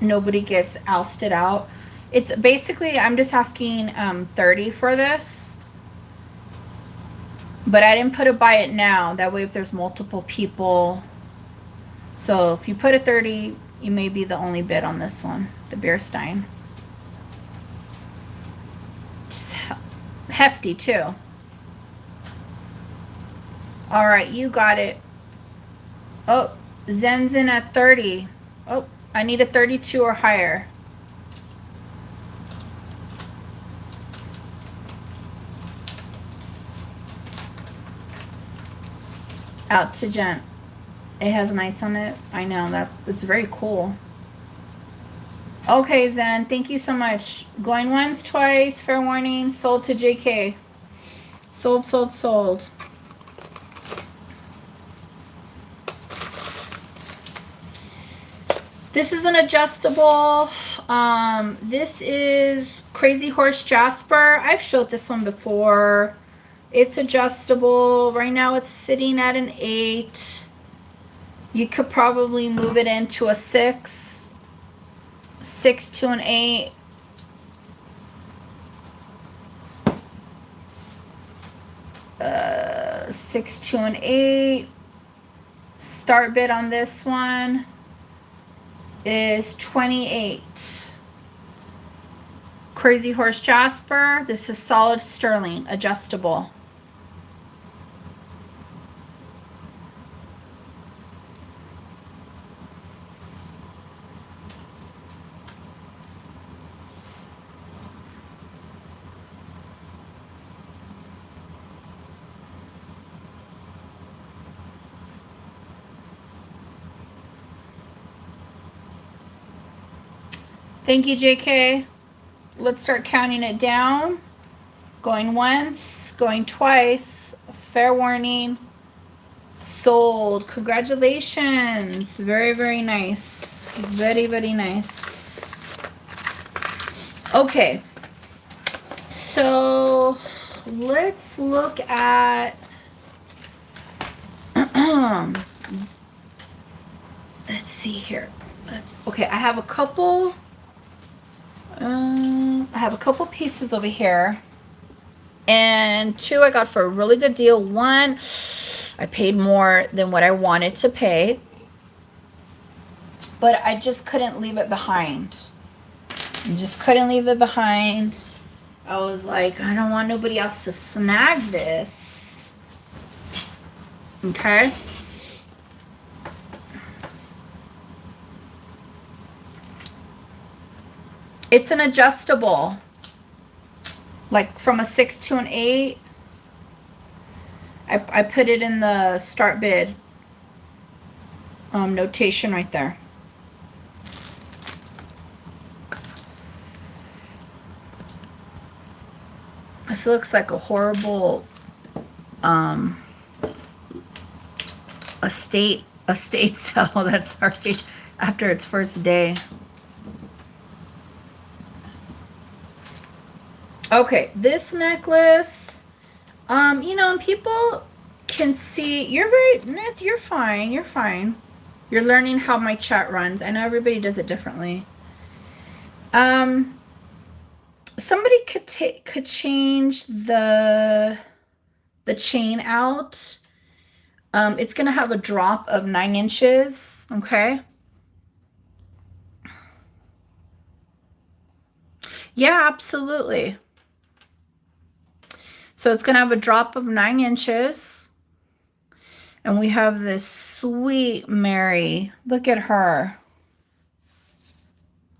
nobody gets ousted out. It's basically, I'm just asking 30 for this, but I didn't put a buy it now. That way if there's multiple people, so if you put a 30, you may be the only bid on this one, the Bierstein. Just hefty too. All right, you got it. Oh, Zen's in at 30. Oh, I need a 32 or higher. Out to Jen. It has knights on it. I know, it's very cool. Okay, Zen, thank you so much. Going once, twice, fair warning, sold to JK. Sold, sold, sold. This is an adjustable. This is Crazy Horse Jasper. I've showed this one before. It's adjustable. Right now it's sitting at an 8. You could probably move it into a 6. 6 to an 8. Uh, 6 to an 8. Start bid on this one is 28. Crazy Horse Jasper. This is solid sterling, adjustable. Thank you, JK. Let's start counting it down. Going once, going twice. Fair warning. Sold. Congratulations. Very, very nice. Very, very nice. Okay. So let's look at let's see here. Okay, I have a couple pieces over here, and 2 I got for a really good deal. 1 I paid more than what I wanted to pay, but I just couldn't leave it behind. I was like, I don't want nobody else to snag this. Okay. It's an adjustable, like from a 6 to an 8. I put it in the start bid notation right there. This looks like a horrible estate sale. That's already after its first day. Okay, this necklace, you know, people can see, you're fine. You're learning how my chat runs. I know everybody does it differently. Somebody could change the chain out. It's gonna have a drop of 9 inches. Okay. Yeah, absolutely. So it's gonna have a drop of 9 inches. And we have this sweet Mary. Look at her.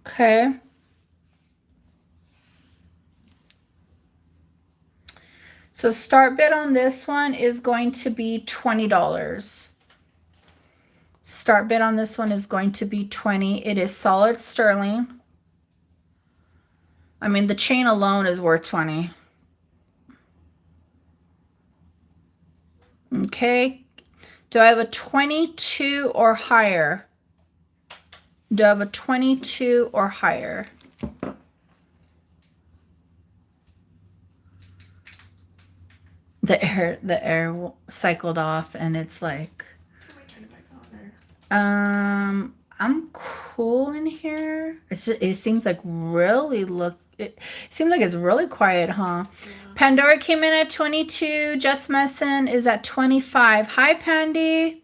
Okay. So start bid on this one is going to be $20. Start bid on this one is going to be $20. It is solid sterling. I mean, the chain alone is worth $20. Okay. Do I have a 22 or higher? Do I have a 22 or higher? The air cycled off and it's like, can we turn it back on there? I'm cool in here. It seems like it seems like it's really quiet, huh? Yeah. Pandora came in at 22. Just Messin is at 25. Hi, Pandy.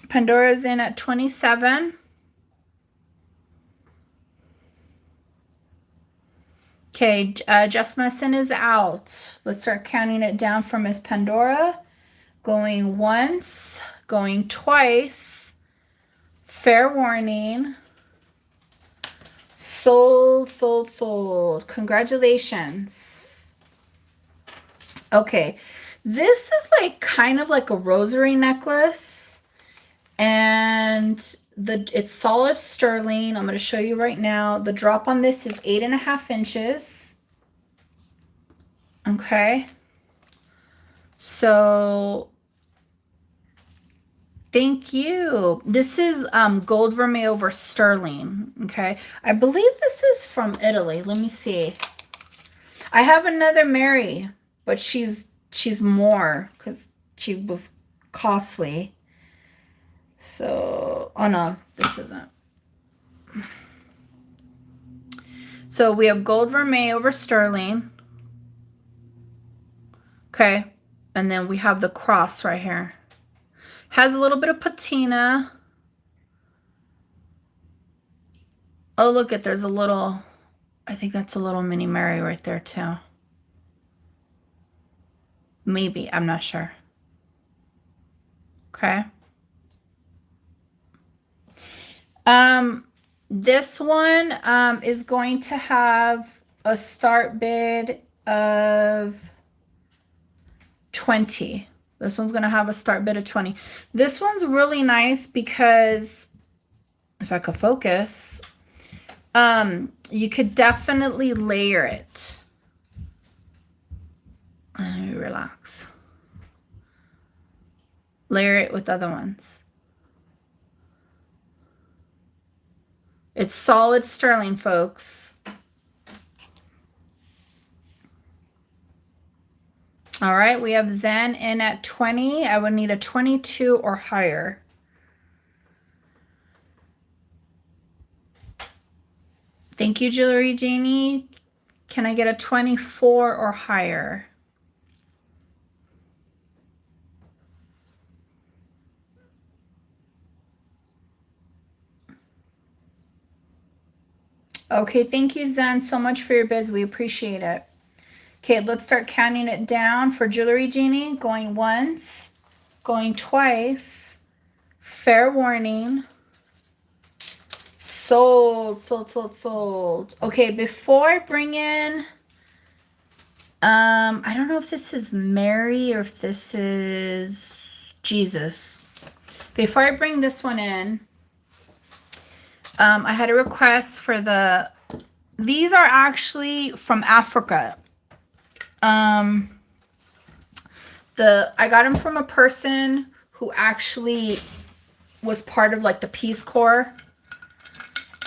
Pandora's in at 27. Okay, Just Messin is out. Let's start counting it down for Miss Pandora. Going once, going twice. Fair warning. Sold, sold, sold. Congratulations. Okay, this is like kind of like a rosary necklace. And it's solid sterling. I'm going to show you right now. The drop on this is 8.5 inches. Okay. So thank you. This is gold vermeil over sterling. Okay. I believe this is from Italy. Let me see. I have another Mary, but she's more because she was costly. So, oh no, this isn't. So we have gold vermeil over sterling. Okay. And then we have the cross right here. Has a little bit of patina. Oh, look at, there's a little, I think that's a little mini Mary right there too. Maybe, I'm not sure. Okay. This one is going to have a start bid of 20. This one's going to have a start bid of 20. This one's really nice because if I could focus, you could definitely layer it. Let me relax. Layer it with other ones. It's solid sterling, folks. All right, we have Zen in at 20. I would need a 22 or higher. Thank you, Jewelry Janie. Can I get a 24 or higher? Okay, thank you, Zen, so much for your bids. We appreciate it. Okay, let's start counting it down for Jewelry Genie. Going once, going twice. Fair warning. Sold, sold, sold, sold. Okay, before I bring in, I don't know if this is Mary or if this is Jesus. Before I bring this one in, I had a request for these are actually from Africa. I got them from a person who actually was part of like the Peace Corps,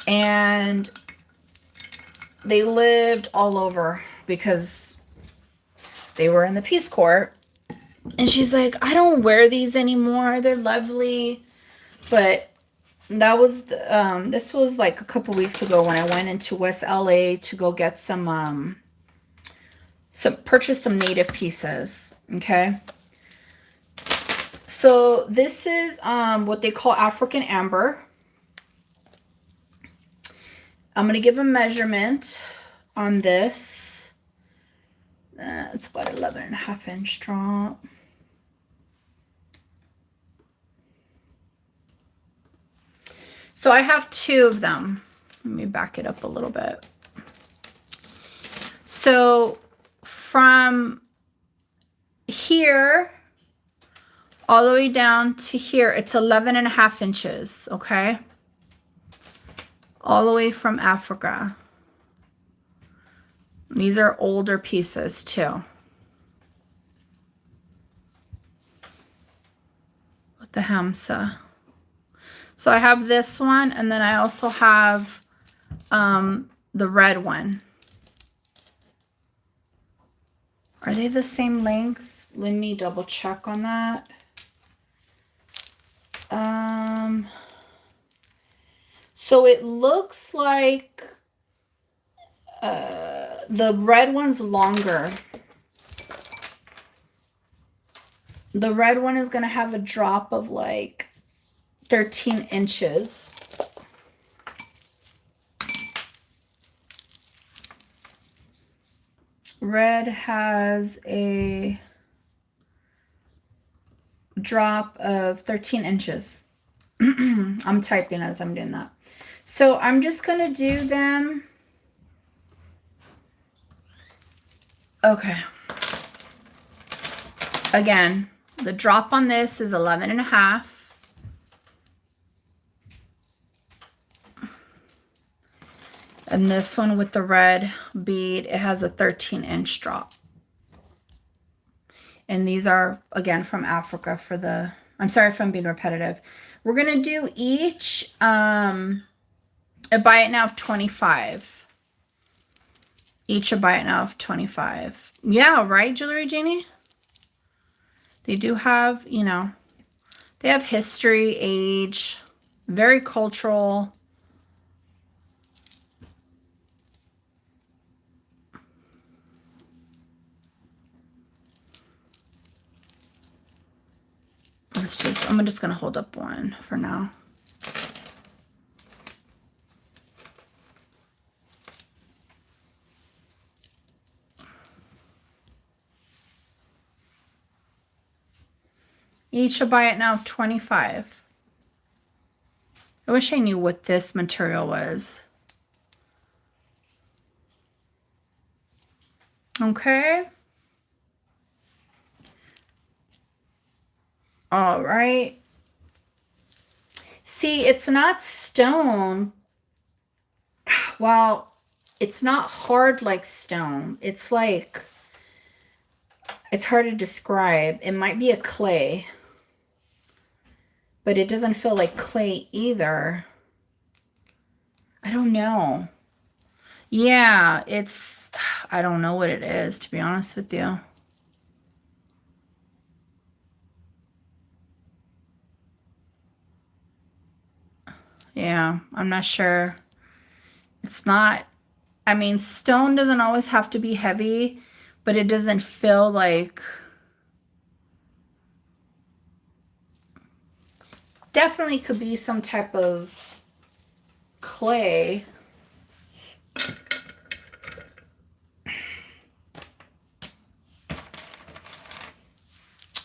and they lived all over because they were in the Peace Corps. And she's like, I don't wear these anymore. They're lovely. But that was, this was like a couple weeks ago when I went into West LA to go get purchase some native pieces. Okay. So this is what they call African amber. I'm going to give a measurement on this. It's about 11.5-inch drop. So I have 2 of them. Let me back it up a little bit. So from here all the way down to here, it's 11.5 inches, okay? All the way from Africa. These are older pieces too. With the Hamsa. So I have this one, and then I also have the red one. Are they the same length? Let me double check on that. So it looks like the red one's longer. The red one is going to have a drop of like 13 inches. Red has a drop of 13 inches. I'm typing as I'm doing that. So I'm just going to do them. Okay. Again, the drop on this is 11.5. And this one with the red bead, it has a 13-inch drop. And these are, again, from Africa for the, I'm sorry if I'm being repetitive. We're going to do each a buy it now of 25. Each a buy it now of 25. Yeah, right, Jewelry Genie? They do have, you know, they have history, age, very cultural. I'm just going to hold up one for now. Each a buy it now of 25. I wish I knew what this material was. Okay. All right. See, it's not stone. Well, it's not hard like stone. It's like, it's hard to describe. It might be a clay, but it doesn't feel like clay either. I don't know. Yeah, it's, I don't know what it is, to be honest with you. Yeah, I'm not sure. It's not, I mean, stone doesn't always have to be heavy, but it doesn't feel like, definitely could be some type of clay.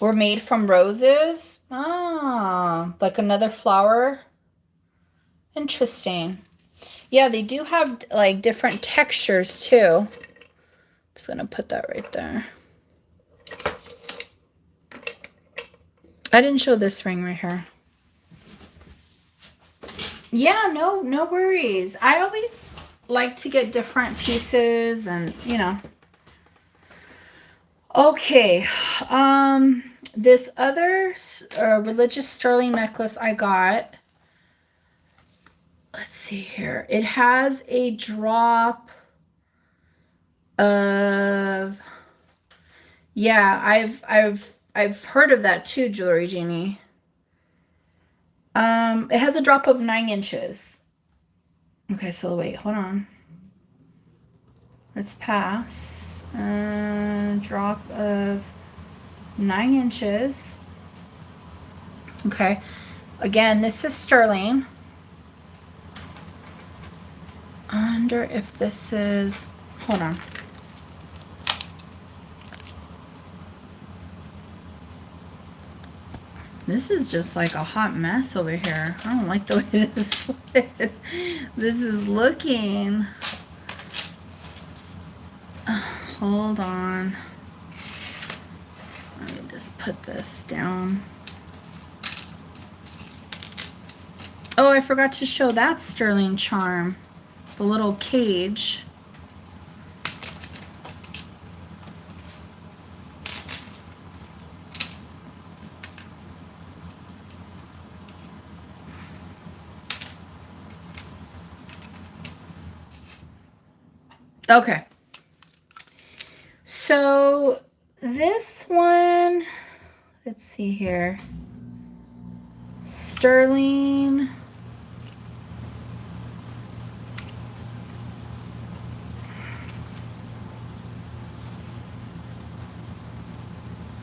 Or made from roses. Ah, like another flower. Interesting. Yeah, they do have like different textures too. I'm just gonna put that right there. I didn't show this ring right here. Yeah, no worries. I always like to get different pieces and, you know. Okay. This other religious sterling necklace I got. Let's see here. It has a drop of, yeah, I've heard of that too, Jewelry Genie. It has a drop of 9 inches. Okay, so wait, hold on. Let's pass. Drop of 9 inches. Okay. Again, this is sterling. I wonder if this is, hold on. This is just like a hot mess over here. I don't like the way this is looking. Hold on. Let me just put this down. Oh, I forgot to show that sterling charm. The little cage. Okay. So this one, let's see here. Sterling.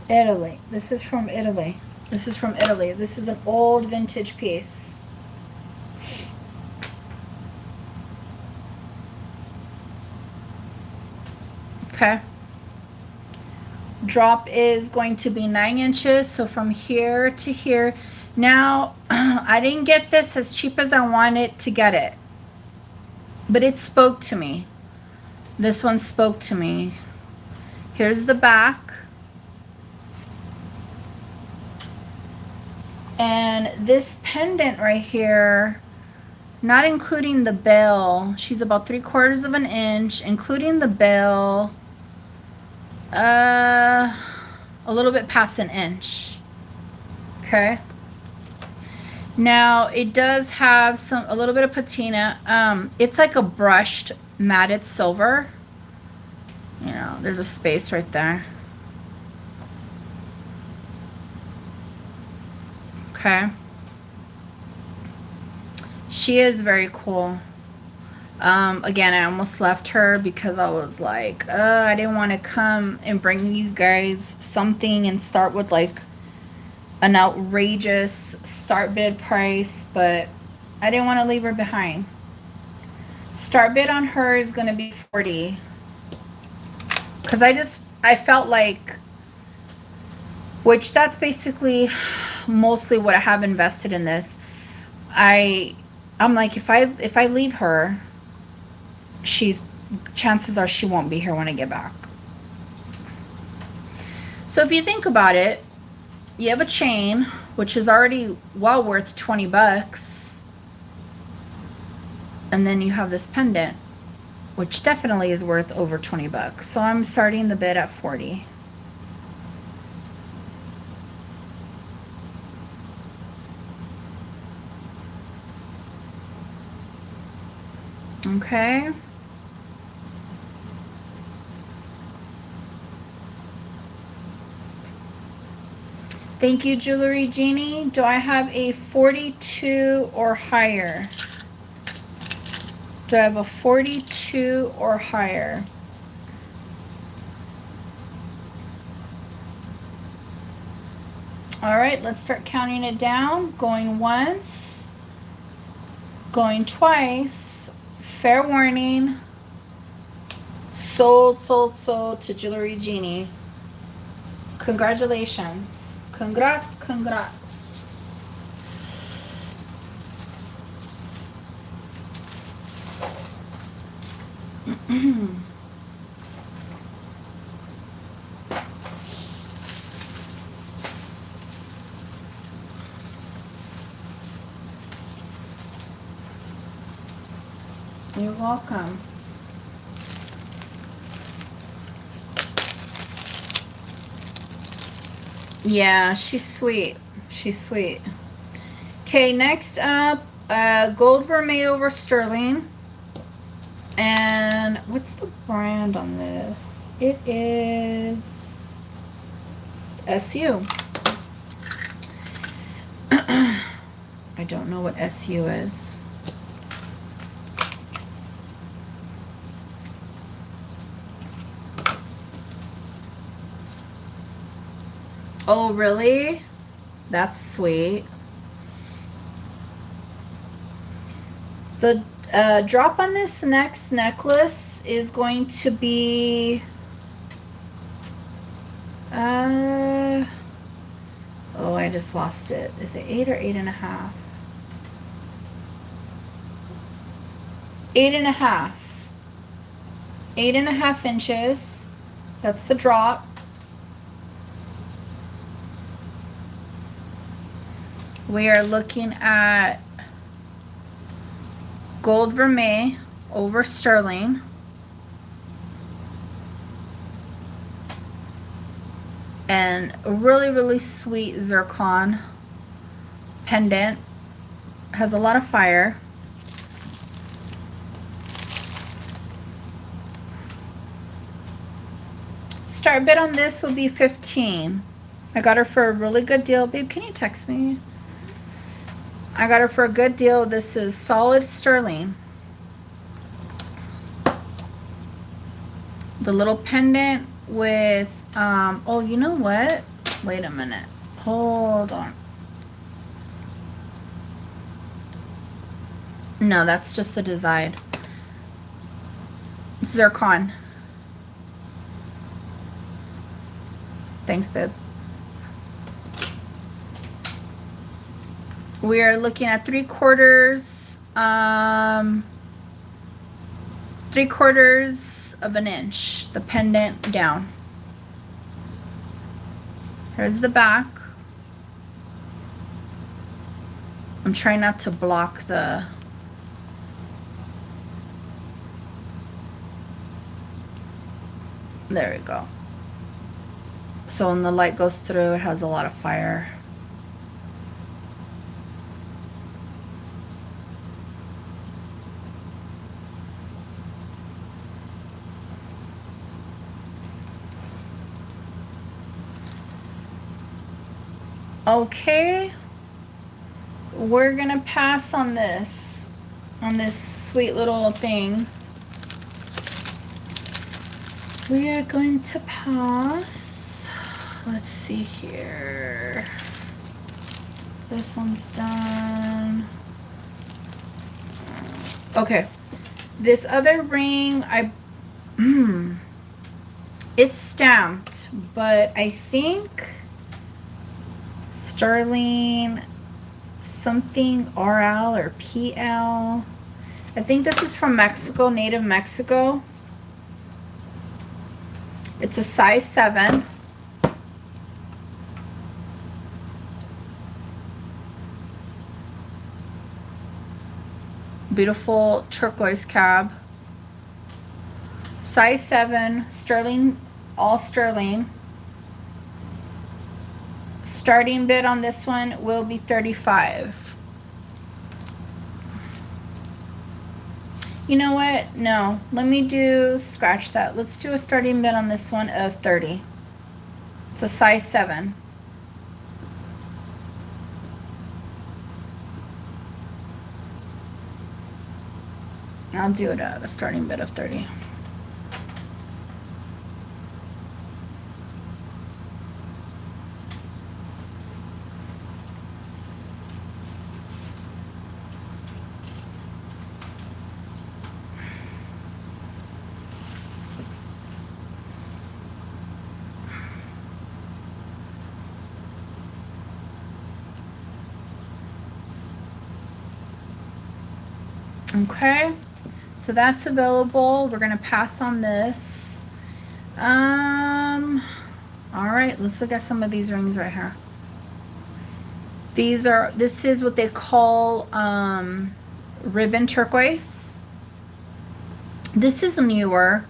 Italy. This is from Italy. This is from Italy. This is an old vintage piece. Okay. Drop is going to be 9 inches. So from here to here. Now, I didn't get this as cheap as I wanted to get it. But it spoke to me. This one spoke to me. Here's the back. And this pendant right here, not including the bell, she's about 3/4 of an inch, including the bell, a little bit past an inch. Okay. Now it does have a little bit of patina. It's like a brushed matted silver. You know, there's a space right there. Okay. She is very cool. Again, I almost left her because I was like, I didn't want to come and bring you guys something and start with like an outrageous start bid price, but I didn't want to leave her behind. Start bid on her is going to be $40. Because I felt like, which that's basically mostly what I have invested in this. I'm like, if I leave her, chances are she won't be here when I get back. So if you think about it, you have a chain, which is already well worth $20. And then you have this pendant, which definitely is worth over $20. So I'm starting the bid at $40. Okay. Thank you, Jewelry Genie. Do I have a 42 or higher? Do I have a 42 or higher? All right, let's start counting it down. Going once, going twice. Fair warning. Sold, sold, sold to Jewelry Genie. Congratulations. Congrats, congrats. You're welcome. Yeah, she's sweet. She's sweet. Okay, next up, gold vermeil over sterling. And what's the brand on this? It is SU. I don't know what SU is. Oh, really? That's sweet. The drop on this next necklace is going to be oh, I just lost it. Is it 8 or 8.5? 8.5. 8.5 inches. That's the drop. We are looking at gold vermeil over sterling. And a really, really sweet zircon pendant. Has a lot of fire. Start bid on this will be $15. I got her for a really good deal. Babe, can you text me? I got her for a good deal. This is solid sterling. The little pendant with, oh, you know what? Wait a minute. Hold on. No, that's just the design. Zircon. Thanks, babe. We are looking at 3/4 of an inch, the pendant down. Here's the back. I'm trying not to block the there we go. So when the light goes through, it has a lot of fire. Okay, we're gonna pass on this sweet little thing. We are going to pass. Let's see here. This one's done. Okay, this other ring, it's stamped, but I think sterling something RL or PL. I think this is from Mexico, native Mexico. It's a size 7. Beautiful turquoise cab. Size 7, sterling, all sterling. Starting bid on this one will be $35. You know what? No, let me scratch that. Let's do a starting bid on this one of $30. It's a size 7. I'll do it at a starting bid of $30. Okay, so that's available. We're gonna pass on this. All right, let's look at some of these rings right here. This is what they call ribbon turquoise. This is newer.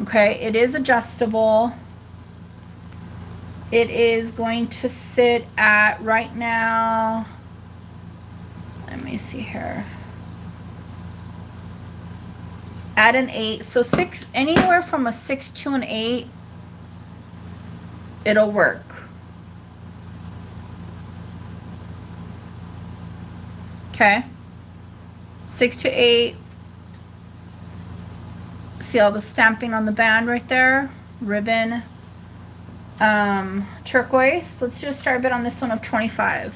Okay, it is adjustable. It is going to sit at right now, let me see here, at an 8. So 6, anywhere from a 6 to an 8 it'll work. Okay. 6 to 8. See all the stamping on the band right there? Ribbon. Turquoise. Let's do a start bid on this one of 25.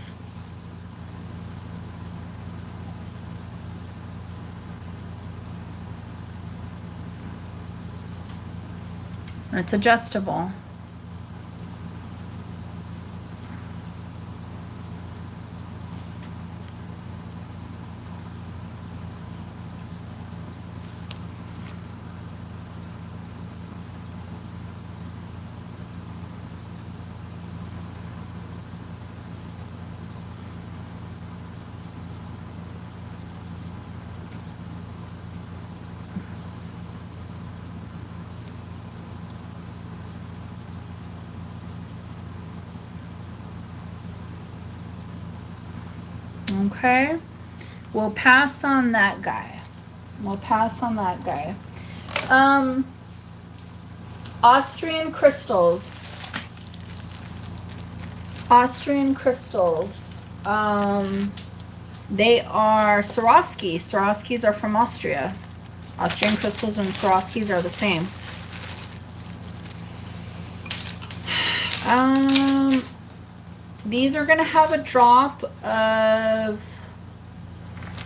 And it's adjustable. Okay, we'll pass on that guy. We'll pass on that guy. Austrian crystals. Austrian crystals. They are Swarovski. Swarovskis are from Austria. Austrian crystals and Swarovskis are the same. These are going to have a drop of,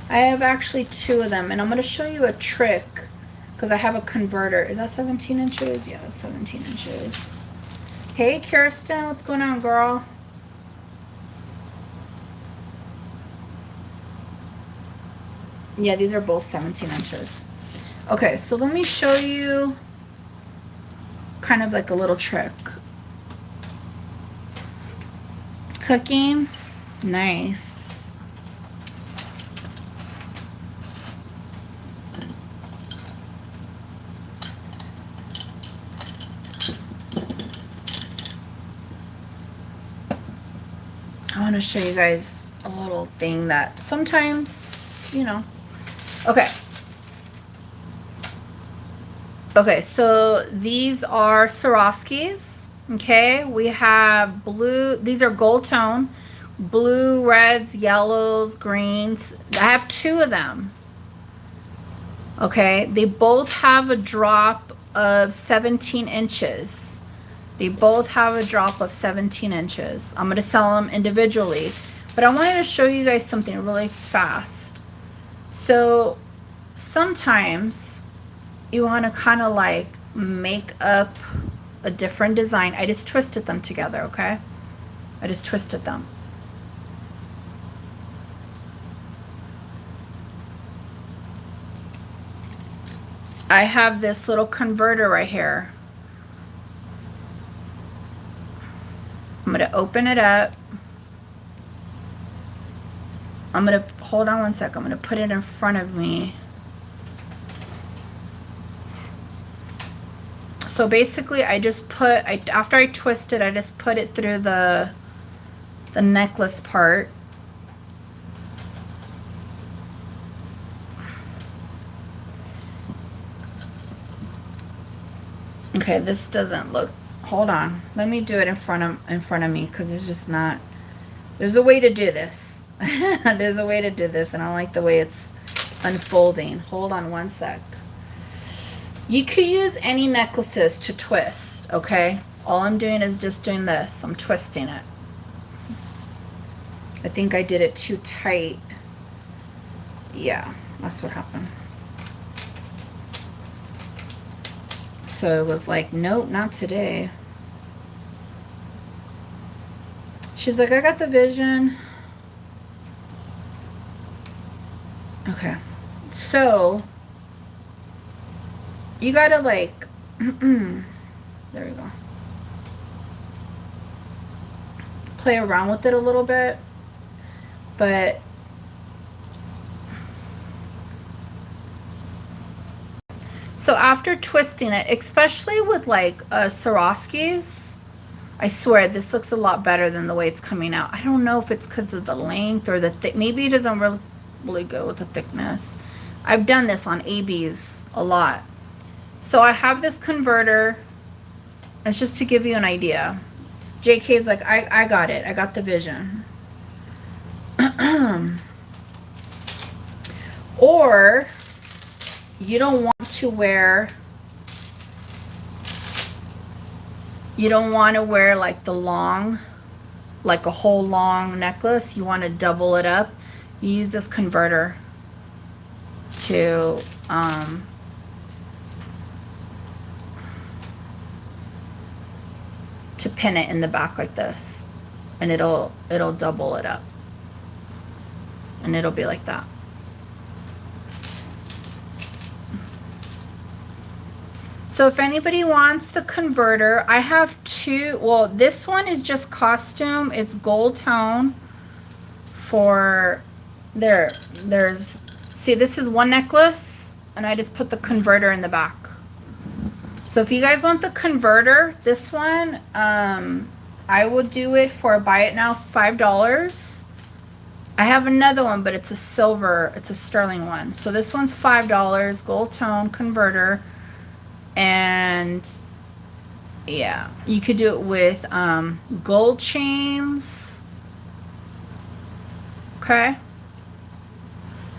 I have actually 2 of them, and I'm going to show you a trick because I have a converter. Is that 17 inches? Yeah, 17 inches. Hey, Kirsten, what's going on, girl? Yeah, these are both 17 inches. Okay, so let me show you kind of like a little trick. Cooking, nice. I want to show you guys a little thing that sometimes, you know. Okay. Okay, so these are Swarovskis. Okay, we have blue. These are gold tone, blue, reds, yellows, greens. I have 2 of them. Okay, they both have a drop of 17 inches. They both have a drop of 17 inches. I'm going to sell them individually, but I wanted to show you guys something really fast. So sometimes you want to kind of like make up a different design. I just twisted them together, okay? I just twisted them. I have this little converter right here. I'm going to open it up. I'm going to, hold on one sec. I'm going to put it in front of me. So basically I just put, after I twist it, I just put it through the necklace part. Okay, this doesn't look, hold on. Let me do it in front of me because it's just not, there's a way to do this. There's a way to do this and I like the way it's unfolding. Hold on one sec. You could use any necklaces to twist, okay? All I'm doing is just doing this. I'm twisting it. I think I did it too tight. Yeah, that's what happened. So it was like, nope, not today. She's like, I got the vision. Okay. So you gotta like, there we go. Play around with it a little bit, but so after twisting it, especially with like Swarovskis, I swear this looks a lot better than the way it's coming out. I don't know if it's because of the length or the thick. Maybe it doesn't really go with the thickness. I've done this on ABs a lot. So I have this converter. It's just to give you an idea. JK's like, I got it. I got the vision. Or you don't want to wear like the long, like a whole long necklace. You want to double it up. You use this converter to pin it in the back like this, and it'll double it up, and it'll be like that. So if anybody wants the converter, I have two. Well, this one is just costume. It's gold tone for there's see, this is one necklace, and I just put the converter in the back. So if you guys want the converter, this one, I will do it for buy it now $5. I have another one, but it's a silver, it's a sterling one. So this one's $5, gold tone converter. And yeah, you could do it with gold chains. Okay.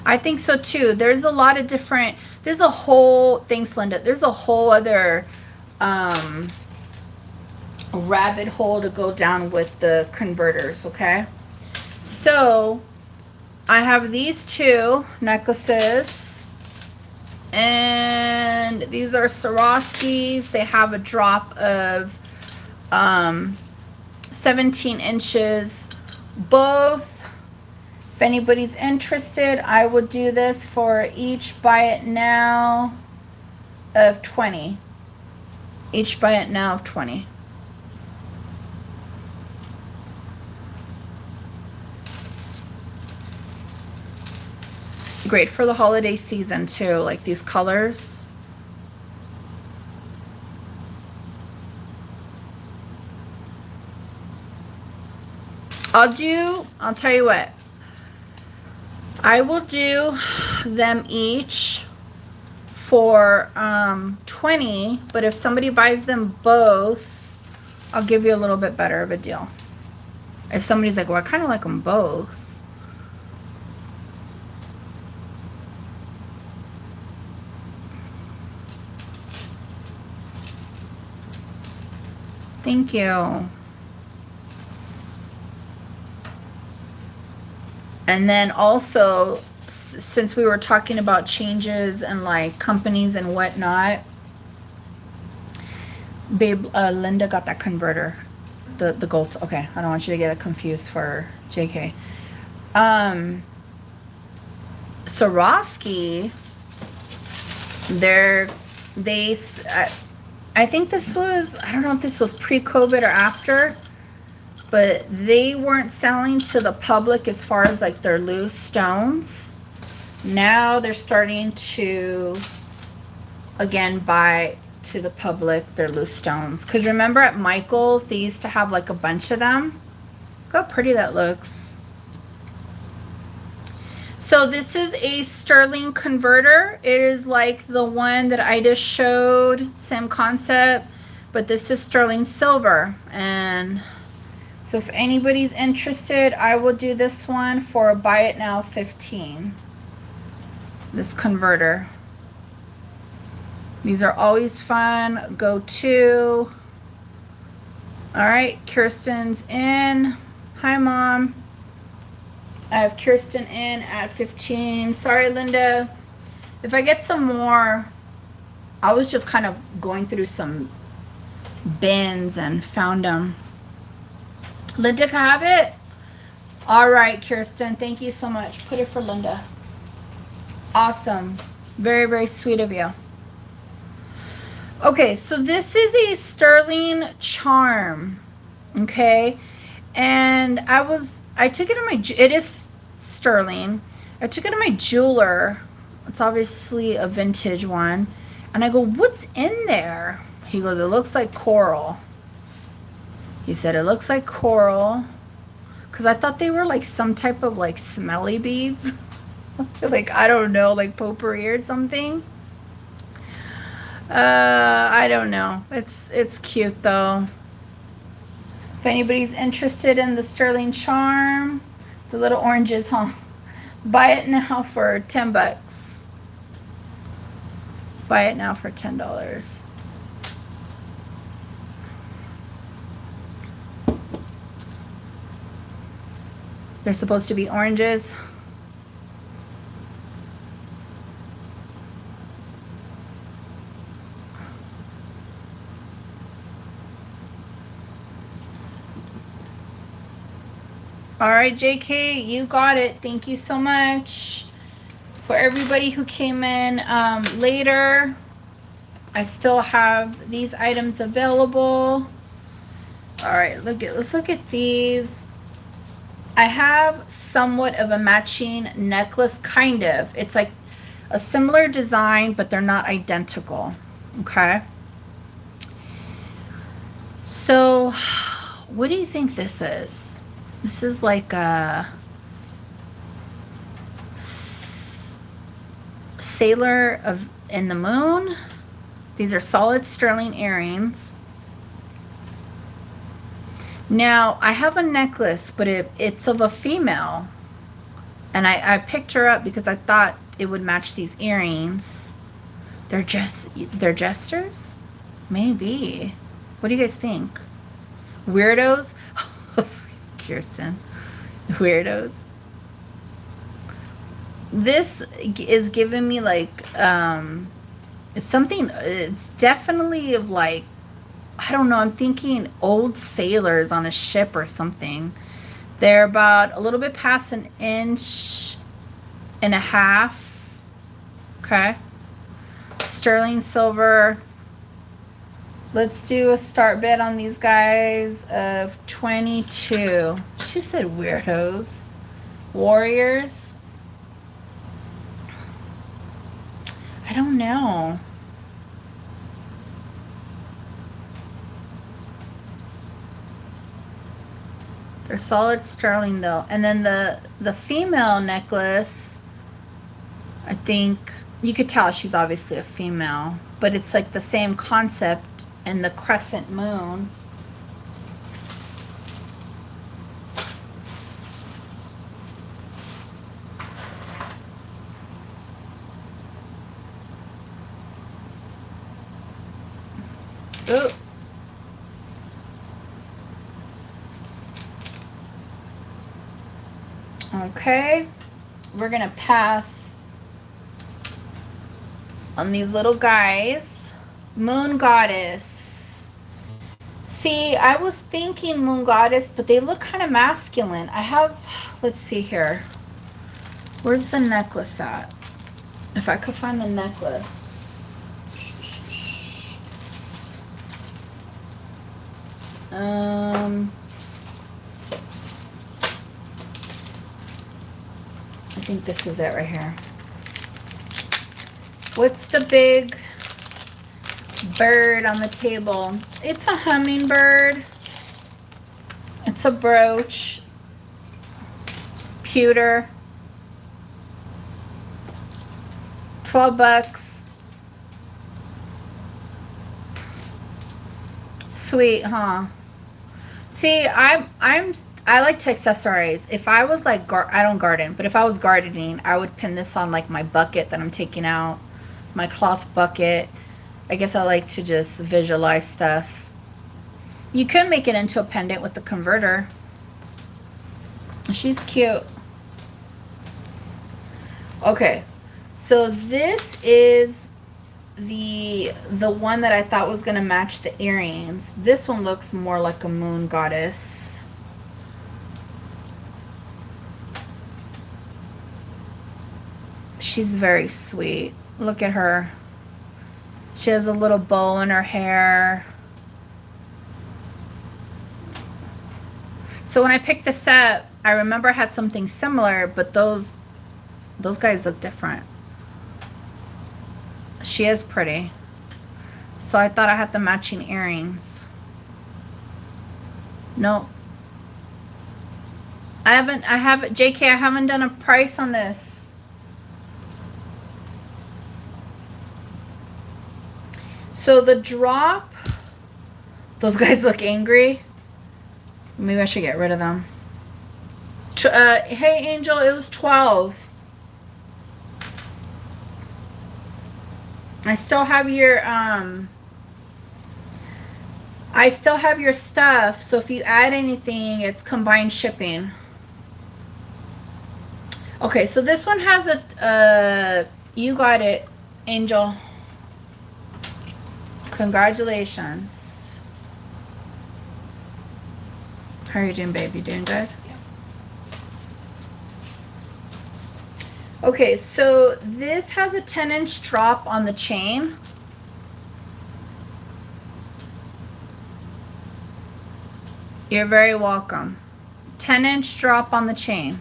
I think so too. There's a lot of different, there's a whole, thanks Linda, there's a whole other rabbit hole to go down with the converters, okay? So I have these two necklaces, and these are Swarovskis. They have a drop of 17 inches both. If anybody's interested, I would do this for each buy it now of 20. Each buy it now of 20. Great for the holiday season too, like these colors. I'll tell you what. I will do them each for 20, but if somebody buys them both, I'll give you a little bit better of a deal. If somebody's like, well, I kind of like them both. Thank you. And then also, since we were talking about changes and like companies and whatnot, babe, Linda got that converter, the gold. Okay, I don't want you to get it confused for JK. Swarovski, I think this was, I don't know if this was pre-COVID or after, but they weren't selling to the public as far as like their loose stones. Now they're starting to again buy to the public their loose stones, because remember at Michael's they used to have like a bunch of them. Look how pretty that looks. So this is a sterling converter. It is like the one that I just showed, same concept, but this is sterling silver. And so if anybody's interested, I will do this one for buy it now 15. This converter. These are always fun. Go to. All right, Kirsten's in. Hi, Mom. I have Kirsten in at 15. Sorry, Linda. If I get some more, I was just kind of going through some bins and found them. Linda, can I have it? All right, Kirsten. Thank you so much. Put it for Linda. Awesome. Very, very sweet of you. Okay, so this is a sterling charm. Okay. And I took it to my, it is sterling. I took it to my jeweler. It's obviously a vintage one. And I go, what's in there? He goes, it looks like coral. He said, it looks like coral. Because I thought they were like some type of like smelly beads. Like, I don't know, like potpourri or something. I don't know. It's cute though. If anybody's interested in the sterling charm, the little oranges, huh? Buy it now for 10 bucks. Buy it now for $10. They're supposed to be oranges. All right, JK, you got it. Thank you so much. For everybody who came in later, I still have these items available. All right, let's look at these. I have somewhat of a matching necklace, kind of. It's like a similar design, but they're not identical. Okay. So, what do you think this is? This is like a sailor in the moon. These are solid sterling earrings. Now, I have a necklace, but it's of a female. And I picked her up because I thought it would match these earrings. They're jesters? Maybe. What do you guys think? Weirdos? Kirsten. Weirdos. This is giving me like, it's something, it's definitely of like, I don't know, I'm thinking old sailors on a ship or something. They're about a little bit past an inch and a half. Okay. Sterling silver. Let's do a start bid on these guys of 22. She said weirdos. Warriors. I don't know. They're solid sterling though. And then the female necklace, I think you could tell she's obviously a female, but it's like the same concept in the crescent moon. Ooh. Okay, we're gonna pass on these little guys. Moon Goddess. See, I was thinking Moon Goddess, but they look kind of masculine. I have, let's see here. Where's the necklace at? If I could find the necklace. I think this is it right here. What's the big bird on the table? It's a hummingbird. It's a brooch. Pewter. 12 bucks. Sweet, huh? See, I like to accessorize. If I was like, I don't garden, but if I was gardening, I would pin this on like my bucket that I'm taking out, my cloth bucket. I guess I like to just visualize stuff. You could make it into a pendant with the converter. She's cute. Okay, so this is the one that I thought was gonna match the earrings. This one looks more like a moon goddess. She's very sweet. Look at her. She has a little bow in her hair. So when I picked this up, I remember I had something similar, but those guys look different. She is pretty. So I thought I had the matching earrings. No. JK, I haven't done a price on this. So the drop, those guys look angry. Maybe I should get rid of them. Hey, Angel, it was 12. I still have your stuff, so if you add anything, it's combined shipping. Okay, so this one has a you got it, Angel. Congratulations. How are you doing, baby? Doing good? Okay, so this has a 10-inch drop on the chain. You're very welcome. 10-inch drop on the chain.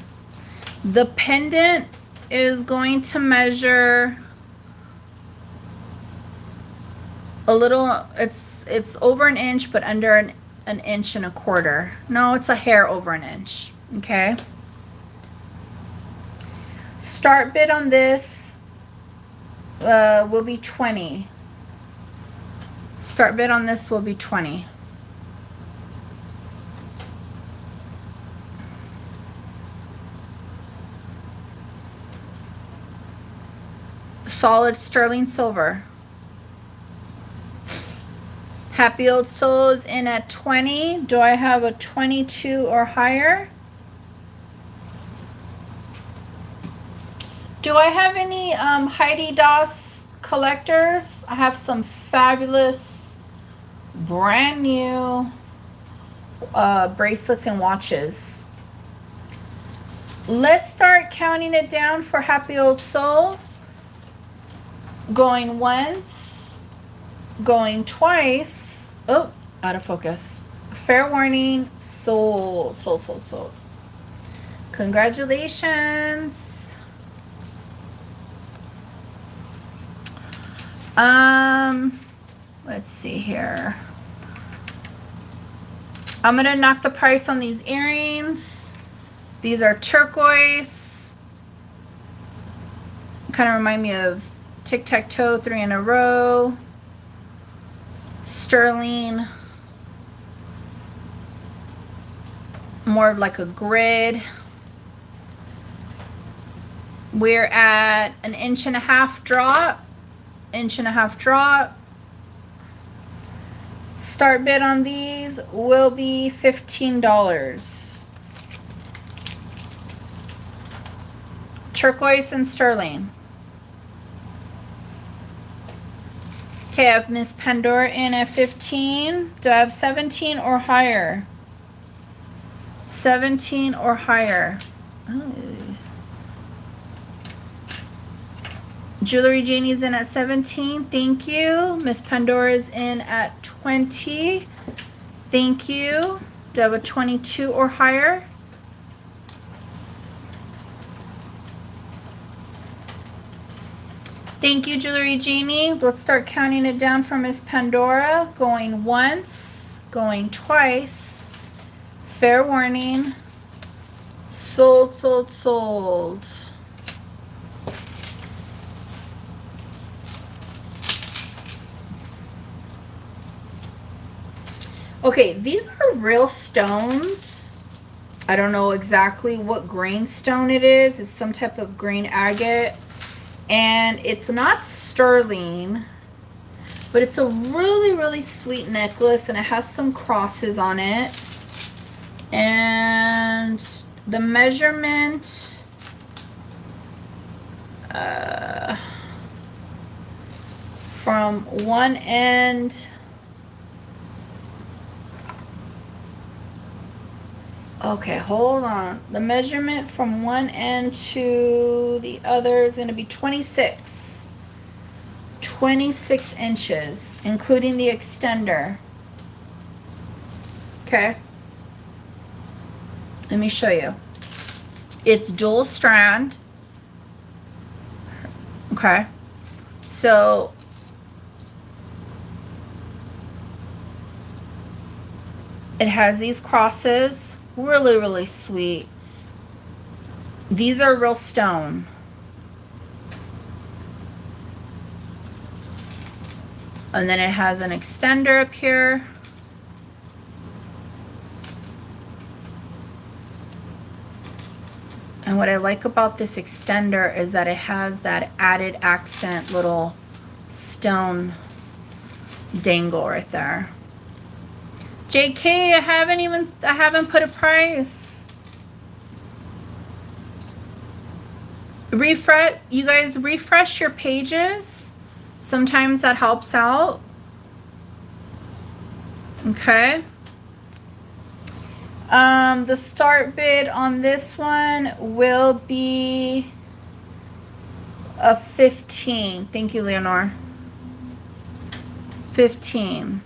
The pendant is going to measure a little, it's over an inch, but under an inch and a quarter. No, it's a hair over an inch. Okay. Start bid on this will be 20. Start bid on this will be 20. Solid sterling silver. Happy Old Soul is in at 20. Do I have a 22 or higher? Do I have any Heidi Doss collectors? I have some fabulous brand new bracelets and watches. Let's start counting it down for Happy Old Soul. Going once, going twice. Oh, out of focus. Fair warning, sold, sold, sold, sold. Congratulations. Let's see here. I'm gonna knock the price on these earrings. These are turquoise. Kind of remind me of tic-tac-toe, 3 in a row. Sterling. More of like a grid. We're at an 1.5 inch drop. 1.5 inch drop. Start bid on these will be $15. Turquoise and sterling. Okay, I have Miss Pandora in at 15. Do I have 17 or higher? 17 or higher. Oh. Jewelry Janie's in at 17. Thank you. Miss Pandora's in at 20. Thank you. Do I have a 22 or higher? Thank you, Jewelry Genie. Let's start counting it down for Miss Pandora. Going once, going twice. Fair warning. Sold, sold, sold. Okay, these are real stones. I don't know exactly what grain stone it is. It's some type of green agate. And it's not sterling, but it's a really, really sweet necklace, and it has some crosses on it. And the measurement, from one end, okay, hold on. The measurement from one end to the other is going to be 26. 26 inches, including the extender. Okay. Let me show you. It's dual strand. Okay. So it has these crosses. Really, really sweet. These are real stone. And then it has an extender up here. And what I like about this extender is that it has that added accent little stone dangle right there. JK, I haven't put a price. Refresh, you guys refresh your pages. Sometimes that helps out. Okay. The start bid on this one will be a 15. Thank you, Leonore. 15.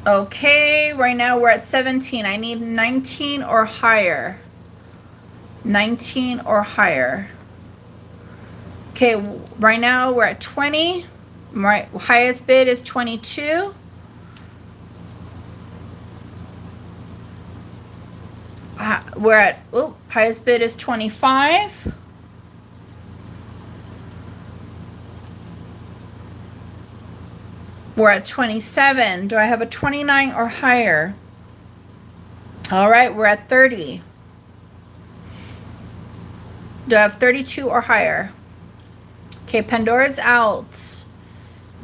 Okay, right now we're at 17. I need 19 or higher. 19 or higher. Okay, right now we're at 20. My highest bid is 22. We're at, highest bid is 25. We're at 27. Do I have a 29 or higher? All right, we're at 30. Do I have 32 or higher? Okay, Pandora's out.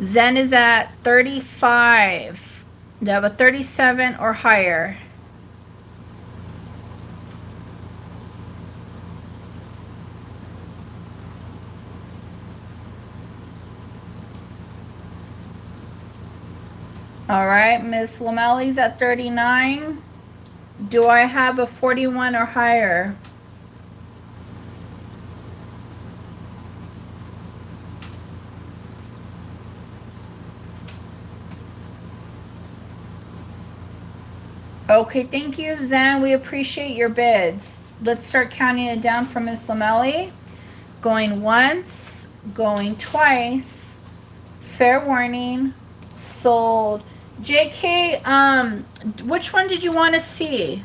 Zen is at 35. Do I have a 37 or higher? All right, Miss Lamelli's at 39. Do I have a 41 or higher? Okay, thank you, Zen. We appreciate your bids. Let's start counting it down for Miss Lamelli. Going once, going twice. Fair warning, sold. JK, which one did you want to see?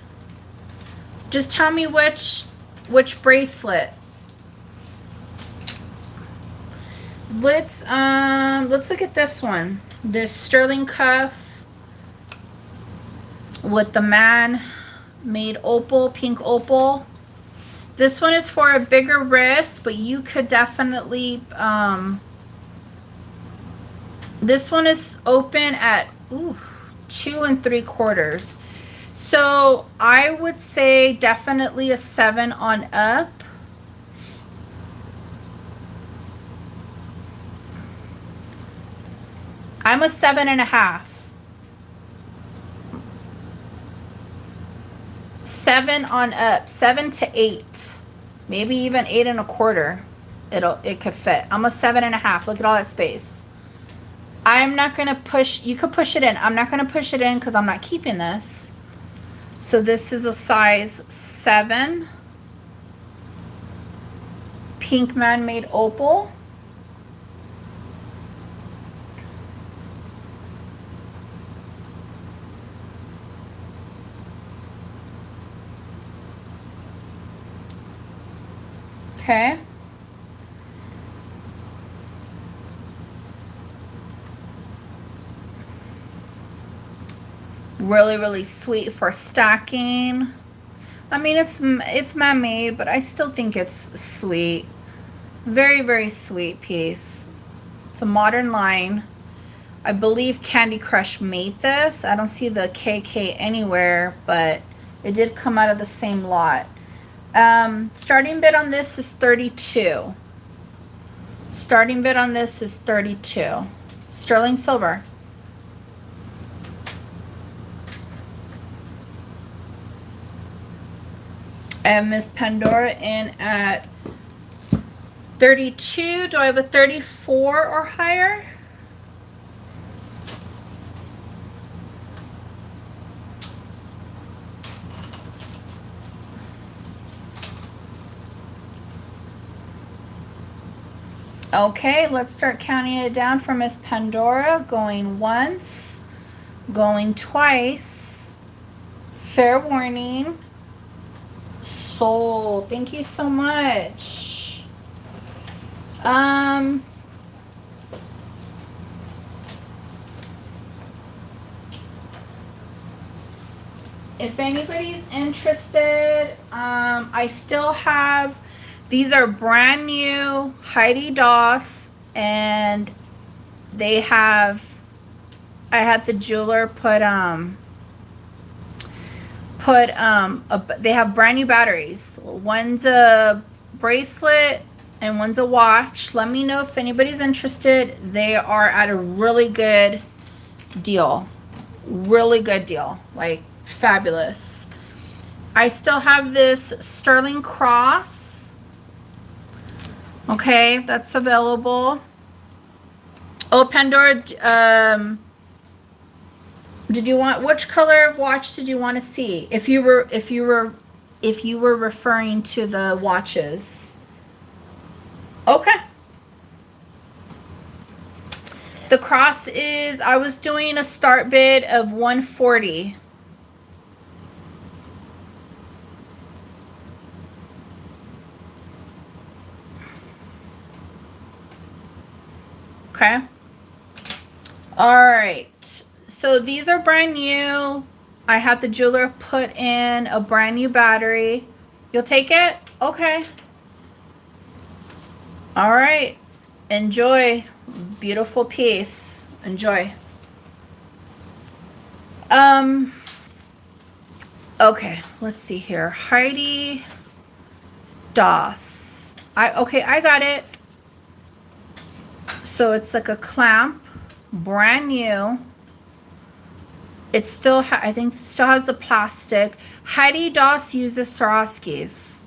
Just tell me which bracelet. Let's look at this one. This sterling cuff with the man-made opal, pink opal. This one is for a bigger wrist, but you could definitely this one is open at 2 3/4. So I would say definitely a 7 on up. I'm a 7.5. 7 on up, 7 to 8, maybe even 8.25. It could fit. I'm a 7.5. Look at all that space. I'm not gonna push. You could push it in. I'm not gonna push it in because I'm not keeping this. So this is a size 7. Pink man-made opal. Okay. Really, really sweet for stacking. I mean, it's man-made, but I still think it's sweet. Very, very sweet piece. It's a modern line. I believe Candy Crush made this. I don't see the KK anywhere, but it did come out of the same lot. Starting bid on this is 32. Starting bid on this is 32. Sterling silver. I have Miss Pandora in at 32. Do I have a 34 or higher? Okay, let's start counting it down for Miss Pandora. Going once, going twice. Fair warning. Sold. Thank you so much. If anybody's interested, I still have, these are brand new Heidi Doss, and they have, I had the jeweler they have brand new batteries. One's a bracelet and one's a watch. Let me know if anybody's interested. They are at a really good deal. Really good deal. Like, fabulous. I still have this sterling cross. Okay, that's available. Oh, Pandora, did you want, which color of watch did you want to see? If you were referring to the watches. Okay. The cross is, I was doing a start bid of 140. Okay. All right. So these are brand new. I had the jeweler put in a brand new battery. You'll take it? Okay. All right. Enjoy. Beautiful piece. Enjoy. Okay, let's see here. Heidi Doss. I got it. So it's like a clamp, brand new. It still, I think it still has the plastic. Heidi Doss uses Swarovskis.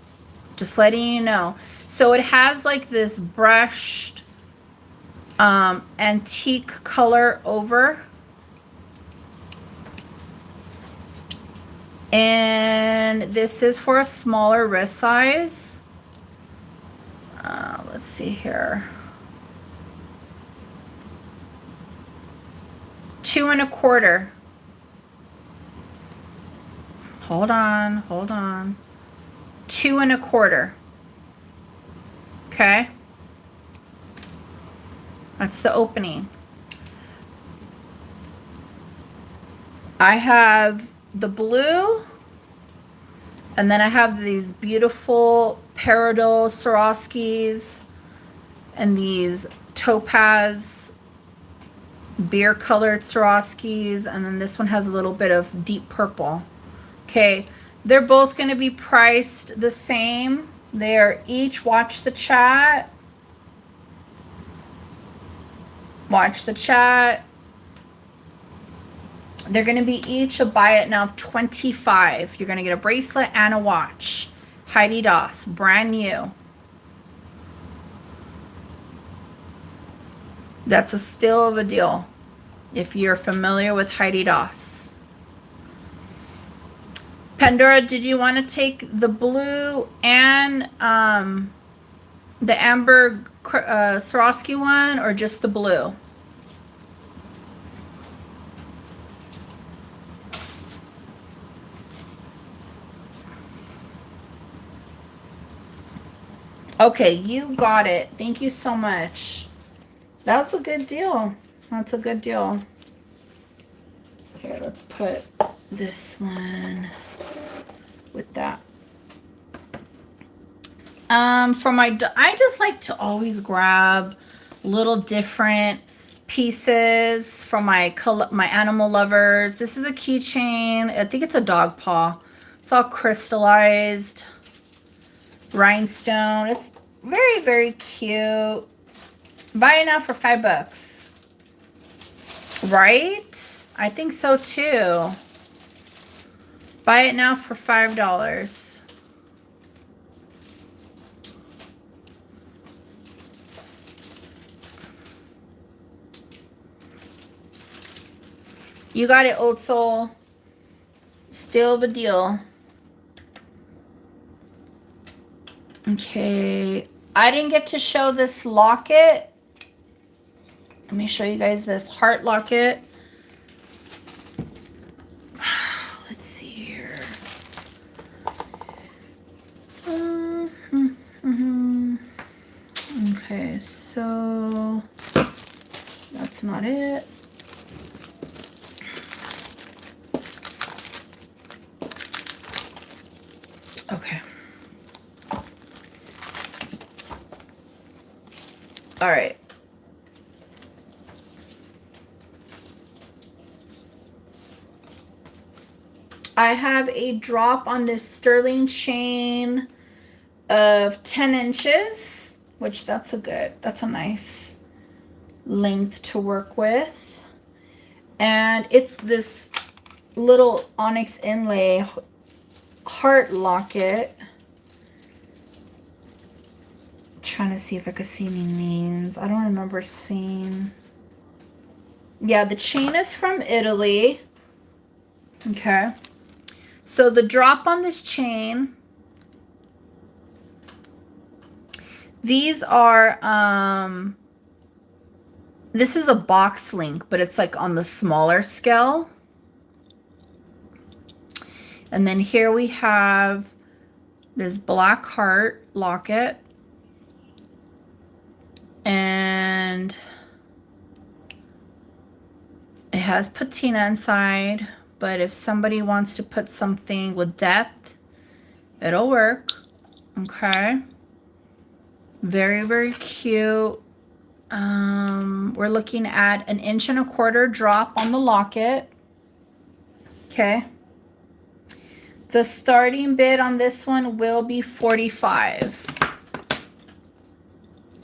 Just letting you know. So it has like this brushed antique color over. And this is for a smaller wrist size. Let's see here. 2 1/4. Hold on. 2 1/4. Okay. That's the opening. I have the blue, and then I have these beautiful peridot Swarovskis and these topaz beer colored Swarovskis, and then this one has a little bit of deep purple. Okay, they're both going to be priced the same. They are each, watch the chat. Watch the chat. They're going to be each a buy it now of $25. You're going to get a bracelet and a watch. Heidi Doss, brand new. That's a steal of a deal if you're familiar with Heidi Doss. Pandora, did you want to take the blue and the amber Swarovski one, or just the blue? Okay, you got it. Thank you so much. That's a good deal. That's a good deal. Here, let's put this one with that. For my, I just like to always grab little different pieces from my animal lovers. This is a keychain. I think it's a dog paw. It's all crystallized rhinestone. It's very, very cute. Buy it now for $5. Right? I think so too. Buy it now for $5. You got it, Old Soul. Still the deal. Okay. I didn't get to show this locket. Let me show you guys this heart locket. Let's see here. Okay. Okay, so that's not it. Okay. All right. I have a drop on this sterling chain of 10 inches, which that's a nice length to work with. And it's this little onyx inlay heart locket. Trying to see if I could see any names. I don't remember seeing. Yeah, the chain is from Italy. Okay. So the drop on this chain, these are, this is a box link, but it's like on the smaller scale. And then here we have this black heart locket. And it has patina inside, but if somebody wants to put something with depth, it'll work. Okay. Very, very cute. We're looking at 1 1/4 inch drop on the locket. Okay. The starting bid on this one will be $45.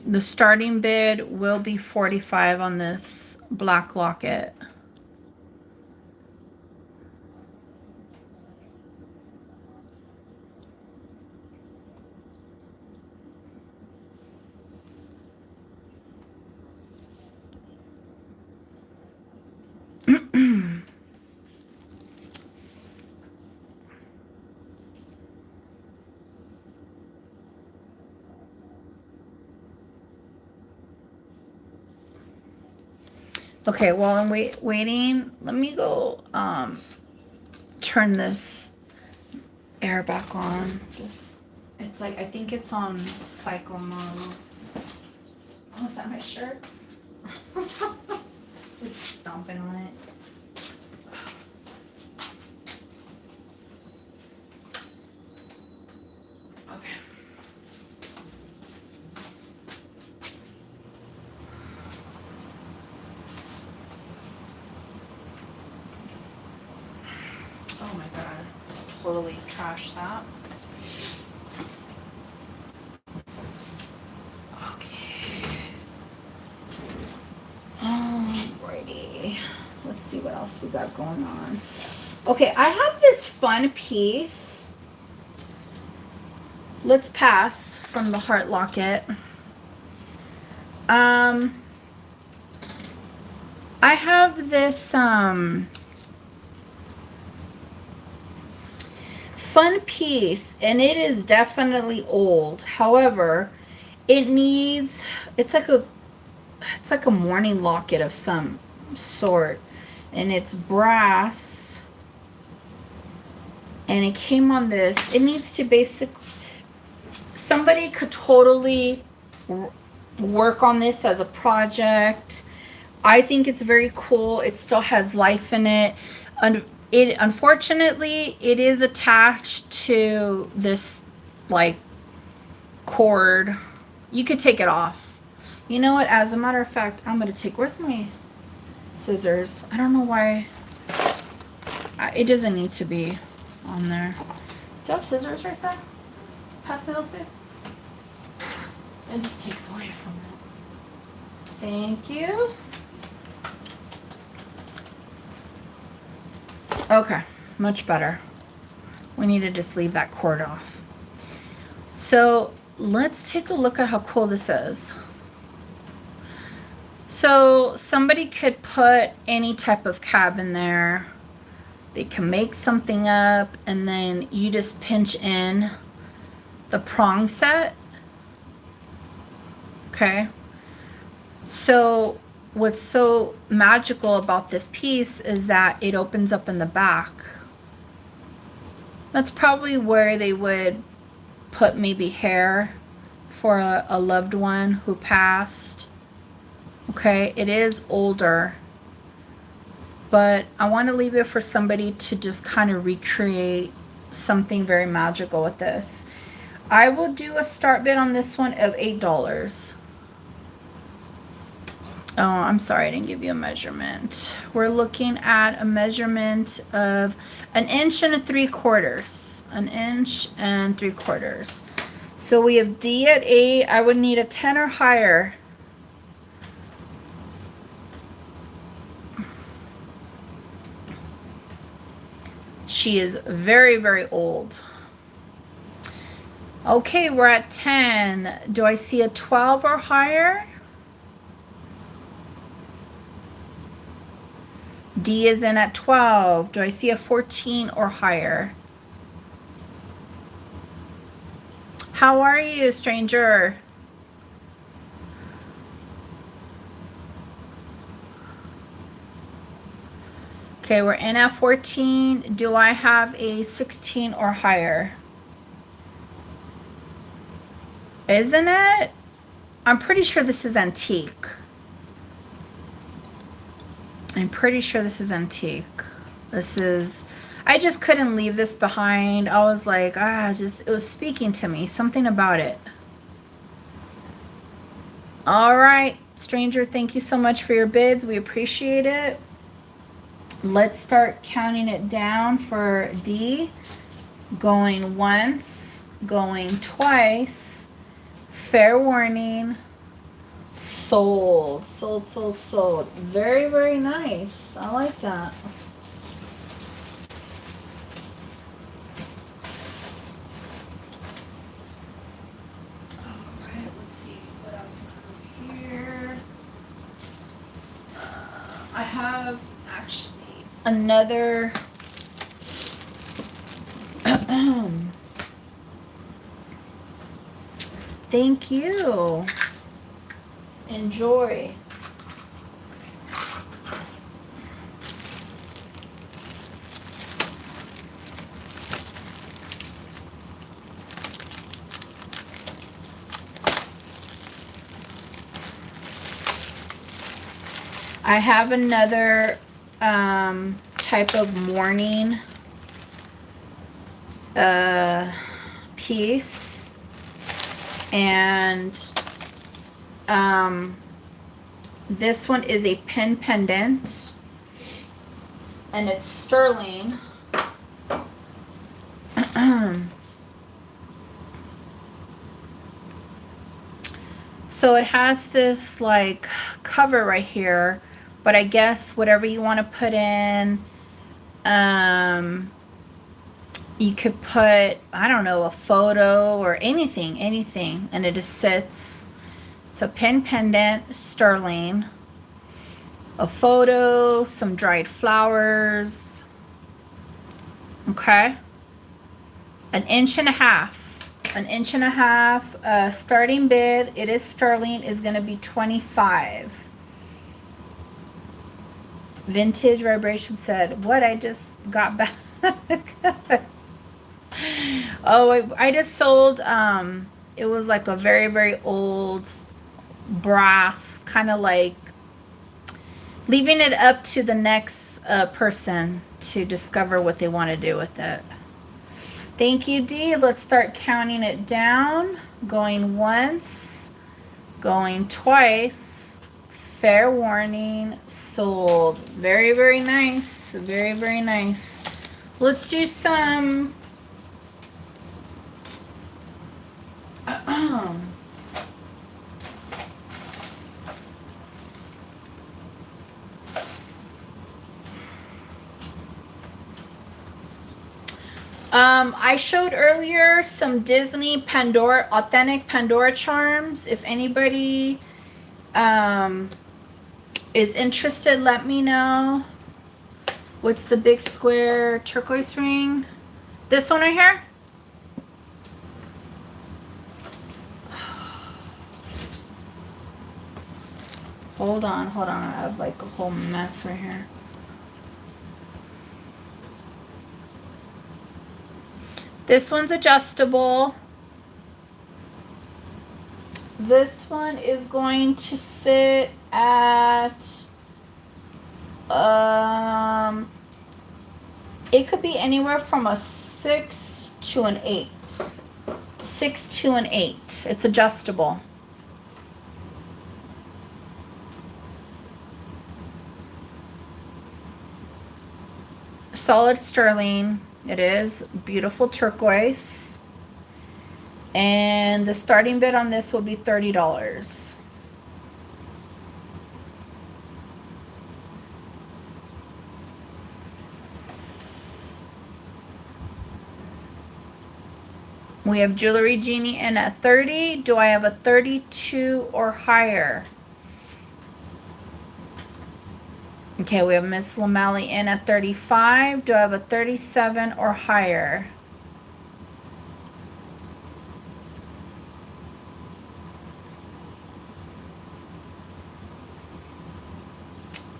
The starting bid will be $45 on this black locket. Okay, while I'm waiting, let me go turn this air back on. Just, it's like, I think it's on cycle mode. Oh, is that my shirt? Just stomping on it. Okay. Oh my god, totally trashed that. Okay. Alrighty. Let's see what else we got going on. Okay, I have this fun piece. Let's pass from the heart locket. I have this fun piece, and it is definitely old. However, it needs, it's like a morning locket of some sort, and it's brass, and it came on this. It needs to basically, somebody could totally work on this as a project. I think it's very cool. It still has life in it. Unfortunately, it is attached to this like cord. You could take it off. You know what? As a matter of fact, I'm gonna take. Where's my scissors? I don't know why. It doesn't need to be on there. Do you have scissors right there? Pass me those, babe. It just takes away from it. Thank you. Okay, much better. We need to just leave that cord off. So let's take a look at how cool this is. So somebody could put any type of cab in there. They can make something up, and then you just pinch in the prong set. Okay. So what's so magical about this piece is that it opens up in the back. That's probably where they would put maybe hair for a loved one who passed. Okay, it is older, but I want to leave it for somebody to just kind of recreate something very magical with this. I will do a start bid on this one of $8. Oh, I'm sorry, I didn't give you a measurement. We're looking at a measurement of 1 3/4. 1 3/4. So we have D at 8. I would need a 10 or higher. She is very, very old. Okay, we're at 10. Do I see a 12 or higher? D is in at 12. Do I see a 14 or higher? How are you, stranger? Okay, we're in at 14. Do I have a 16 or higher? Isn't it? I'm pretty sure this is antique. I'm pretty sure this is antique. This is, I just couldn't leave this behind. I was like, it was speaking to me, something about it. All right, stranger, thank you so much for your bids. We appreciate it. Let's start counting it down for D. Going once, going twice. Fair warning. Sold. Sold, sold, sold. Very, very nice. I like that. All right, let's see what else we have here. I have actually another thank you. Enjoy. I have another type of mourning piece, and this one is a pin pendant, and it's sterling. So it has this like cover right here, but I guess whatever you want to put in, you could put, I don't know, a photo or anything, and it just sits. It's a pin pendant, sterling, a photo, some dried flowers. Okay. 1.5 inches. 1.5 inches. Starting bid, it is sterling, is going to be $25. Vintage Vibration said, what? I just got back. Oh, I just sold, it was like a very, very old brass, kind of like leaving it up to the next person to discover what they want to do with it. Thank you, D. Let's start counting it down. Going once, going twice. Fair warning, sold. Very, very nice. Very, very nice. Let's do some I showed earlier some Disney Pandora, authentic Pandora charms. If anybody is interested, let me know. What's the big square turquoise ring? This one right here? Hold on. I have like a whole mess right here. This one's adjustable. This one is going to sit at, it could be anywhere from a 6 to an 8. 6 to an 8. It's adjustable. Solid sterling. It is beautiful turquoise. And the starting bid on this will be $30. We have Jewelry Genie in at 30. Do I have a 32 or higher? Okay, we have Miss Lamally in at 35. Do I have a 37 or higher?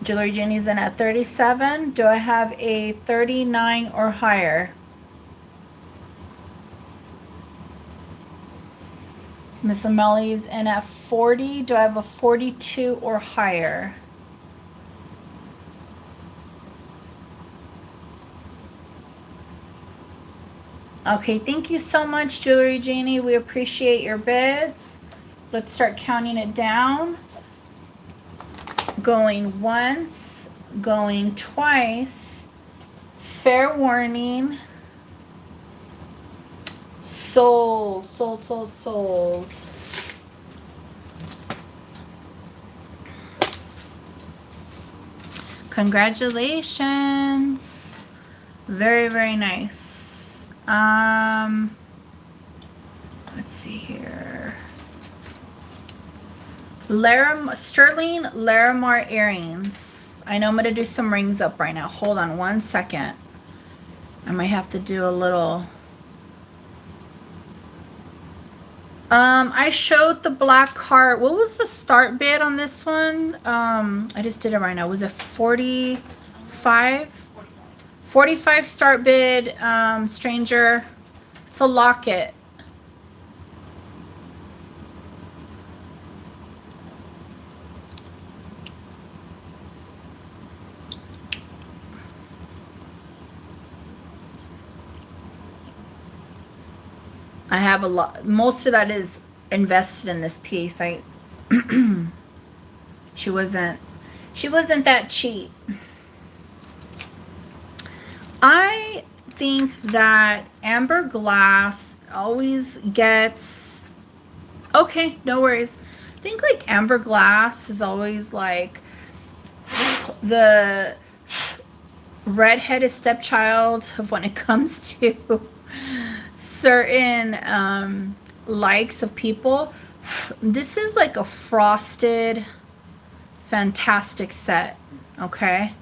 Jewelry Genie's in at 37. Do I have a 39 or higher? Miss Amelie's in at 40. Do I have a 42 or higher? Okay, thank you so much, Jewelry Genie. We appreciate your bids. Let's start counting it down. Going once, going twice. Fair warning. Sold, sold, sold, sold. Congratulations. Very, very nice. Let's see here. Sterling Larimar earrings. I know I'm going to do some rings up right now. Hold on one second. I might have to do a little... I showed the black card. What was the start bid on this one? I just did it right now. Was it 45? 45 start bid, stranger. It's a locket. I have a lot. Most of that is invested in this piece. She wasn't that cheap. I think that amber glass always gets, okay, no worries. I think like amber glass is always like the redheaded stepchild of when it comes to certain likes of people. This is like a frosted, fantastic set. Okay,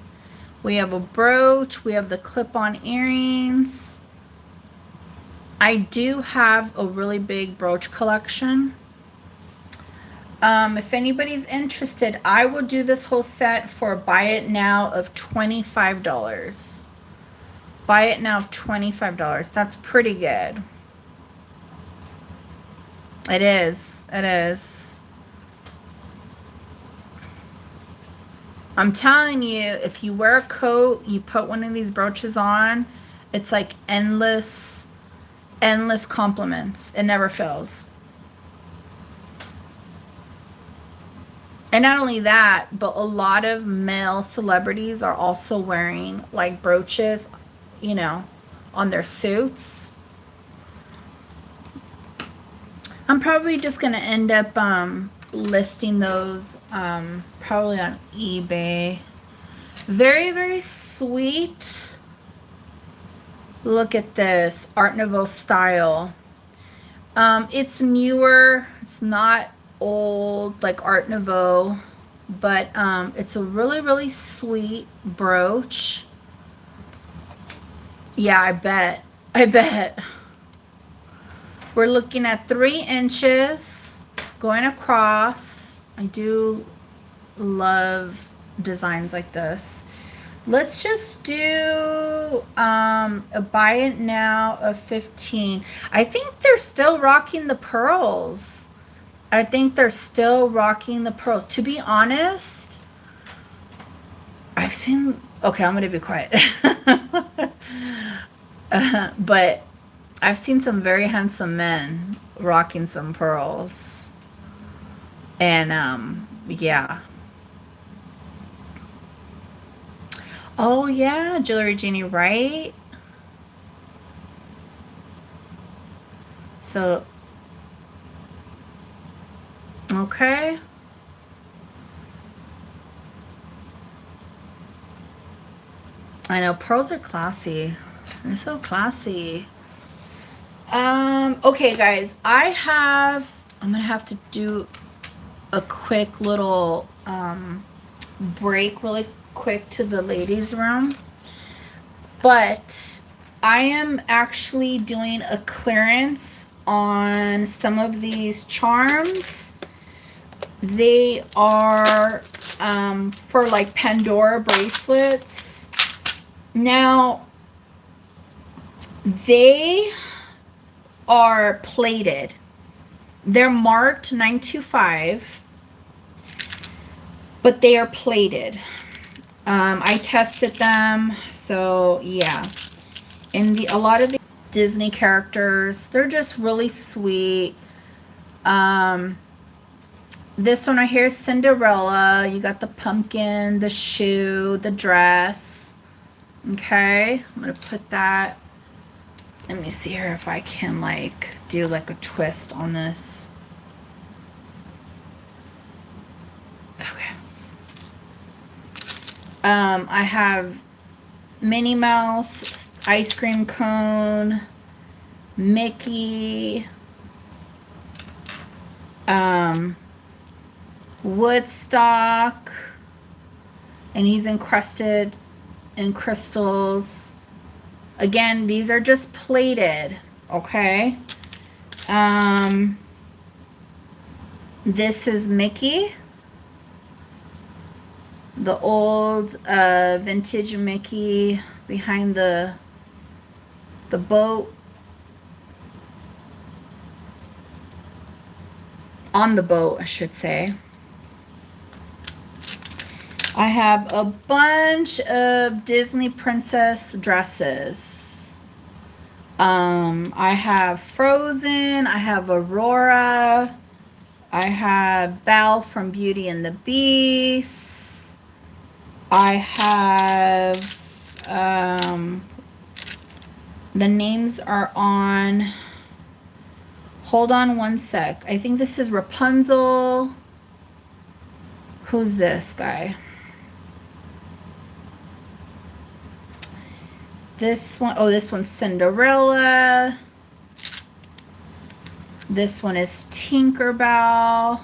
we have a brooch, we have the clip-on earrings. I do have a really big brooch collection. If anybody's interested, I will do this whole set for a buy it now of $25. Buy it now, $25. That's pretty good. It is. It is. I'm telling you, if you wear a coat, you put one of these brooches on, it's like endless, endless compliments. It never fails. And not only that, but a lot of male celebrities are also wearing like brooches, you know, on their suits. I'm probably just going to end up listing those probably on eBay. Very, very sweet. Look at this Art Nouveau style. It's newer. It's not old like Art Nouveau, but it's a really, really sweet brooch. Yeah, I bet. We're looking at 3 inches going across. I do love designs like this. Let's just do a buy it now of 15. I think they're still rocking the pearls. I think they're still rocking the pearls. To be honest, I've seen, okay, I'm gonna be quiet. But I've seen some very handsome men rocking some pearls. And yeah. Oh yeah, Jewelry Genie, right? So, okay. I know pearls are classy. They're so classy. Okay guys, I'm gonna have to do a quick little break really quick to the ladies room, but I am actually doing a clearance on some of these charms. They are for like Pandora bracelets. Now they are plated. They're marked 925, but they are plated. I tested them, so yeah. And a lot of the Disney characters, they're just really sweet. This one right here is Cinderella. You got the pumpkin, the shoe, the dress. Okay, I'm gonna put that. Let me see here if I can like do like a twist on this. Okay. I have Minnie Mouse, ice cream cone, Mickey, Woodstock, and he's encrusted in crystals. Again, these are just plated, okay? This is Mickey, the old vintage Mickey behind the boat. On the boat, I should say. I have a bunch of Disney princess dresses. I have Frozen, I have Aurora, I have Belle from Beauty and the Beast. I have, the names are on, hold on one sec. I think this is Rapunzel. Who's this guy? This one, oh, this one's Cinderella. This one is Tinkerbell.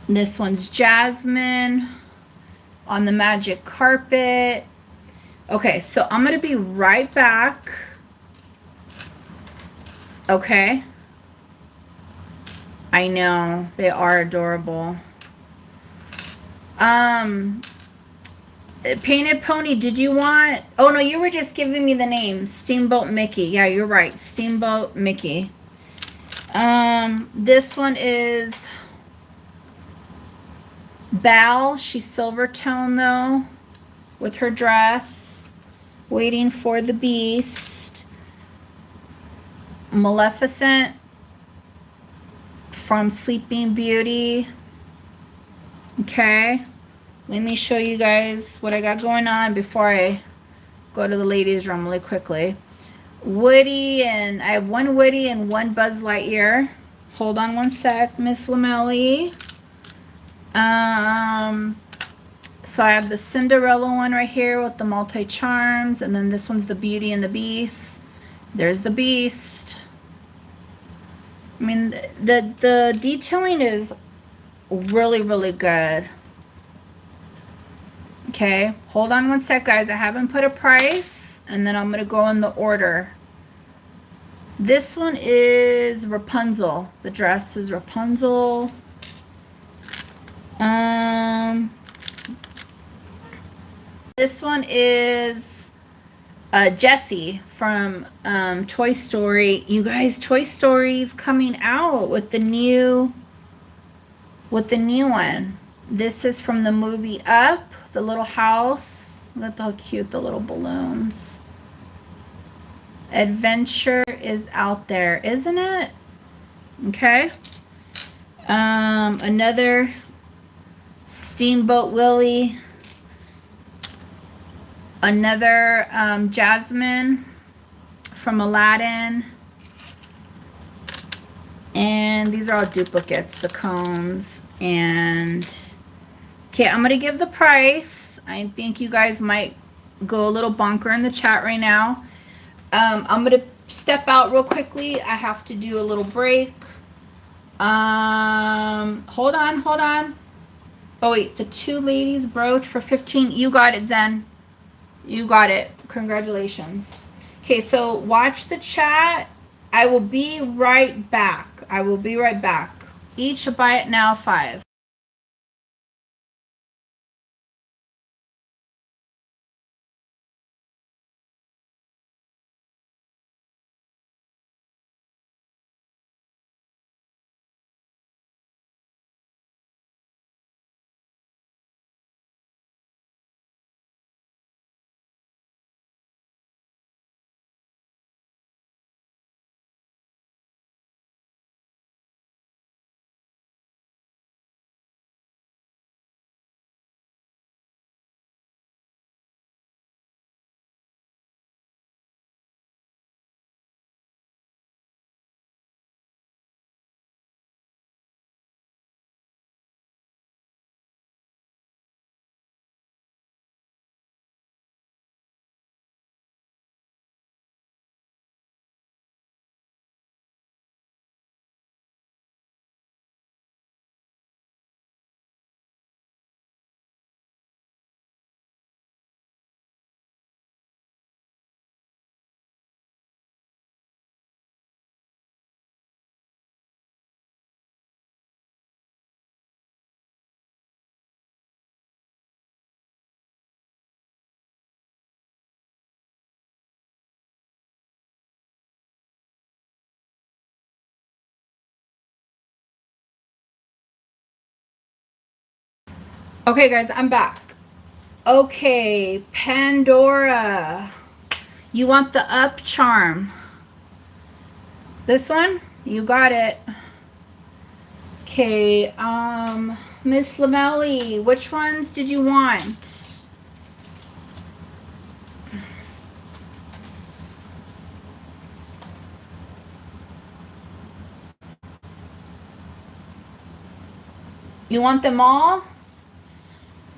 This one's Jasmine on the magic carpet. Okay, so I'm gonna be right back. Okay. I know, they are adorable. Painted Pony, did you want... Oh, no, you were just giving me the name. Steamboat Mickey. Yeah, you're right. Steamboat Mickey. This one is Belle. She's silver tone, though, with her dress. Waiting for the Beast. Maleficent from Sleeping Beauty. Okay. Let me show you guys what I got going on before I go to the ladies' room really quickly. Woody, and I have one Woody and one Buzz Lightyear. Hold on one sec, Miss Lamelli. So I have the Cinderella one right here with the multi-charms, and then this one's the Beauty and the Beast. There's the Beast. I mean, the detailing is really, really good. Okay, hold on one sec, guys. I haven't put a price, and then I'm going to go in the order. This one is Rapunzel. The dress is Rapunzel. This one is Jessie from Toy Story. You guys, Toy Story's coming out with the new one. This is from the movie Up, the little house. Look at how cute the little balloons. Adventure is out there, isn't it? Okay. Another Steamboat Willie. Another Jasmine from Aladdin. And these are all duplicates, the cones. And okay, I'm gonna give the price. I think you guys might go a little bonker in the chat right now. I'm gonna step out real quickly. I have to do a little break. Hold on. Oh wait, the two ladies brooch for 15. You got it, Zen. You got it. Congratulations. Okay, so watch the chat. I will be right back. Each buy it now 5. Okay, guys, I'm back. Okay, Pandora. You want the up charm. This one? You got it. Okay, Miss Lamelli, which ones did you want? You want them all?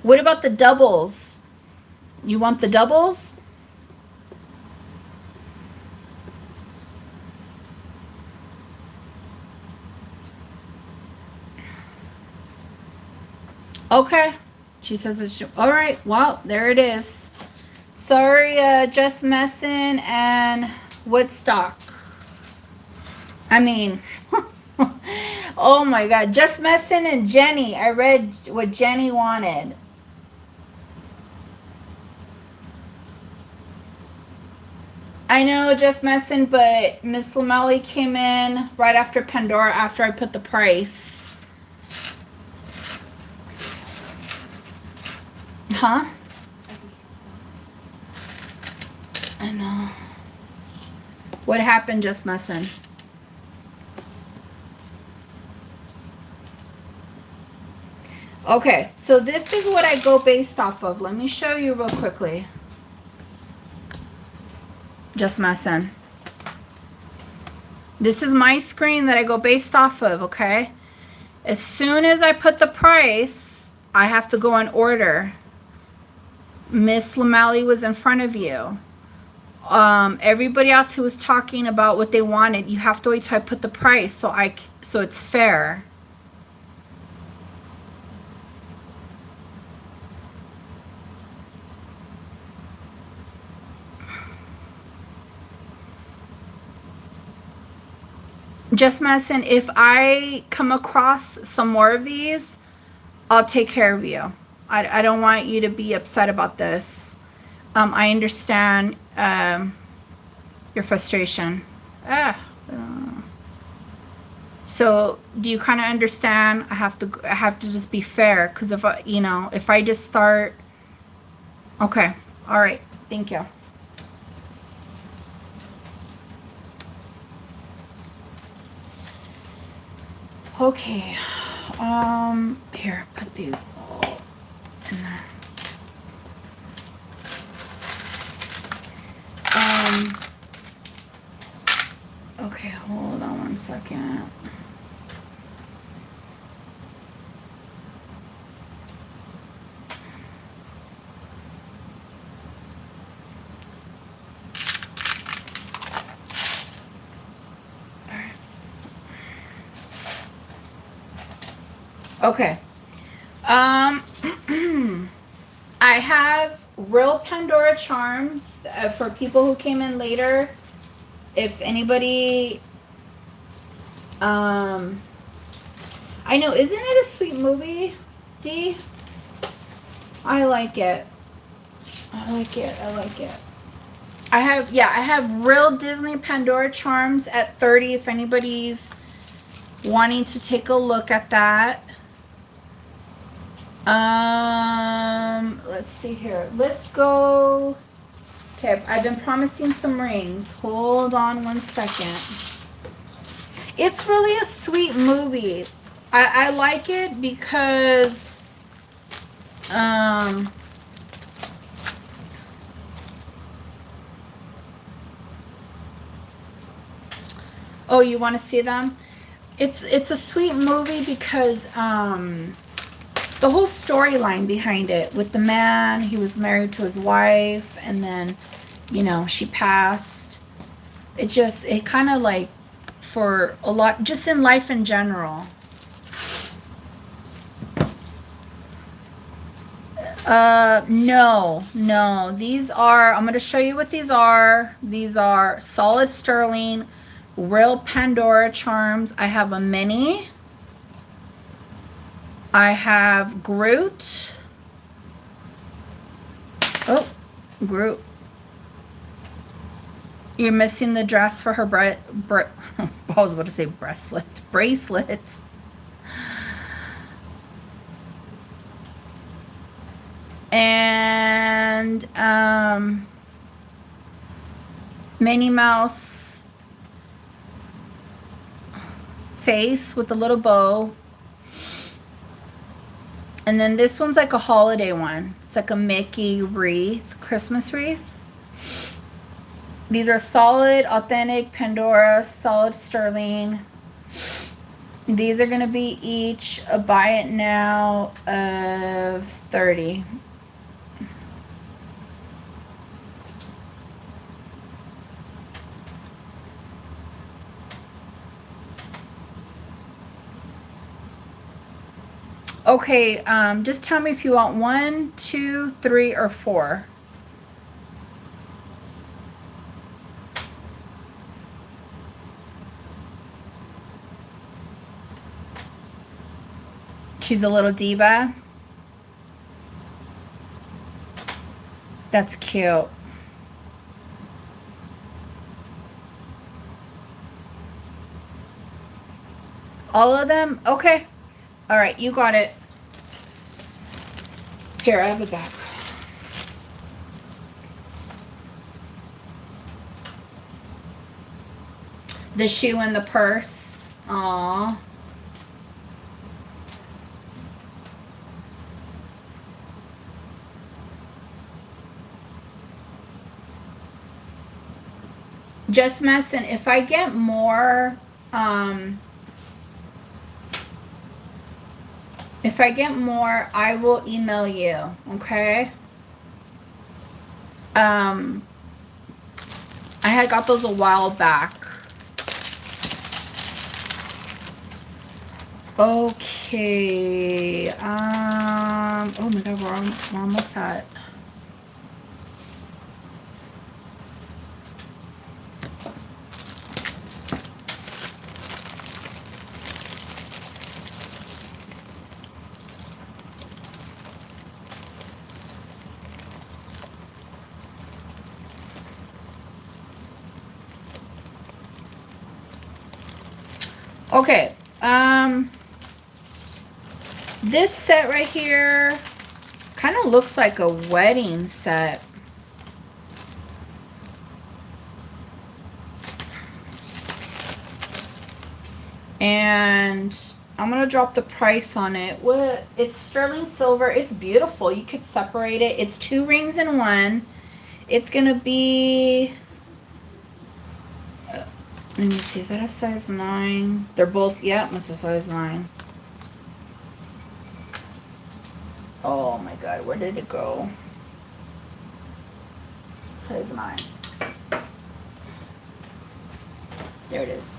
What about the doubles? You want the doubles? Okay. She says it's all right. Well, there it is. Sorry, Just Messin and Woodstock. I mean, oh my God. Just Messin and Jenny. I read what Jenny wanted. I know, Just Messin, but Miss Lamelli came in right after Pandora after I put the price. Huh? I know. What happened, Just Messin? Okay, so this is what I go based off of. Let me show you real quickly. Just Messin. This is my screen that I go based off of, okay? As soon as I put the price, I have to go in order. Miss Lamelli was in front of you. Everybody else who was talking about what they wanted, you have to wait till I put the price so it's fair. Just Madison, if I come across some more of these, I'll take care of you. I don't want you to be upset about this. I understand your frustration. So do you kind of understand? I have to just be fair, because if I, you know, if I just start, okay, all right, thank you. Okay, here, put these all in there. Okay, hold on one second. Okay. I have real Pandora charms for people who came in later. If anybody, I know, isn't it a sweet movie, D? I like it. I like it. I like it. I have real Disney Pandora charms at 30 if anybody's wanting to take a look at that. Let's see here. Let's go. Okay, I've been promising some rings. Hold on one second. It's really a sweet movie. I like it because oh, you want to see them? It's a sweet movie because the whole storyline behind it with the man, he was married to his wife, and then, you know, she passed. It kind of like, for a lot, just in life in general. No, these are, I'm going to show you what these are. These are solid sterling, real Pandora charms. I have a mini. I have Groot. Oh, Groot. You're missing the dress for her I was about to say bracelet. And Minnie Mouse face with a little bow. And then this one's like a holiday one. It's like a Mickey wreath, Christmas wreath. These are solid, authentic Pandora, solid sterling. These are going to be each a buy it now of 30. Okay, just tell me if you want 1, 2, 3, or 4. She's a little diva. That's cute. All of them? Okay. All right, you got it. Here, I have it back. The shoe and the purse. Aww. Just messing. If I get more, I will email you, okay? I had got those a while back. Okay. Oh my God, we're almost at. Okay. This set right here kind of looks like a wedding set. And I'm gonna drop the price on it. It's sterling silver. It's beautiful. You could separate it. It's 2 rings in one. It's gonna be, let me see, is that a size 9? They're both, yeah, it's a size 9. Oh my god, where did it go? Size 9. There it is.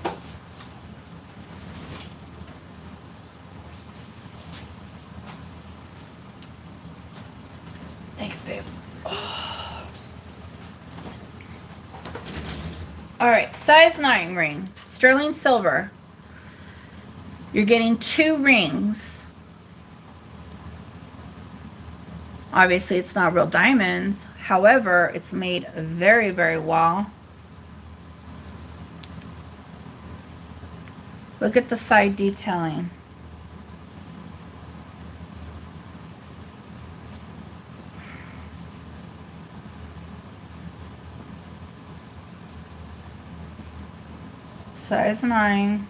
Thanks, babe. Oh. All right, size 9 ring, sterling silver. You're getting 2 rings. Obviously, it's not real diamonds. However, it's made very, very well. Look at the side detailing. Size 9.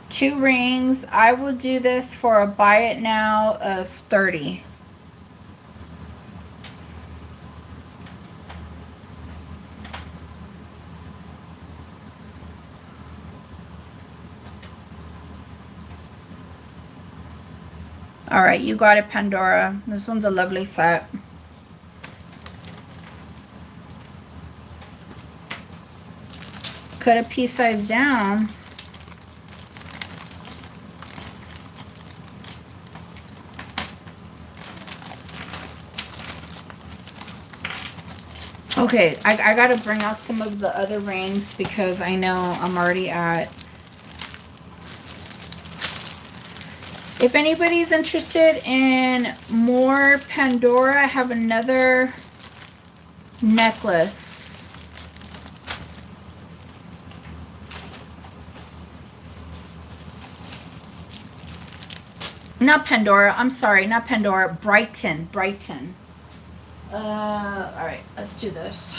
2 rings. I will do this for a buy it now of $30. All right, you got it, Pandora. This one's a lovely set. Cut a piece size down. Okay, I gotta bring out some of the other rings because I know I'm already at. If anybody's interested in more Pandora, I have another necklace. Not Pandora, I'm sorry, not Pandora, Brighton. All right, let's do this.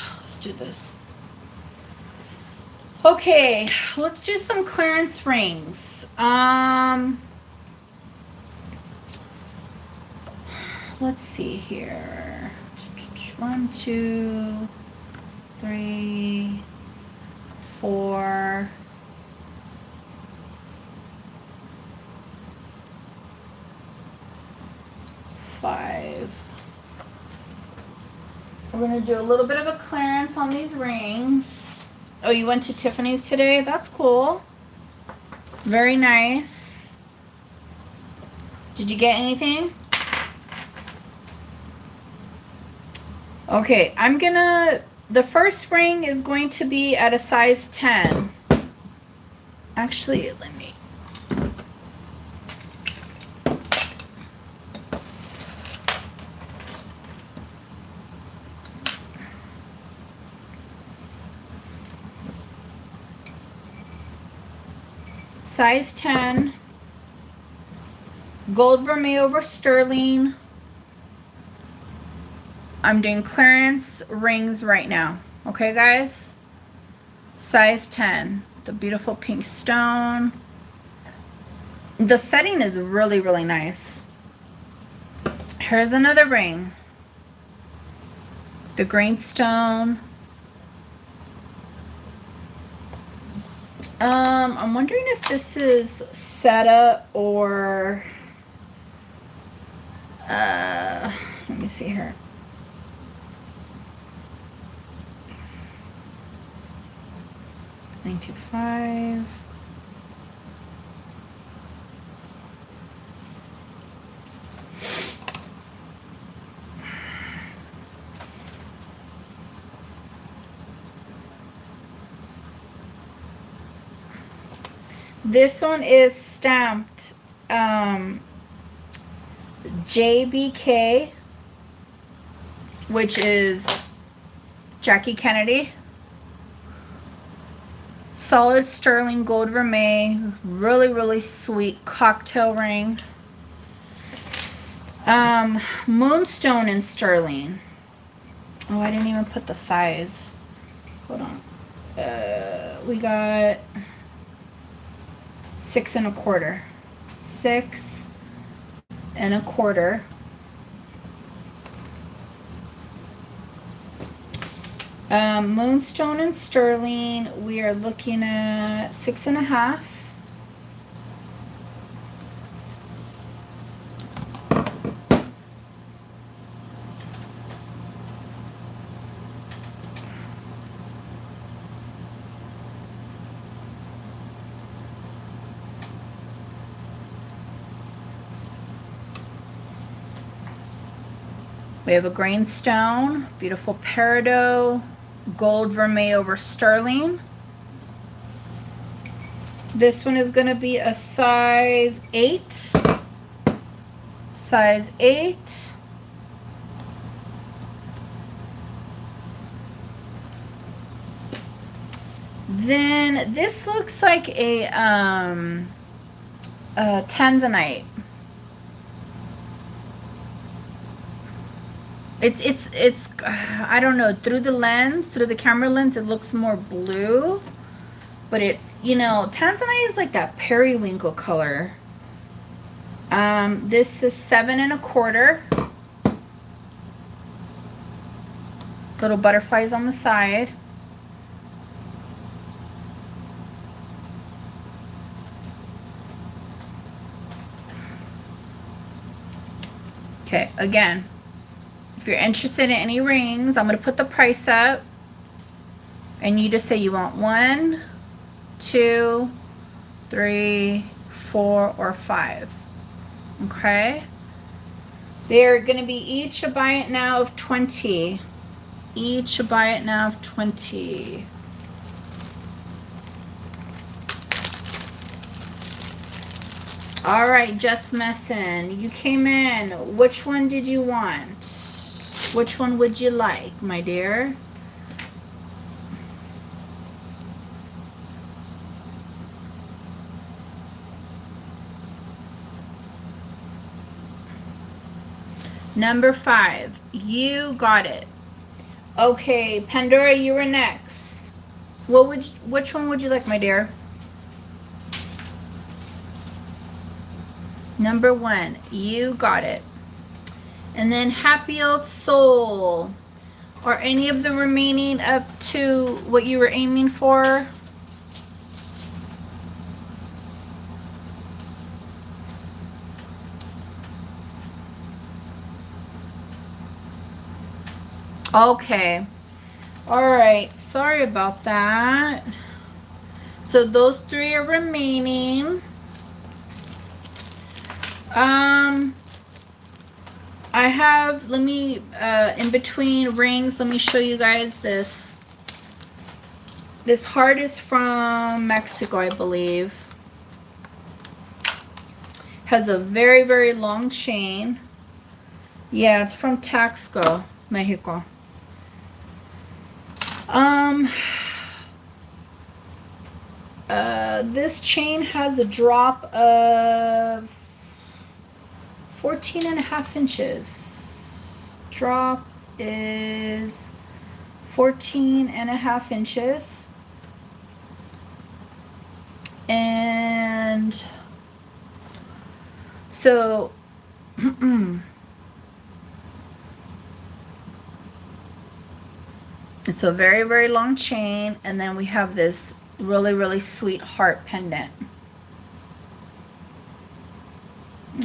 Okay, let's do some clearance rings. Let's see here. 1, 2, 3, 4. 5. We're going to do a little bit of a clearance on these rings. Oh, you went to Tiffany's today? That's cool. Very nice. Did you get anything? Okay, the first ring is going to be at a size 10. Actually, let me. Size 10. Gold vermeil over sterling. I'm doing clearance rings right now. Okay, guys? Size 10. The beautiful pink stone. The setting is really, really nice. Here's another ring. The green stone. I'm wondering if this is setup or let me see here. $925. This one is stamped JBK, which is Jackie Kennedy. Solid sterling gold vermeil. Really, really sweet cocktail ring. Moonstone in sterling. Oh, I didn't even put the size. Hold on. We got 6 1/4. 6 1/4. Moonstone and sterling, we are looking at 6 1/2. We have a grain stone, beautiful peridot, gold vermeil over sterling. This one is going to be a size 8. Size 8. Then this looks like a tanzanite. It's I don't know, through the lens, through the camera lens, it looks more blue, but it, you know, tanzanite is like that periwinkle color. This is 7 1/4. Little butterflies on the side. Okay, again, if you're interested in any rings, I'm going to put the price up. And you just say you want 1, 2, 3, 4, or 5. Okay? They're going to be each a buy it now of 20. Each a buy it now of 20. All right, just messing. You came in. Which one did you want? Which one would you like, my dear? Number 5. You got it. Okay, Pandora, you were next. Which one would you like, my dear? Number 1. You got it. And then Happy Old Soul. Are any of the remaining up to what you were aiming for? Okay. All right. Sorry about that. So those 3 are remaining. I have, let me, in between rings, let me show you guys this. This heart is from Mexico, I believe. Has a very, very long chain. Yeah, it's from Taxco, Mexico. This chain has a drop of 14 1/2 inches. Drop is 14 1/2 inches. And so it's a very, very long chain. And then we have this really, really sweet heart pendant.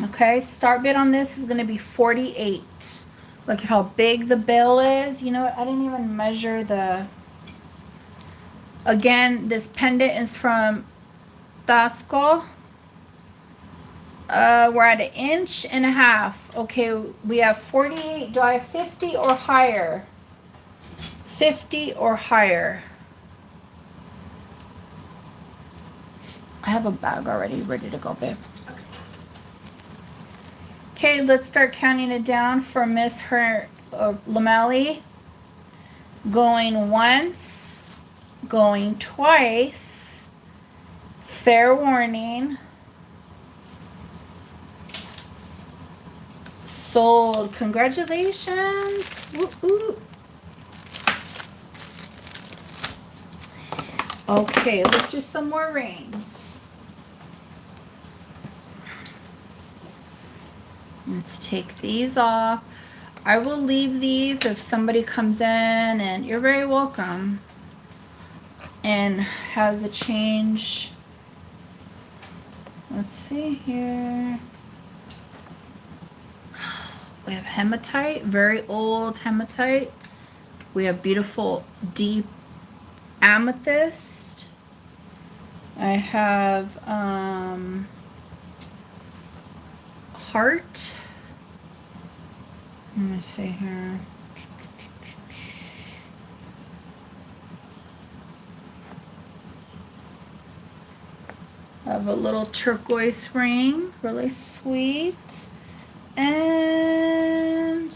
Okay, start bid on this is going to be 48. Look at how big the bill is. You know what? I didn't even measure the... Again, this pendant is from Taxco. We're at 1.5 inches. Okay, we have 48. Do I have 50 or higher? 50 or higher. I have a bag already ready to go, babe. Okay, let's start counting it down for Miss Lamali. Going once, going twice. Fair warning. Sold. Congratulations. Woo-hoo. Okay, let's do some more rings. Let's take these off. I will leave these if somebody comes in, and you're very welcome, and has a change. Let's see here. We have hematite, very old hematite. We have beautiful deep amethyst. I have heart. Let me see here. I have a little turquoise ring, really sweet. And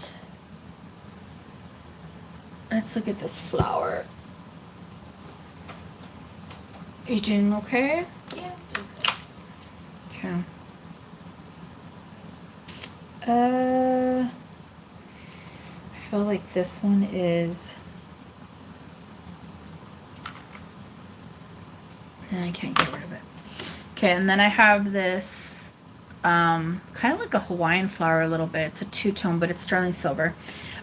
let's look at this flower. You doing okay? Yeah. Okay. I feel like this one is, and I can't get rid of it. Okay, and then I have this kind of like a Hawaiian flower a little bit. It's a two-tone, but it's sterling silver.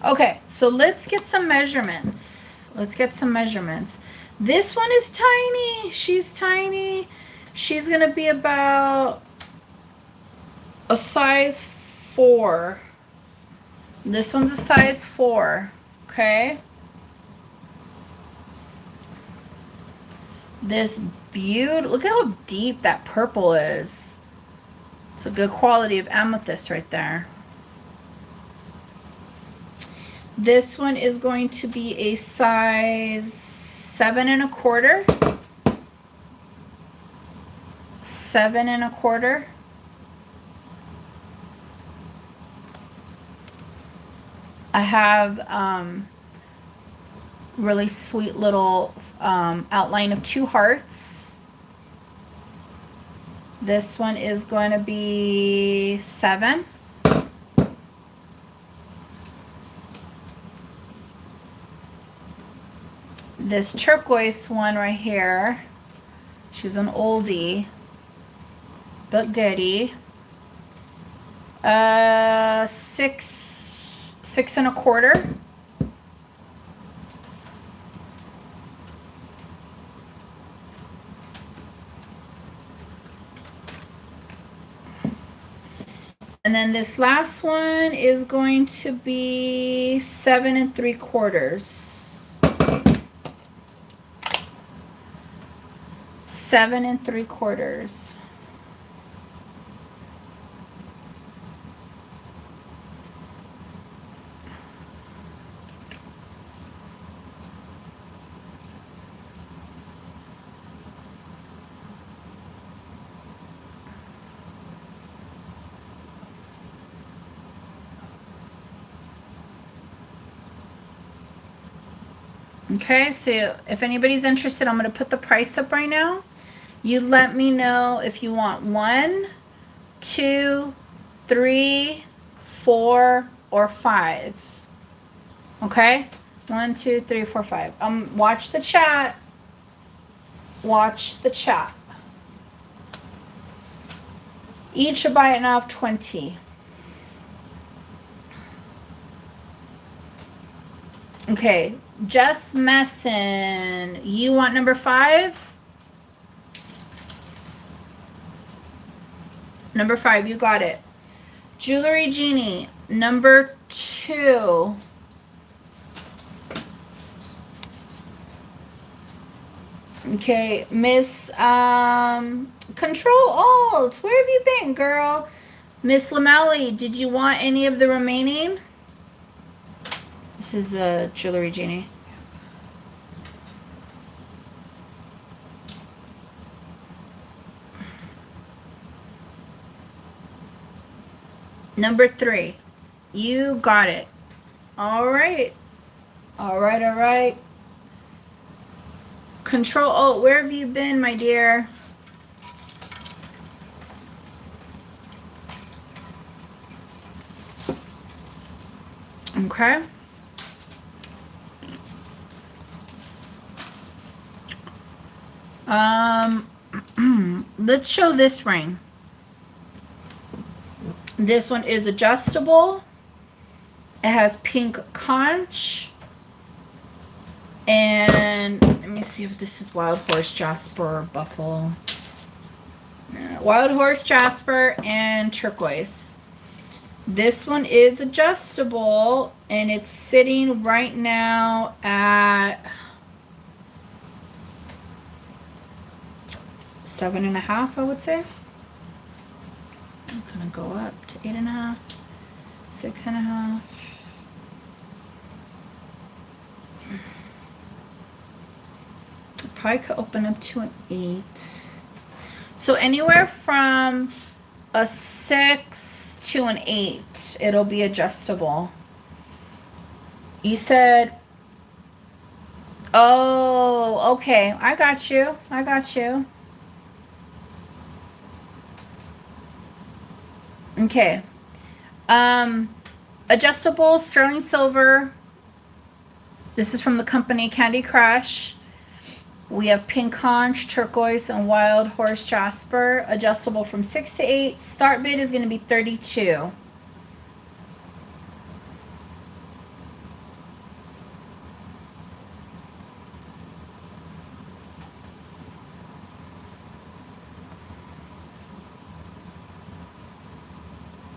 Okay, so let's get some measurements. Let's get some measurements. This one is tiny. She's tiny. She's gonna be about a size 4. This one's a size 4. Okay. This beautiful, look at how deep that purple is. It's a good quality of amethyst right there. This one is going to be a size 7 1/4. 7 1/4. I have really sweet little outline of 2 hearts. This one is going to be 7. This turquoise one right here, she's an oldie, but goodie. 6 1/4. And then this last one is going to be 7 3/4. 7 3/4. Okay, so if anybody's interested, I'm going to put the price up right now. You let me know if you want 1, 2, 3, 4, or 5. Okay? 1, 2, 3, 4, 5. Watch the chat. Watch the chat. Each are biting off 20. Okay, just messing. You want number 5? Number 5, you got it. Jewelry Genie, number 2. Okay, Miss Control Alt, where have you been, girl? Miss Lamelli, did you want any of the remaining? This is the Jewelry Genie. Number 3. You got it. All right. All right, all right. Control Alt, where have you been, my dear? Okay. Let's show this ring. This one is adjustable. It has pink conch. And let me see if this is Wild Horse Jasper or Buffalo. Wild Horse Jasper and turquoise. This one is adjustable and it's sitting right now at 7.5, I would say. I'm gonna go up to 8.5, 6.5. Probably could open up to an 8. So anywhere from a 6 to an 8, it'll be adjustable. You said, oh, okay. I got you. I got you. Okay. Adjustable sterling silver. This is from the company Candy Crush. We have pink conch, turquoise, and wild horse jasper. Adjustable from 6 to 8. Start bid is going to be $32.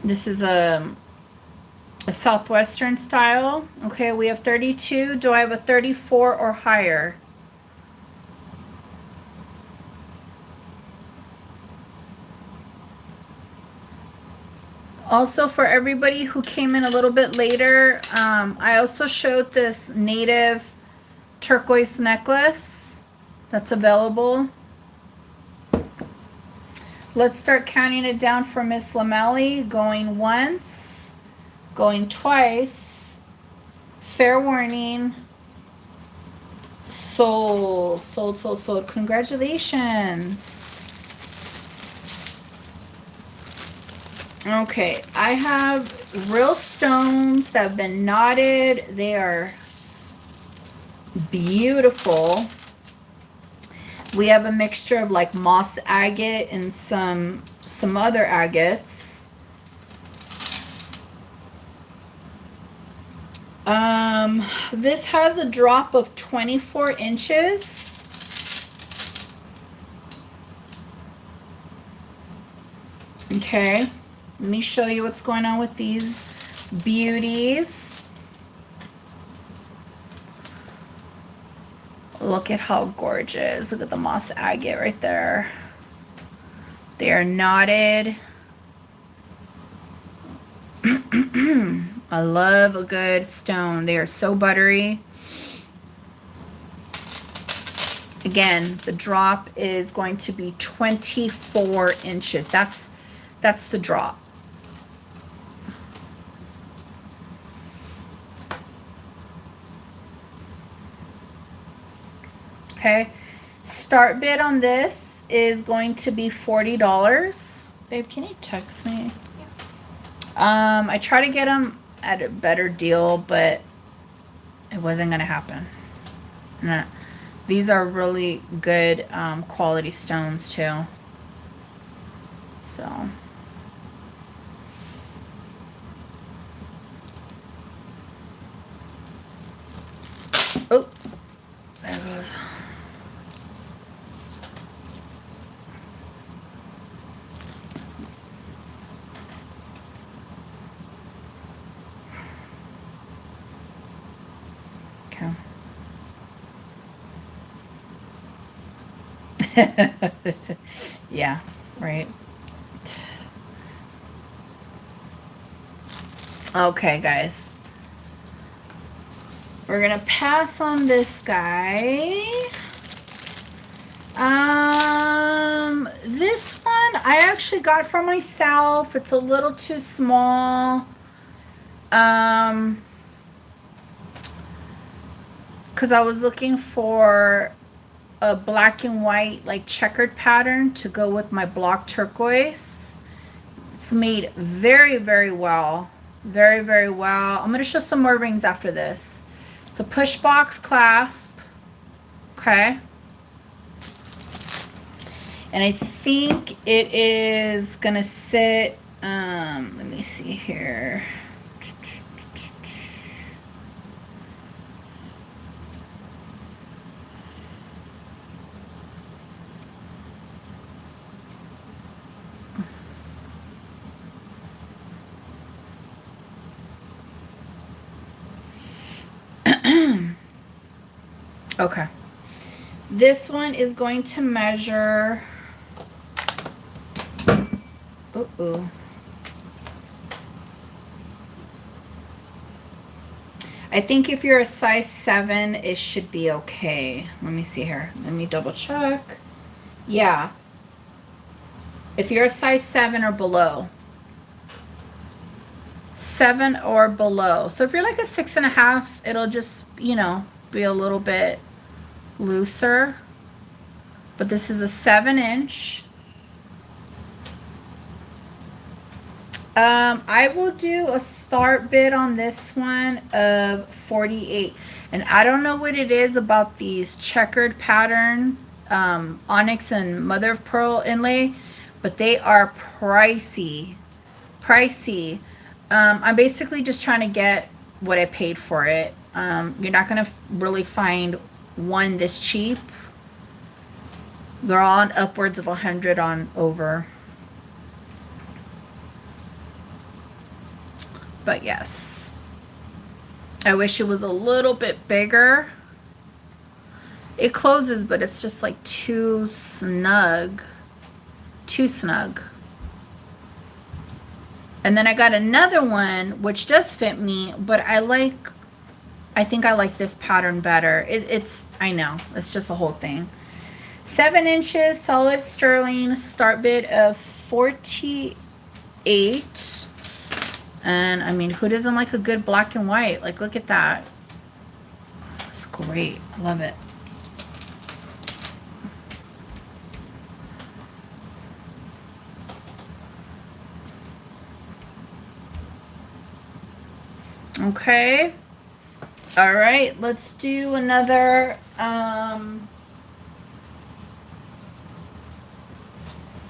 This is a southwestern style. Okay, we have 32. Do I have a 34 or higher? Also, for everybody who came in a little bit later, I also showed this native turquoise necklace that's available. Let's start counting it down for Miss Lamelli. Going once, going twice. Fair warning. Sold, sold, sold, sold. Congratulations. Okay, I have real stones that have been knotted. They are beautiful. We have a mixture of like moss agate and some other agates. This has a drop of 24 inches. Okay. Let me show you what's going on with these beauties. Look at how gorgeous. Look at the moss agate right there. They are knotted. I love a good stone. They are so buttery. Again, the drop is going to be 24 inches. That's the drop. Okay, start bid on this is going to be $40. Babe, can you text me? Yeah. I try to get them at a better deal, but it wasn't gonna happen. No. These are really good quality stones too. So. Oh, there it goes. Yeah, right. Okay, guys. We're gonna pass on this guy. This one I actually got for myself. It's a little too small. Because I was looking for a black and white like checkered pattern to go with my block turquoise. It's made very, very well. Very, very well. I'm going to show some more rings after this. It's a push box clasp. Okay. And I think it is going to sit, let me see here. Okay. This one is going to measure, I think if you're a size 7, it should be okay. Let me see here. Let me double check. Yeah. If you're a size 7 or below. 7 or below. So if you're like a 6.5, it'll just, you know, be a little bit looser. But this is a 7-inch. I will do a start bid on this one of 48. And I don't know what it is about these checkered pattern onyx and mother of pearl inlay, but they are pricey. I'm basically just trying to get what I paid for it. You're not going to really find one this cheap. They're all on upwards of 100 on over. But yes, I wish it was a little bit bigger. It closes, but it's just like too snug. Too snug. And then I got another one which does fit me, but I think I like this pattern better. I know, it's just a whole thing. 7 inches, solid sterling, start bid of 48. And I mean, who doesn't like a good black and white? Like, look at that. It's great. I love it. Okay. All right, let's do another, let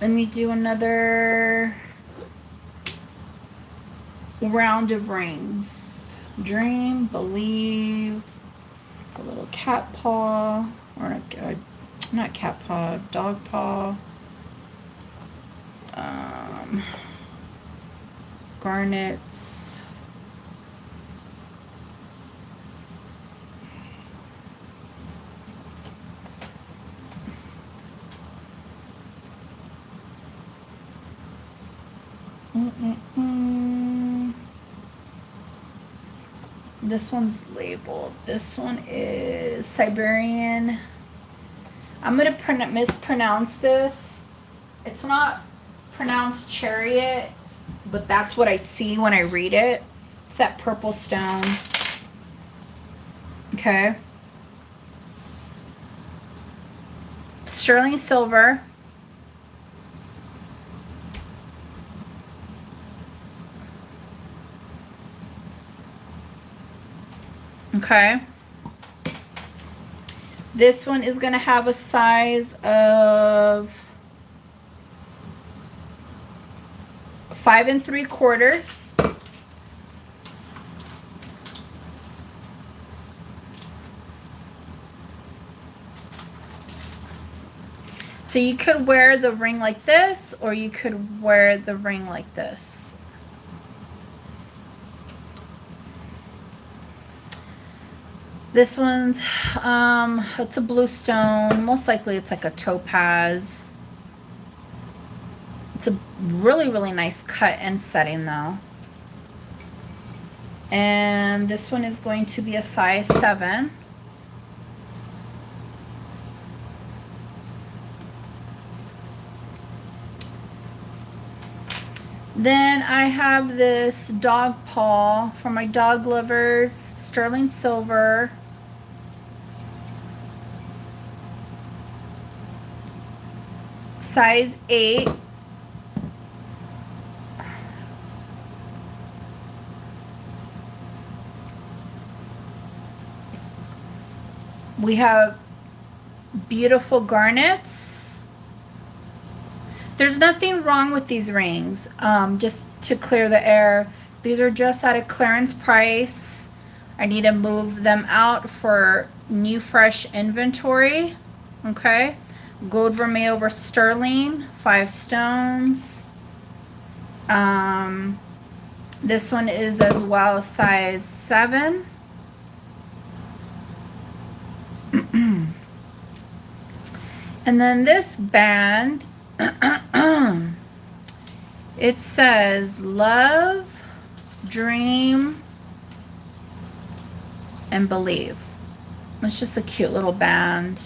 me do another round of rings. Dream, believe, a little cat paw, or not cat paw, dog paw, garnets, This one's labeled. This one is Siberian. I'm going to mispronounce this. It's not pronounced chariot, but that's what I see when I read it. It's that purple stone. Okay. Sterling silver. Okay. This one is going to have a size of 5 3/4. So you could wear the ring like this, or you could wear the ring like this. This one's, it's a blue stone. Most likely it's like a topaz. It's a really, really nice cut and setting though. And this one is going to be a size 7. Then I have this dog paw for my dog lovers, sterling silver. size 8. We have beautiful garnets. There's nothing wrong with these rings. Just to clear the air, these are just at a clearance price. I need to move them out for new fresh inventory. Okay. Gold vermeil over sterling, 5 stones. This one is as well size 7. And then this band, it says love, dream, and believe. It's just a cute little band.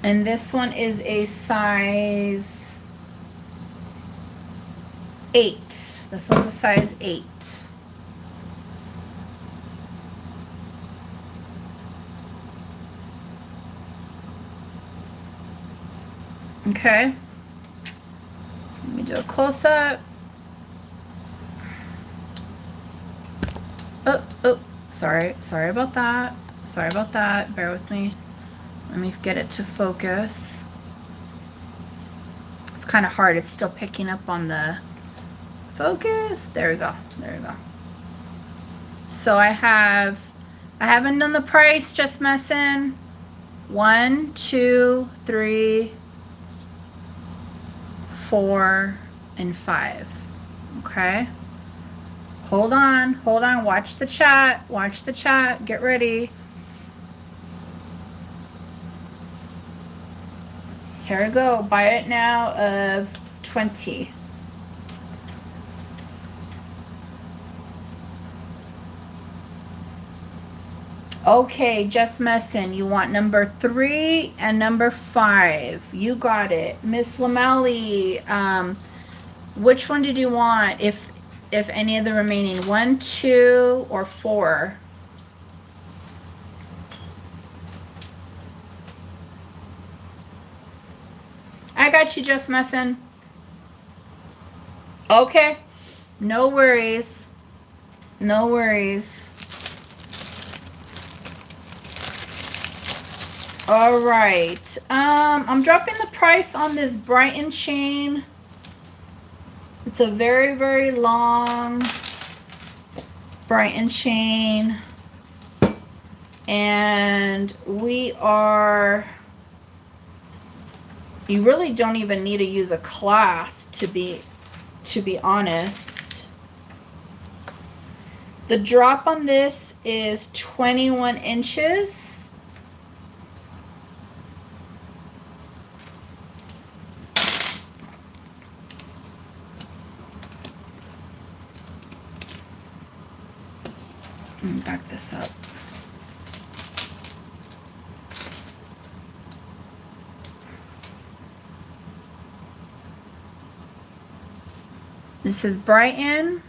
And this one is a size 8. This one's a size 8. Okay. Let me do a close-up. Oh, sorry about that. Sorry about that. Bear with me. Let me get it to focus. It's kind of hard. It's still picking up on the focus. There we go. There we go. So I haven't done the price, just messing. 1, 2, 3, 4, and 5. Okay. Hold on. Watch the chat. Get ready. Here we go. Buy it now of 20. Okay, just messing. You want number 3 and number 5. You got it. Miss Lamali, which one did you want? If any of the remaining 1, 2, or 4? I got you, just messing. Okay. No worries. No worries. All right. I'm dropping the price on this Brighton chain. It's a very, very long Brighton chain. And you really don't even need to use a clasp to be honest. The drop on this is 21 inches. Let me back this up. This is Brighton.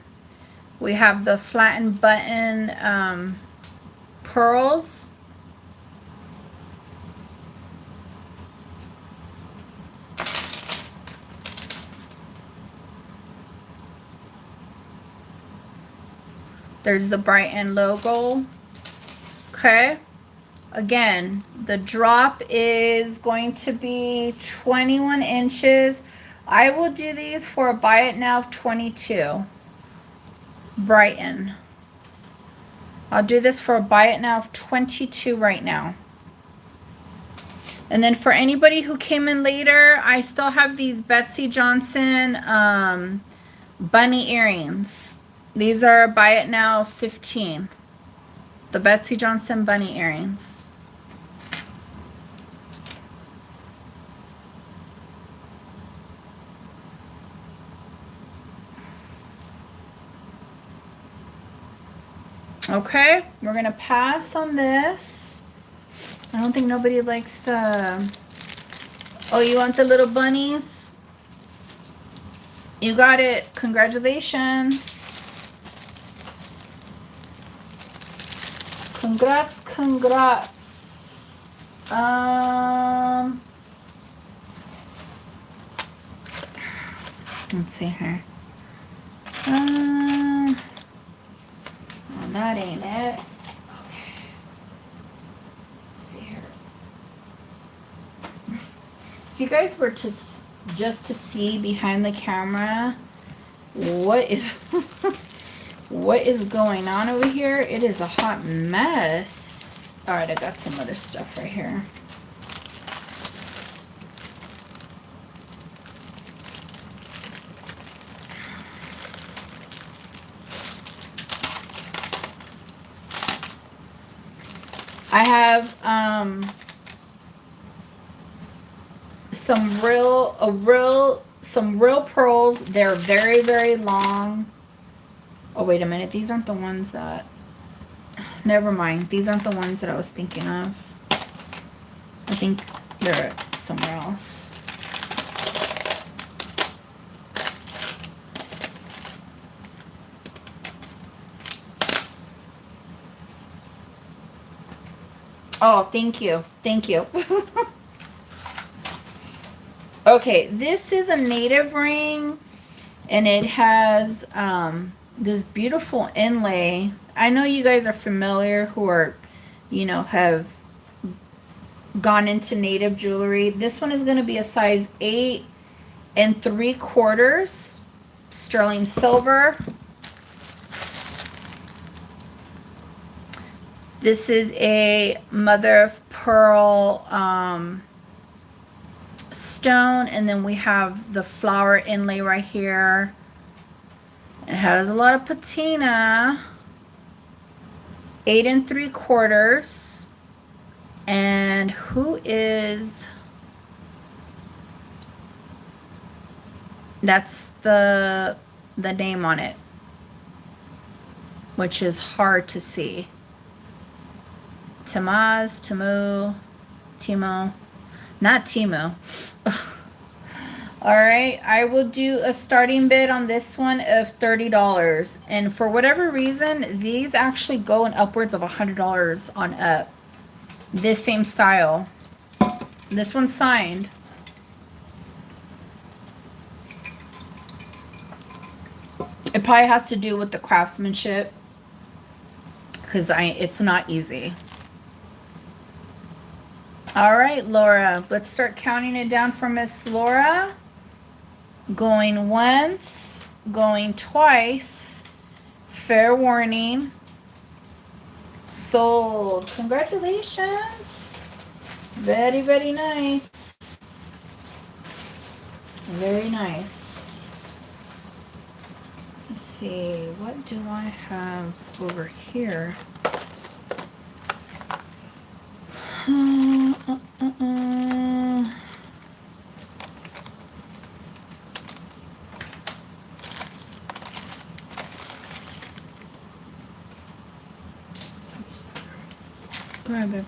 We have the flattened button pearls. There's the Brighton logo. Okay. Again, the drop is going to be 21 inches. I will do these for a buy it now of 22. Brighton. I'll do this for a buy it now of 22 right now. And then for anybody who came in later, I still have these Betsy Johnson bunny earrings. These are buy it now 15. The Betsy Johnson bunny earrings. Okay, we're gonna pass on this. I don't think nobody likes the... Oh, you want the little bunnies? You got it. Congratulations. Congrats, congrats. Let's see here. Well, that ain't it. Okay. Let's see here. If you guys were to just to see behind the camera what is what is going on over here, it is a hot mess. All right, I got some other stuff right here. I have some real pearls. They're very, very long. Oh, wait a minute. These aren't the ones that... Never mind. These aren't the ones that I was thinking of. I think they're somewhere else. Oh, thank you. Thank you. Okay, this is a native ring, and it has this beautiful inlay. I know you guys are familiar who are, you know, have gone into native jewelry. This one is going to be a size 8 3/4 sterling silver. This is a mother of pearl stone, and then we have the flower inlay right here. It has a lot of patina. 8 3/4. And who is... That's the name on it, which is hard to see. Tamaz, Timo, not Timo. All right, I will do a starting bid on this one of $30. And for whatever reason, these actually go in upwards of $100 on up. This same style. This one's signed. It probably has to do with the craftsmanship, because it's not easy. All right, Laura, let's start counting it down for Miss Laura. Going once, going twice. Fair warning. Sold. Congratulations. Very, very nice. Very nice. Let's see, what do I have over here? Grab it.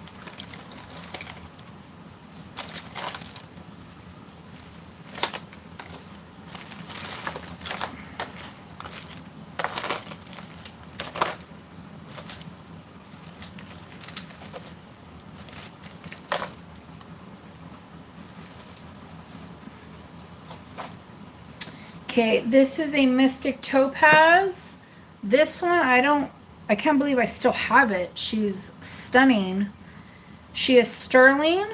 Okay, this is a Mystic Topaz. This one, I can't believe I still have it. She's stunning. She is sterling,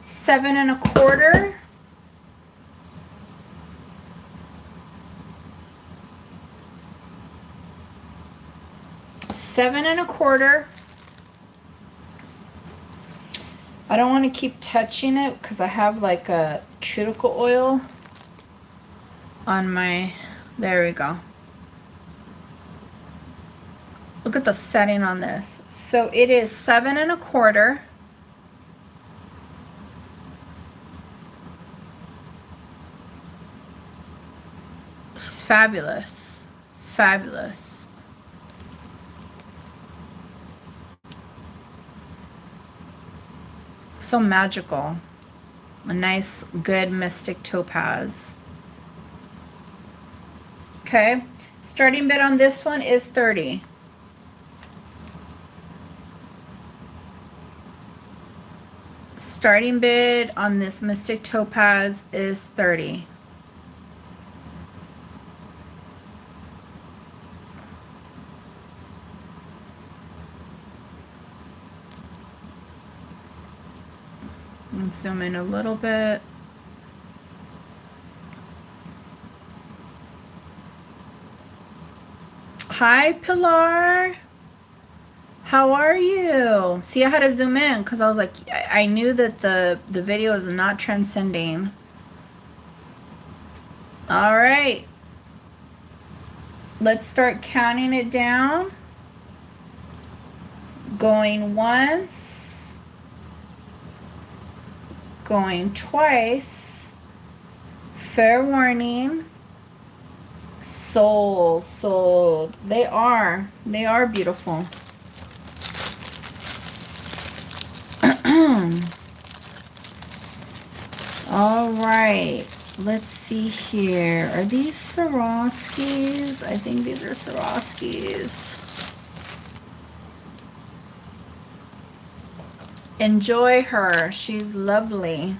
7 1/4. $7 1/4. I don't want to keep touching it because I have like a cuticle oil on my, there we go. Look at the setting on this. So it is 7 1/4. She's fabulous. Fabulous. So magical. A nice, good Mystic Topaz. Okay. Starting bid on this one is $30. starting bid on this Mystic Topaz is 30. Let's zoom in a little bit. Hi, Pilar. How are you? See, I had to zoom in because I was like, I knew that the video is not transcending. All right. Let's start counting it down. Going once. Going twice. Fair warning. Sold. They are beautiful. All right, let's see here. Are these Swarovskis? I think these are Swarovskis. Enjoy her. She's lovely.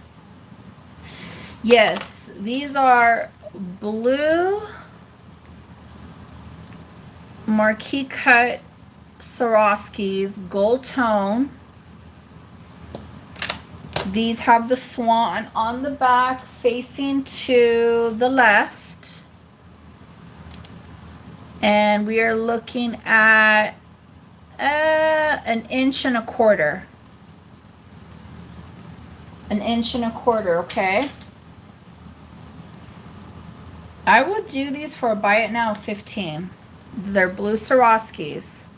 Yes, these are blue marquee cut Swarovskis, gold tone. These have the swan on the back facing to the left. And we are looking at 1.25 inches. 1.25 inches, okay? I would do these for a buy it now 15. They're blue Swarovskis.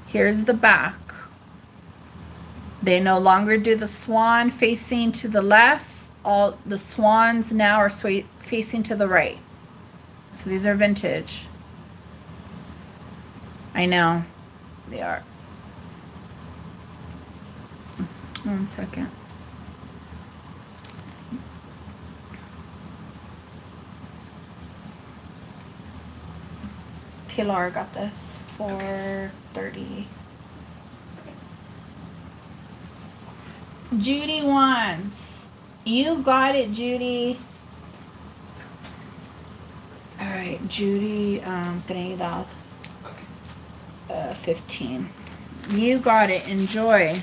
Here's the back. They no longer do the swan facing to the left. All the swans now are facing to the right. So these are vintage. I know. They are. 1 second. Pilar got this for 30. Judy wants. You got it, Judy. All right, Judy, Trinidad. 15. You got it. Enjoy.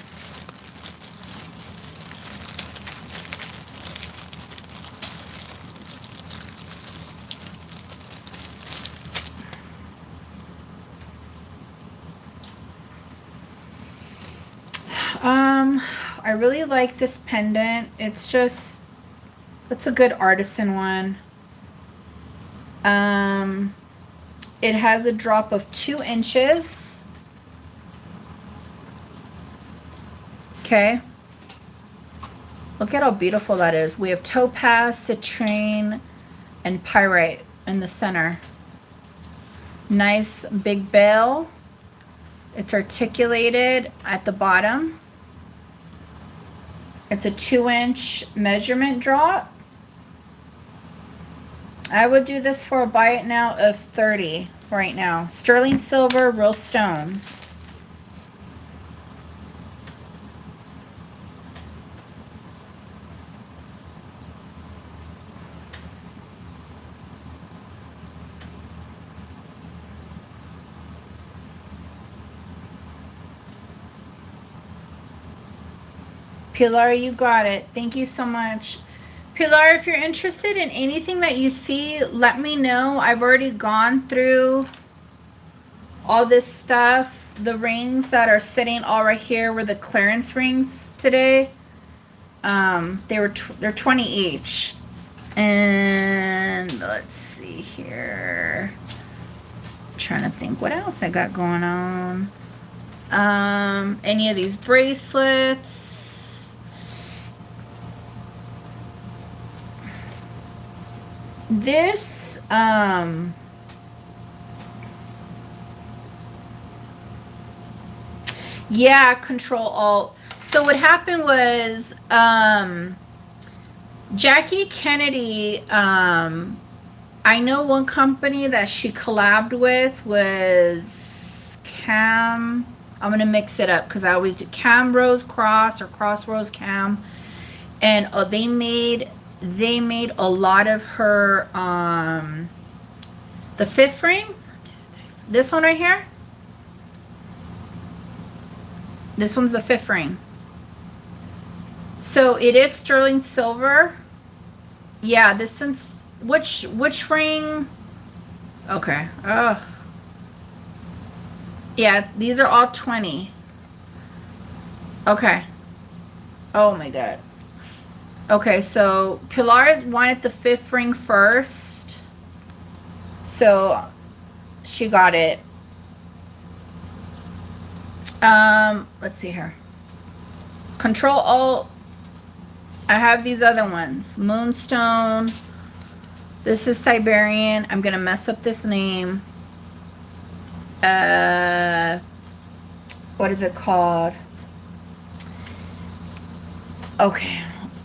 I really like this pendant. It's a good artisan one. It has a drop of 2 inches. Okay. Look at how beautiful that is. We have topaz, citrine, and pyrite in the center. Nice big bell. It's articulated at the bottom. It's a 2-inch measurement drop. I would do this for a buy it now of 30 right now. Sterling silver, real stones. Pilar, you got it. Thank you so much. Pilar, if you're interested in anything that you see, let me know. I've already gone through all this stuff. The rings that are sitting all right here were the clearance rings today. They're 20 each. And let's see here. I'm trying to think what else I got going on. Any of these bracelets. This, yeah, Control-Alt. So what happened was, Jackie Kennedy, I know one company that she collabed with was Cam. I'm going to mix it up because I always do Cam Rose Cross or Cross Rose Cam. And they made a lot of her the fifth ring, this one right here, this one's the fifth ring. So it is sterling silver. Yeah, this one's which ring? Okay. Ugh. Yeah, these are all 20. Okay. Oh my god. Okay, so Pilar wanted the fifth ring first. So she got it. Let's see here. Control Alt. I have these other ones. Moonstone. This is Siberian. I'm gonna mess up this name. What is it called? Okay.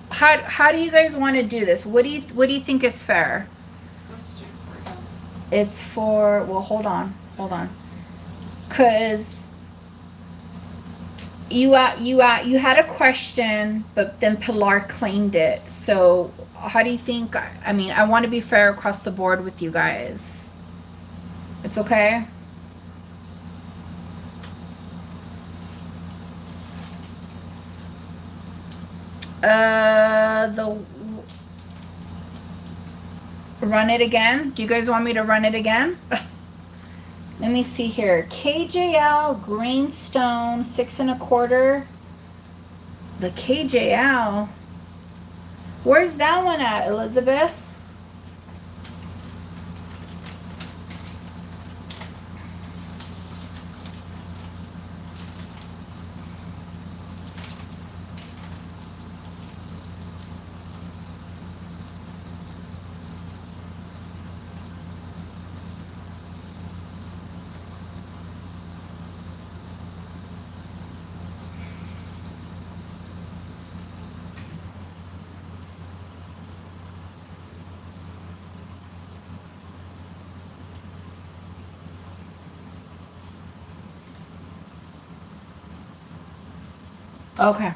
How do you guys want to do this? What do you think is fair? It's for, well, hold on. Cause you had a question, but then Pilar claimed it. So how do you think? I mean, I want to be fair across the board with you guys. It's okay. Run it again. Do you guys want me to run it again? Let me see here. KJL greenstone 6 1/4. The KJL. Where's that one at, Elizabeth? Okay.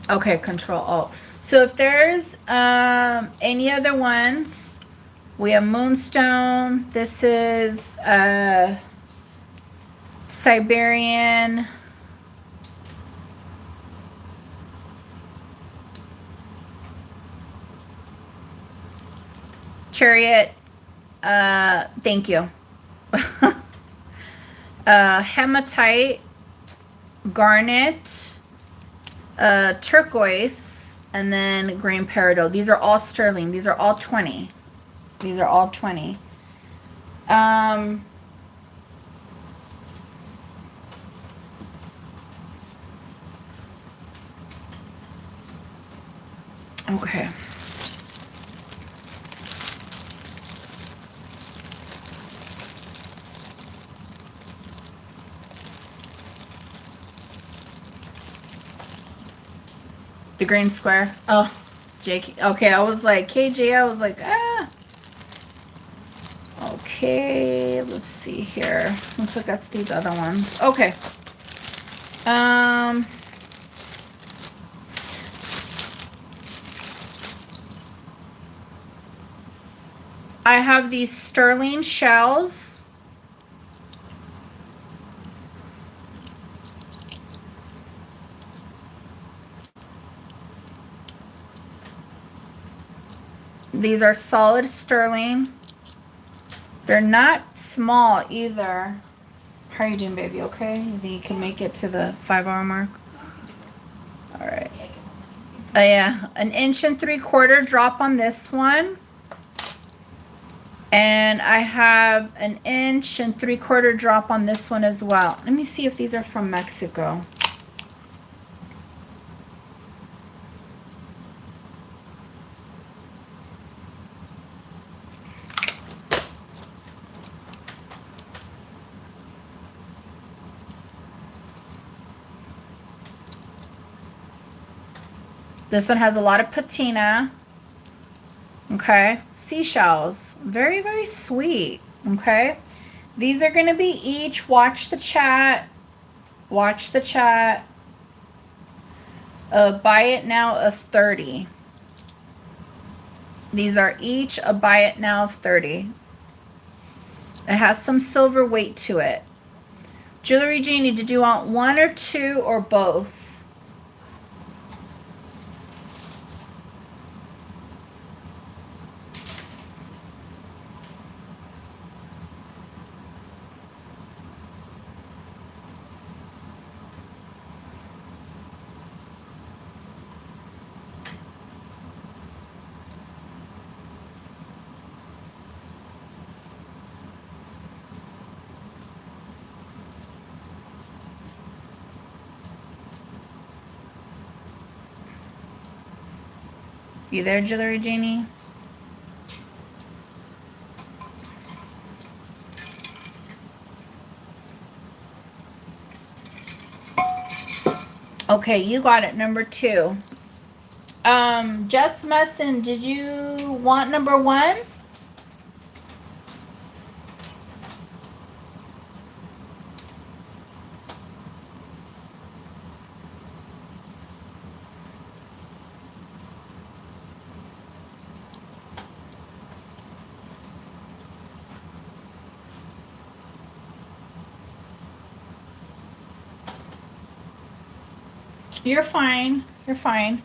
Okay, Control Alt. So if there's any other ones, we have Moonstone. This is Siberian. Chariot. Thank you. Hematite, garnet, turquoise, and then green peridot. These are all sterling. These are all 20. Okay. The green square. Oh, Jake. Okay, I was like, KJ, I was like, ah. Okay, let's see here. Let's look at these other ones. Okay. I have these sterling shells. These are solid sterling. They're not small either. How are you doing, baby? Okay? You think you can make it to the 5-hour mark? All right. Yeah, 1 3/4 drop on this one. And I have 1 3/4 drop on this one as well. Let me see if these are from Mexico. This one has a lot of patina. Okay. Seashells. Very, very sweet. Okay. These are going to be each, watch the chat, Watch the chat. Buy it now of 30. These are each a buy it now of 30. It has some silver weight to it. Jewelry Genie, did you want one or two or both? You there, Jewelry Genie? Okay, you got it, number 2. Jess Messon, did you want number 1? You're fine. You're fine.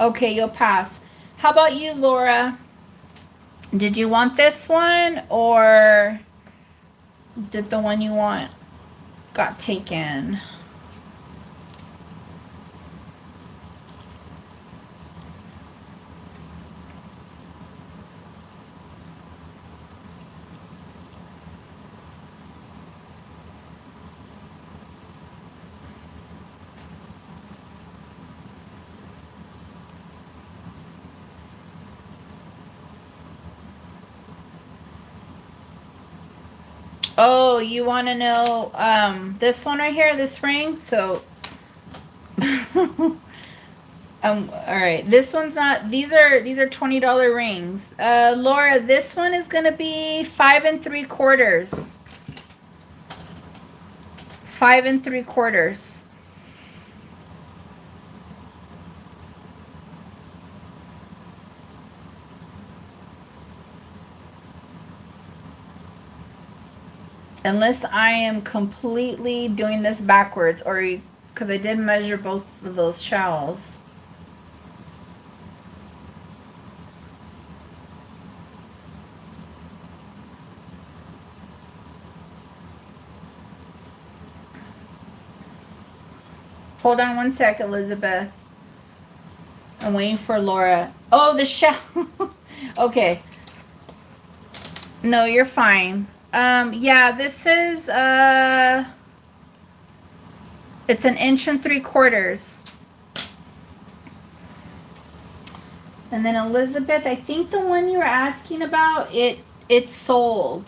Okay, you'll pass. How about you, Laura? Did you want this one or did the one you want got taken? Oh, you want to know this one right here, this ring? So all right, this one's not, these are $20 rings. Laura, this one is gonna be 5 3/4. 5 3/4. Unless I am completely doing this backwards, or because I did measure both of those shells. Hold on one sec, Elizabeth. I'm waiting for Laura. Oh, the shell. Okay. No, you're fine. Yeah, this is, it's 1 3/4. And then Elizabeth, I think the one you were asking about, it's sold.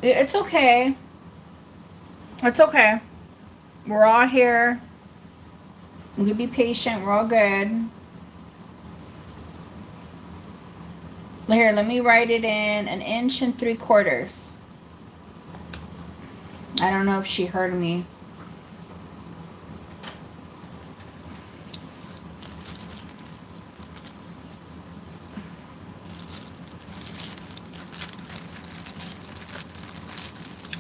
It's okay. It's okay. We're all here. We can be patient. We're all good. Here, let me write it in 1 3/4. I don't know if she heard me.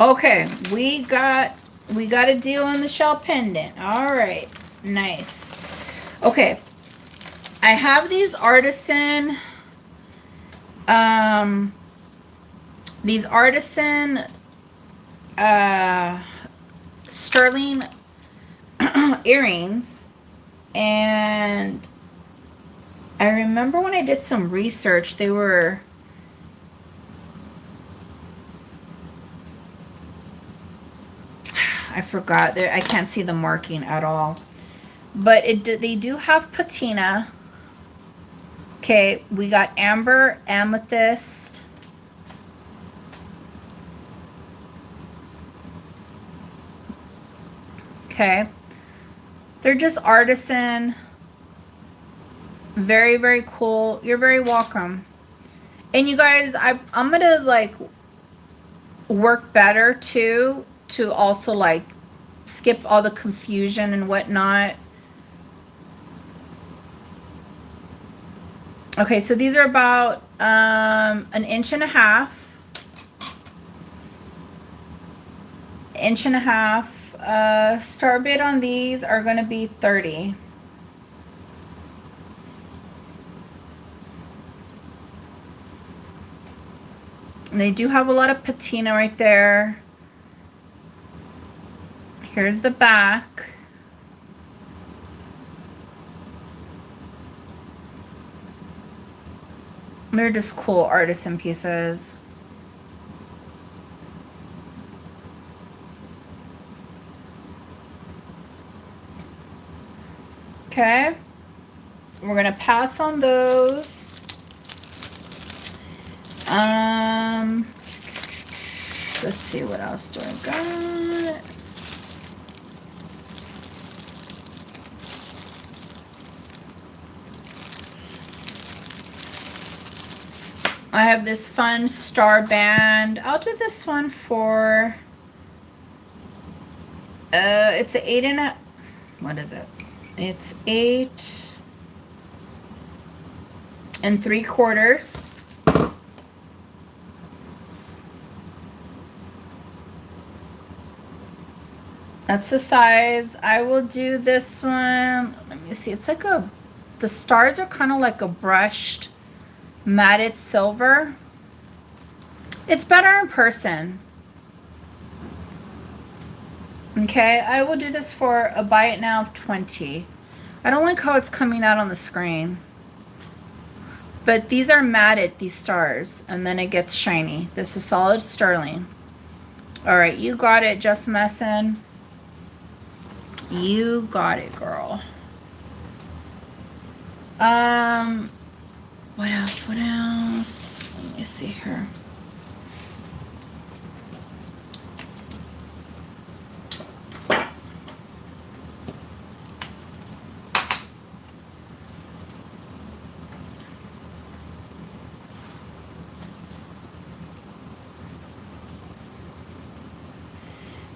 Okay, we got a deal on the shell pendant. All right, nice. Okay, I have these artisan sterling earrings, and I remember when I did some research, they were I forgot. I can't see the marking at all. But they do have patina. Okay, we got amber, amethyst. Okay. They're just artisan. Very, very cool. You're very welcome. And you guys, I'm going to like work better too, to also like skip all the confusion and whatnot. Okay, so these are about 1.5 inches. 1.5 inches. Star bid on these are going to be 30. And they do have a lot of patina right there. Here's the back. They're just cool artisan pieces. Okay. We're going to pass on those. Let's see, what else do I got? I have this fun star band. I'll do this one for, it's an 8.5, what is it? It's 8 3/4. That's the size. I will do this one. Let me see. It's like the stars are kind of like a brushed matted silver. It's better in person. Okay, I will do this for a buy it now of 20. I don't like how it's coming out on the screen. But these are matted, these stars, and then it gets shiny. This is solid sterling. All right, you got it, Just Messin'. You got it, girl. What else? What else? Let me see here.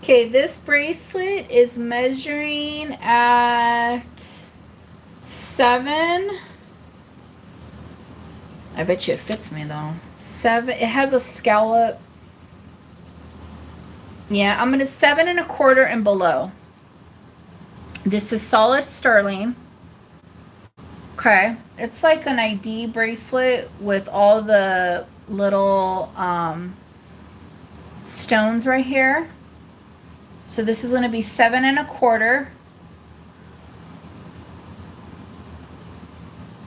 Okay, this bracelet is measuring at 7. I bet you it fits me though. 7. It has a scallop. Yeah, I'm gonna 7 1/4 and below. This is solid sterling. Okay, it's like an ID bracelet with all the little stones right here. So this is going to be 7 1/4.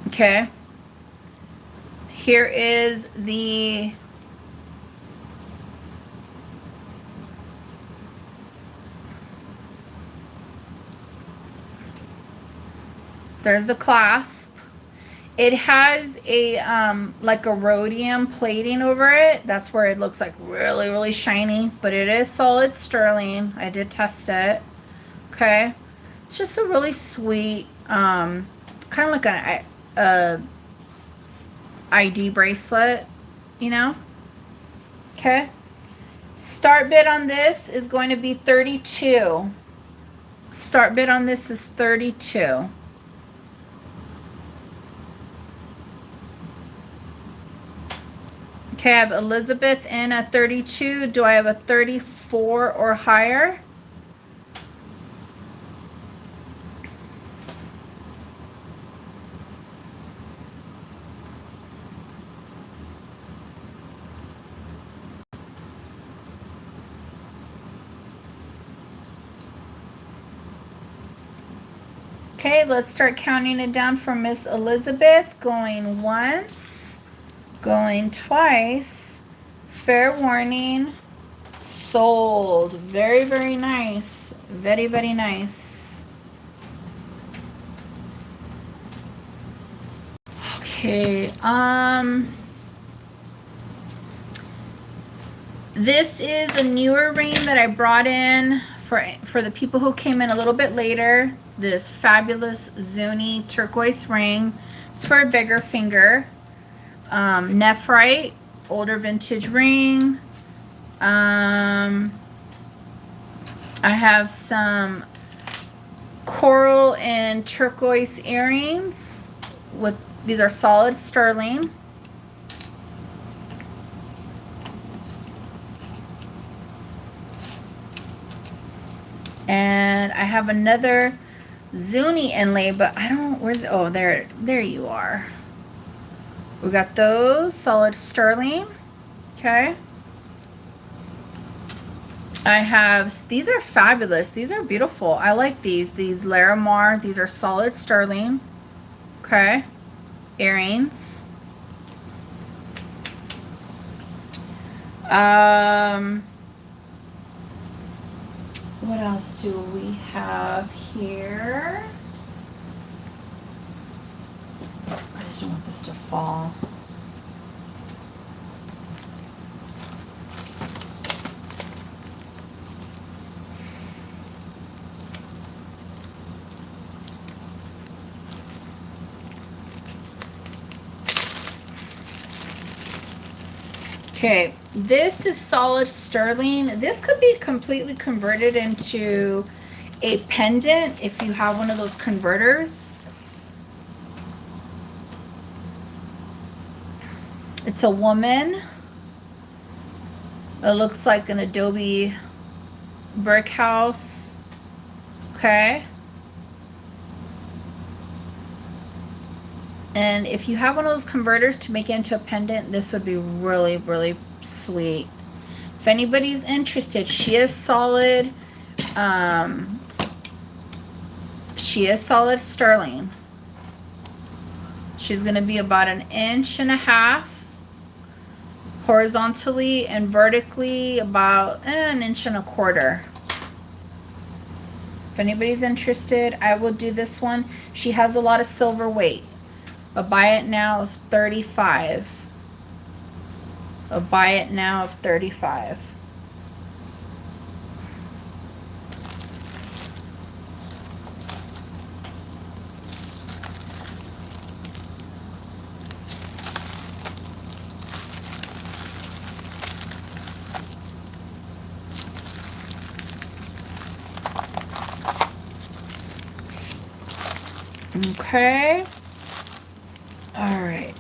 Okay. Here is the there's the clasp. It has a like a rhodium plating over it. That's where it looks like really, really shiny, but it is solid sterling. I did test it. Okay. It's just a really sweet, kind of like a ID bracelet, you know? Okay. Start bid on this is going to be 32. Start bid on this is 32. Okay, I have Elizabeth in at 32. Do I have a 34 or higher? Okay, let's start counting it down for Miss Elizabeth. Going once, going twice. Fair warning, sold. Very, very nice. Very, very nice. Okay, this is a newer ring that I brought in for the people who came in a little bit later, this fabulous Zuni turquoise ring. It's for a bigger finger. Nephrite, older vintage ring. I have some coral and turquoise earrings. These are solid sterling. And I have another Zuni inlay, but I don't, where's it? Oh, there you are. We got those, solid sterling. Okay. I have, these are fabulous. These are beautiful. I like these. These Larimar, these are solid sterling. Okay. Earrings. What else do we have here? I just don't want this to fall. Okay, this is solid sterling. This could be completely converted into a pendant if you have one of those converters. It's a woman. It looks like an adobe brick house. Okay. And if you have one of those converters to make it into a pendant, this would be really, really sweet. If anybody's interested, she is solid. She is solid sterling. She's going to be about 1.5 inches horizontally, and vertically about 1.25 inches. If anybody's interested, I will do this one. She has a lot of silver weight. A buy it now of $35. A buy it now of $35. Okay. All right.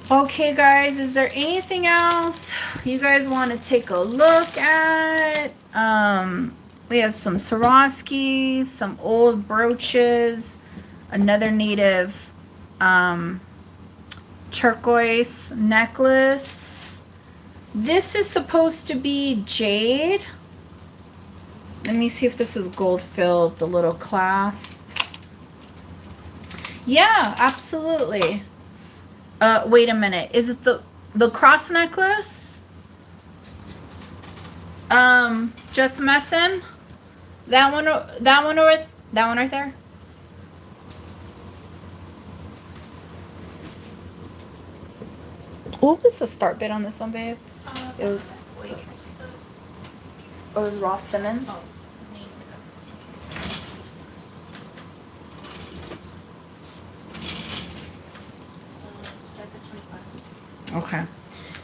Okay, guys, is there anything else you guys want to take a look at? We have some Swarovski, some old brooches, another native turquoise necklace. This is supposed to be jade. Let me see if this is gold filled, the little clasp. Yeah, absolutely. Wait a minute. Is it the cross necklace? Just messing. That one right there. What was the start bid on this one, babe? It was. Wait, It was Ross Simmons. oh, start at 25. Okay.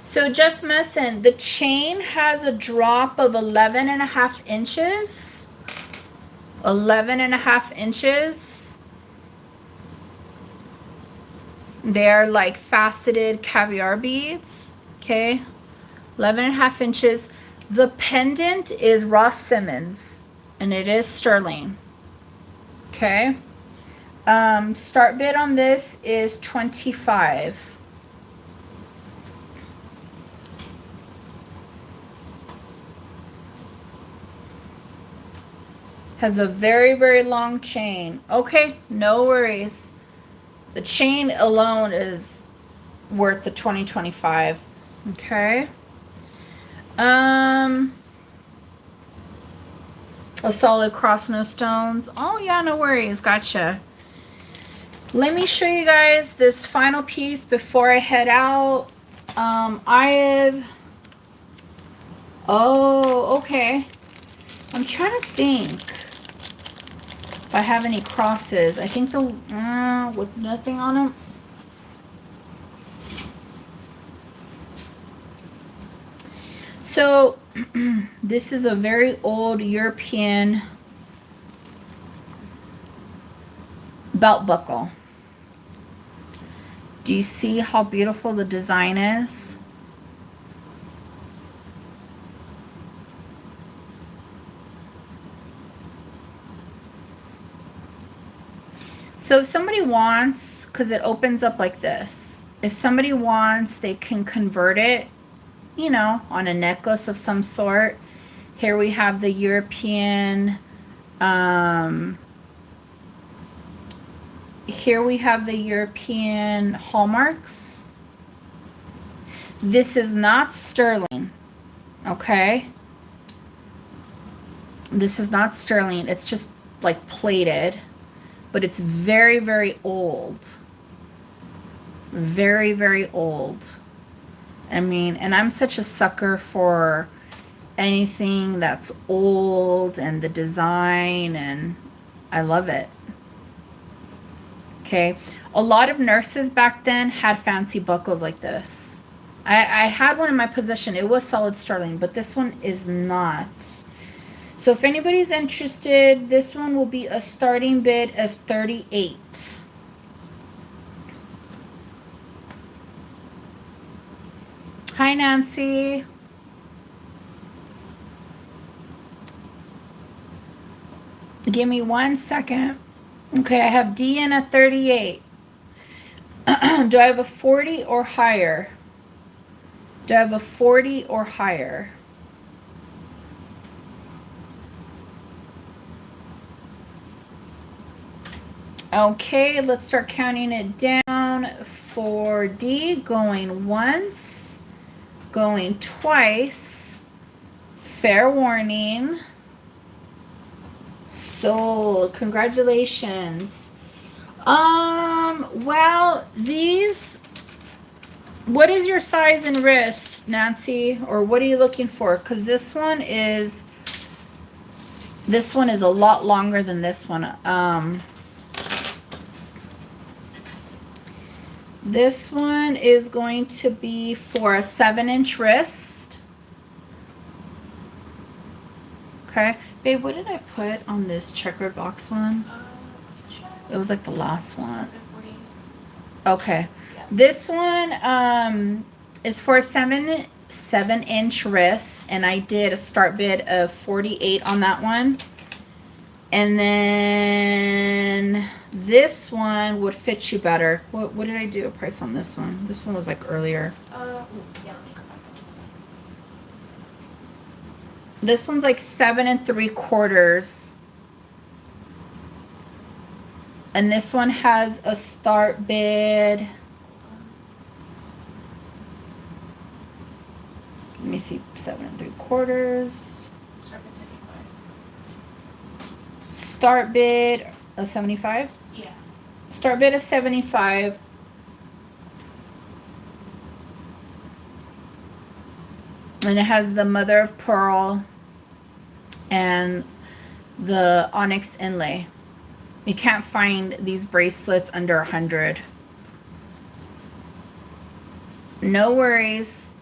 So just messing. The chain has a drop of 11.5 inches. 11.5 inches. They're like faceted caviar beads. Okay. 11.5 inches. The pendant is Ross Simmons, and it is sterling. Okay. Start bid on this is $25. Has a very, very long chain. Okay, no worries. The chain alone is worth the $20.25. Okay. A solid cross, no stones. Oh yeah, no worries. Gotcha. Let me show you guys this final piece before I head out. Oh, okay. I'm trying to think if I have any crosses. I think the with nothing on them. So this is a very old European belt buckle. Do you see how beautiful the design is? So if somebody wants, because it opens up like this, if somebody wants, they can convert it, you know, on a necklace of some sort. Here we have the European, here we have the European hallmarks. This is not sterling, okay? This is not sterling. It's just like plated, but it's very, very old. Very, very old. I mean, and I'm such a sucker for anything that's old and the design, and I love it. Okay. A lot of nurses back then had fancy buckles like this. I had one in my possession. It was solid sterling, but this one is not. So if anybody's interested, this one will be a starting bid of $38. Hi, Nancy. Give me 1 second. Okay, I have D in at 38. Do I have a 40 or higher? Do I have a 40 or higher? Okay, let's start counting it down for D. Going once, going twice. Fair warning. Sold. Congratulations. Well, these, what is your size and wrist, Nancy? Or what are you looking for? Because this one is a lot longer than this one. This one is going to be for a 7-inch wrist. Okay. Babe, what did I put on this checkered box one? It was like the last one. Okay. Yeah. This one is for a 7-inch wrist, and I did a start bid of 48 on that one. And then this one would fit you better. What did I do a price on this one? This one was like earlier. Yeah, let me come back. This one's like 7 3/4. And this one has a start bid. Let me see, 7 3/4. Start bid a 75? Yeah. Start bid a 75. And it has the mother of pearl and the onyx inlay. You can't find these bracelets under 100. No worries.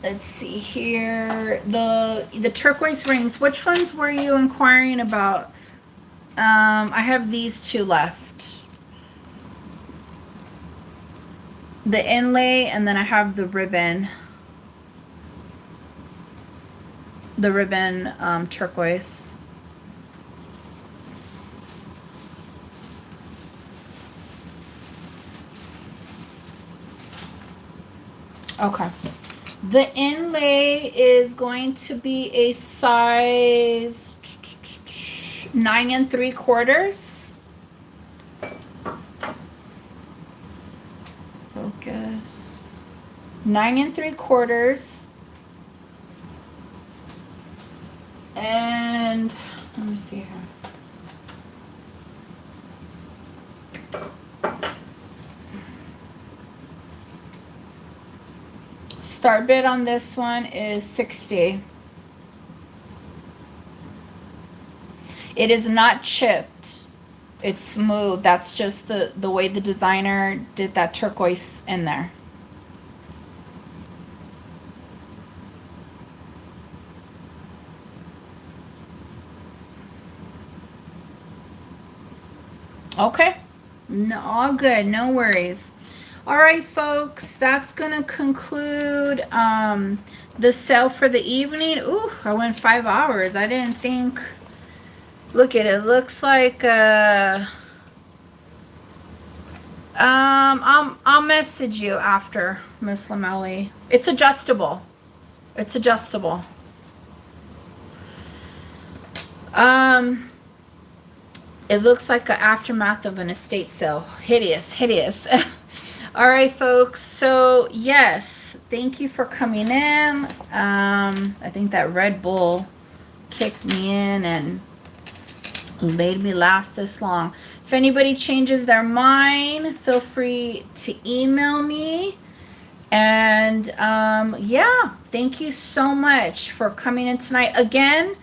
Let's see here. The turquoise rings. Which ones were you inquiring about? I have these two left. The inlay, and then I have the ribbon. The ribbon turquoise. Okay. The inlay is going to be a size 9 3/4. Focus. 9 3/4. And let me see here. Start bid on this one is 60. It is not chipped. It's smooth. That's just the way the designer did that turquoise in there. Okay. No, all good. No worries. All right, folks. That's going to conclude the sale for the evening. Ooh, I went 5 hours. I didn't think... Look at it. Looks like I'll message you after, Miss Lamelli. It's adjustable. It's adjustable. It looks like an aftermath of an estate sale. Hideous, hideous. All right, folks. So yes, thank you for coming in. I think that Red Bull kicked me in and made me last this long. If anybody changes their mind, feel free to email me. And yeah, thank you so much for coming in tonight. Again,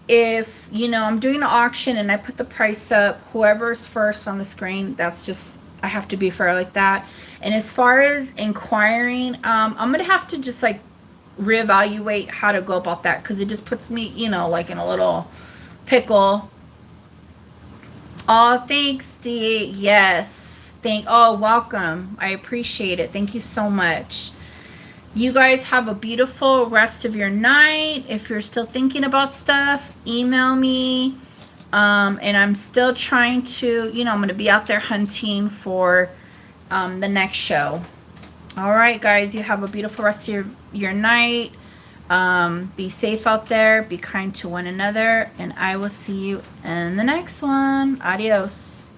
if you know I'm doing an auction and I put the price up, whoever's first on the screen, that's just, I have to be fair like that. And as far as inquiring, I'm gonna have to just like reevaluate how to go about that, because it just puts me, you know, like in a little pickle. Oh, thanks, Dee. Yes, oh, welcome. I appreciate it. Thank you so much. You guys have a beautiful rest of your night. If you're still thinking about stuff, email me. And I'm still trying to, you know, I'm going to be out there hunting for the next show. All right, guys, you have a beautiful rest of your night. Be safe out there. Be kind to one another. And I will see you in the next one. Adios.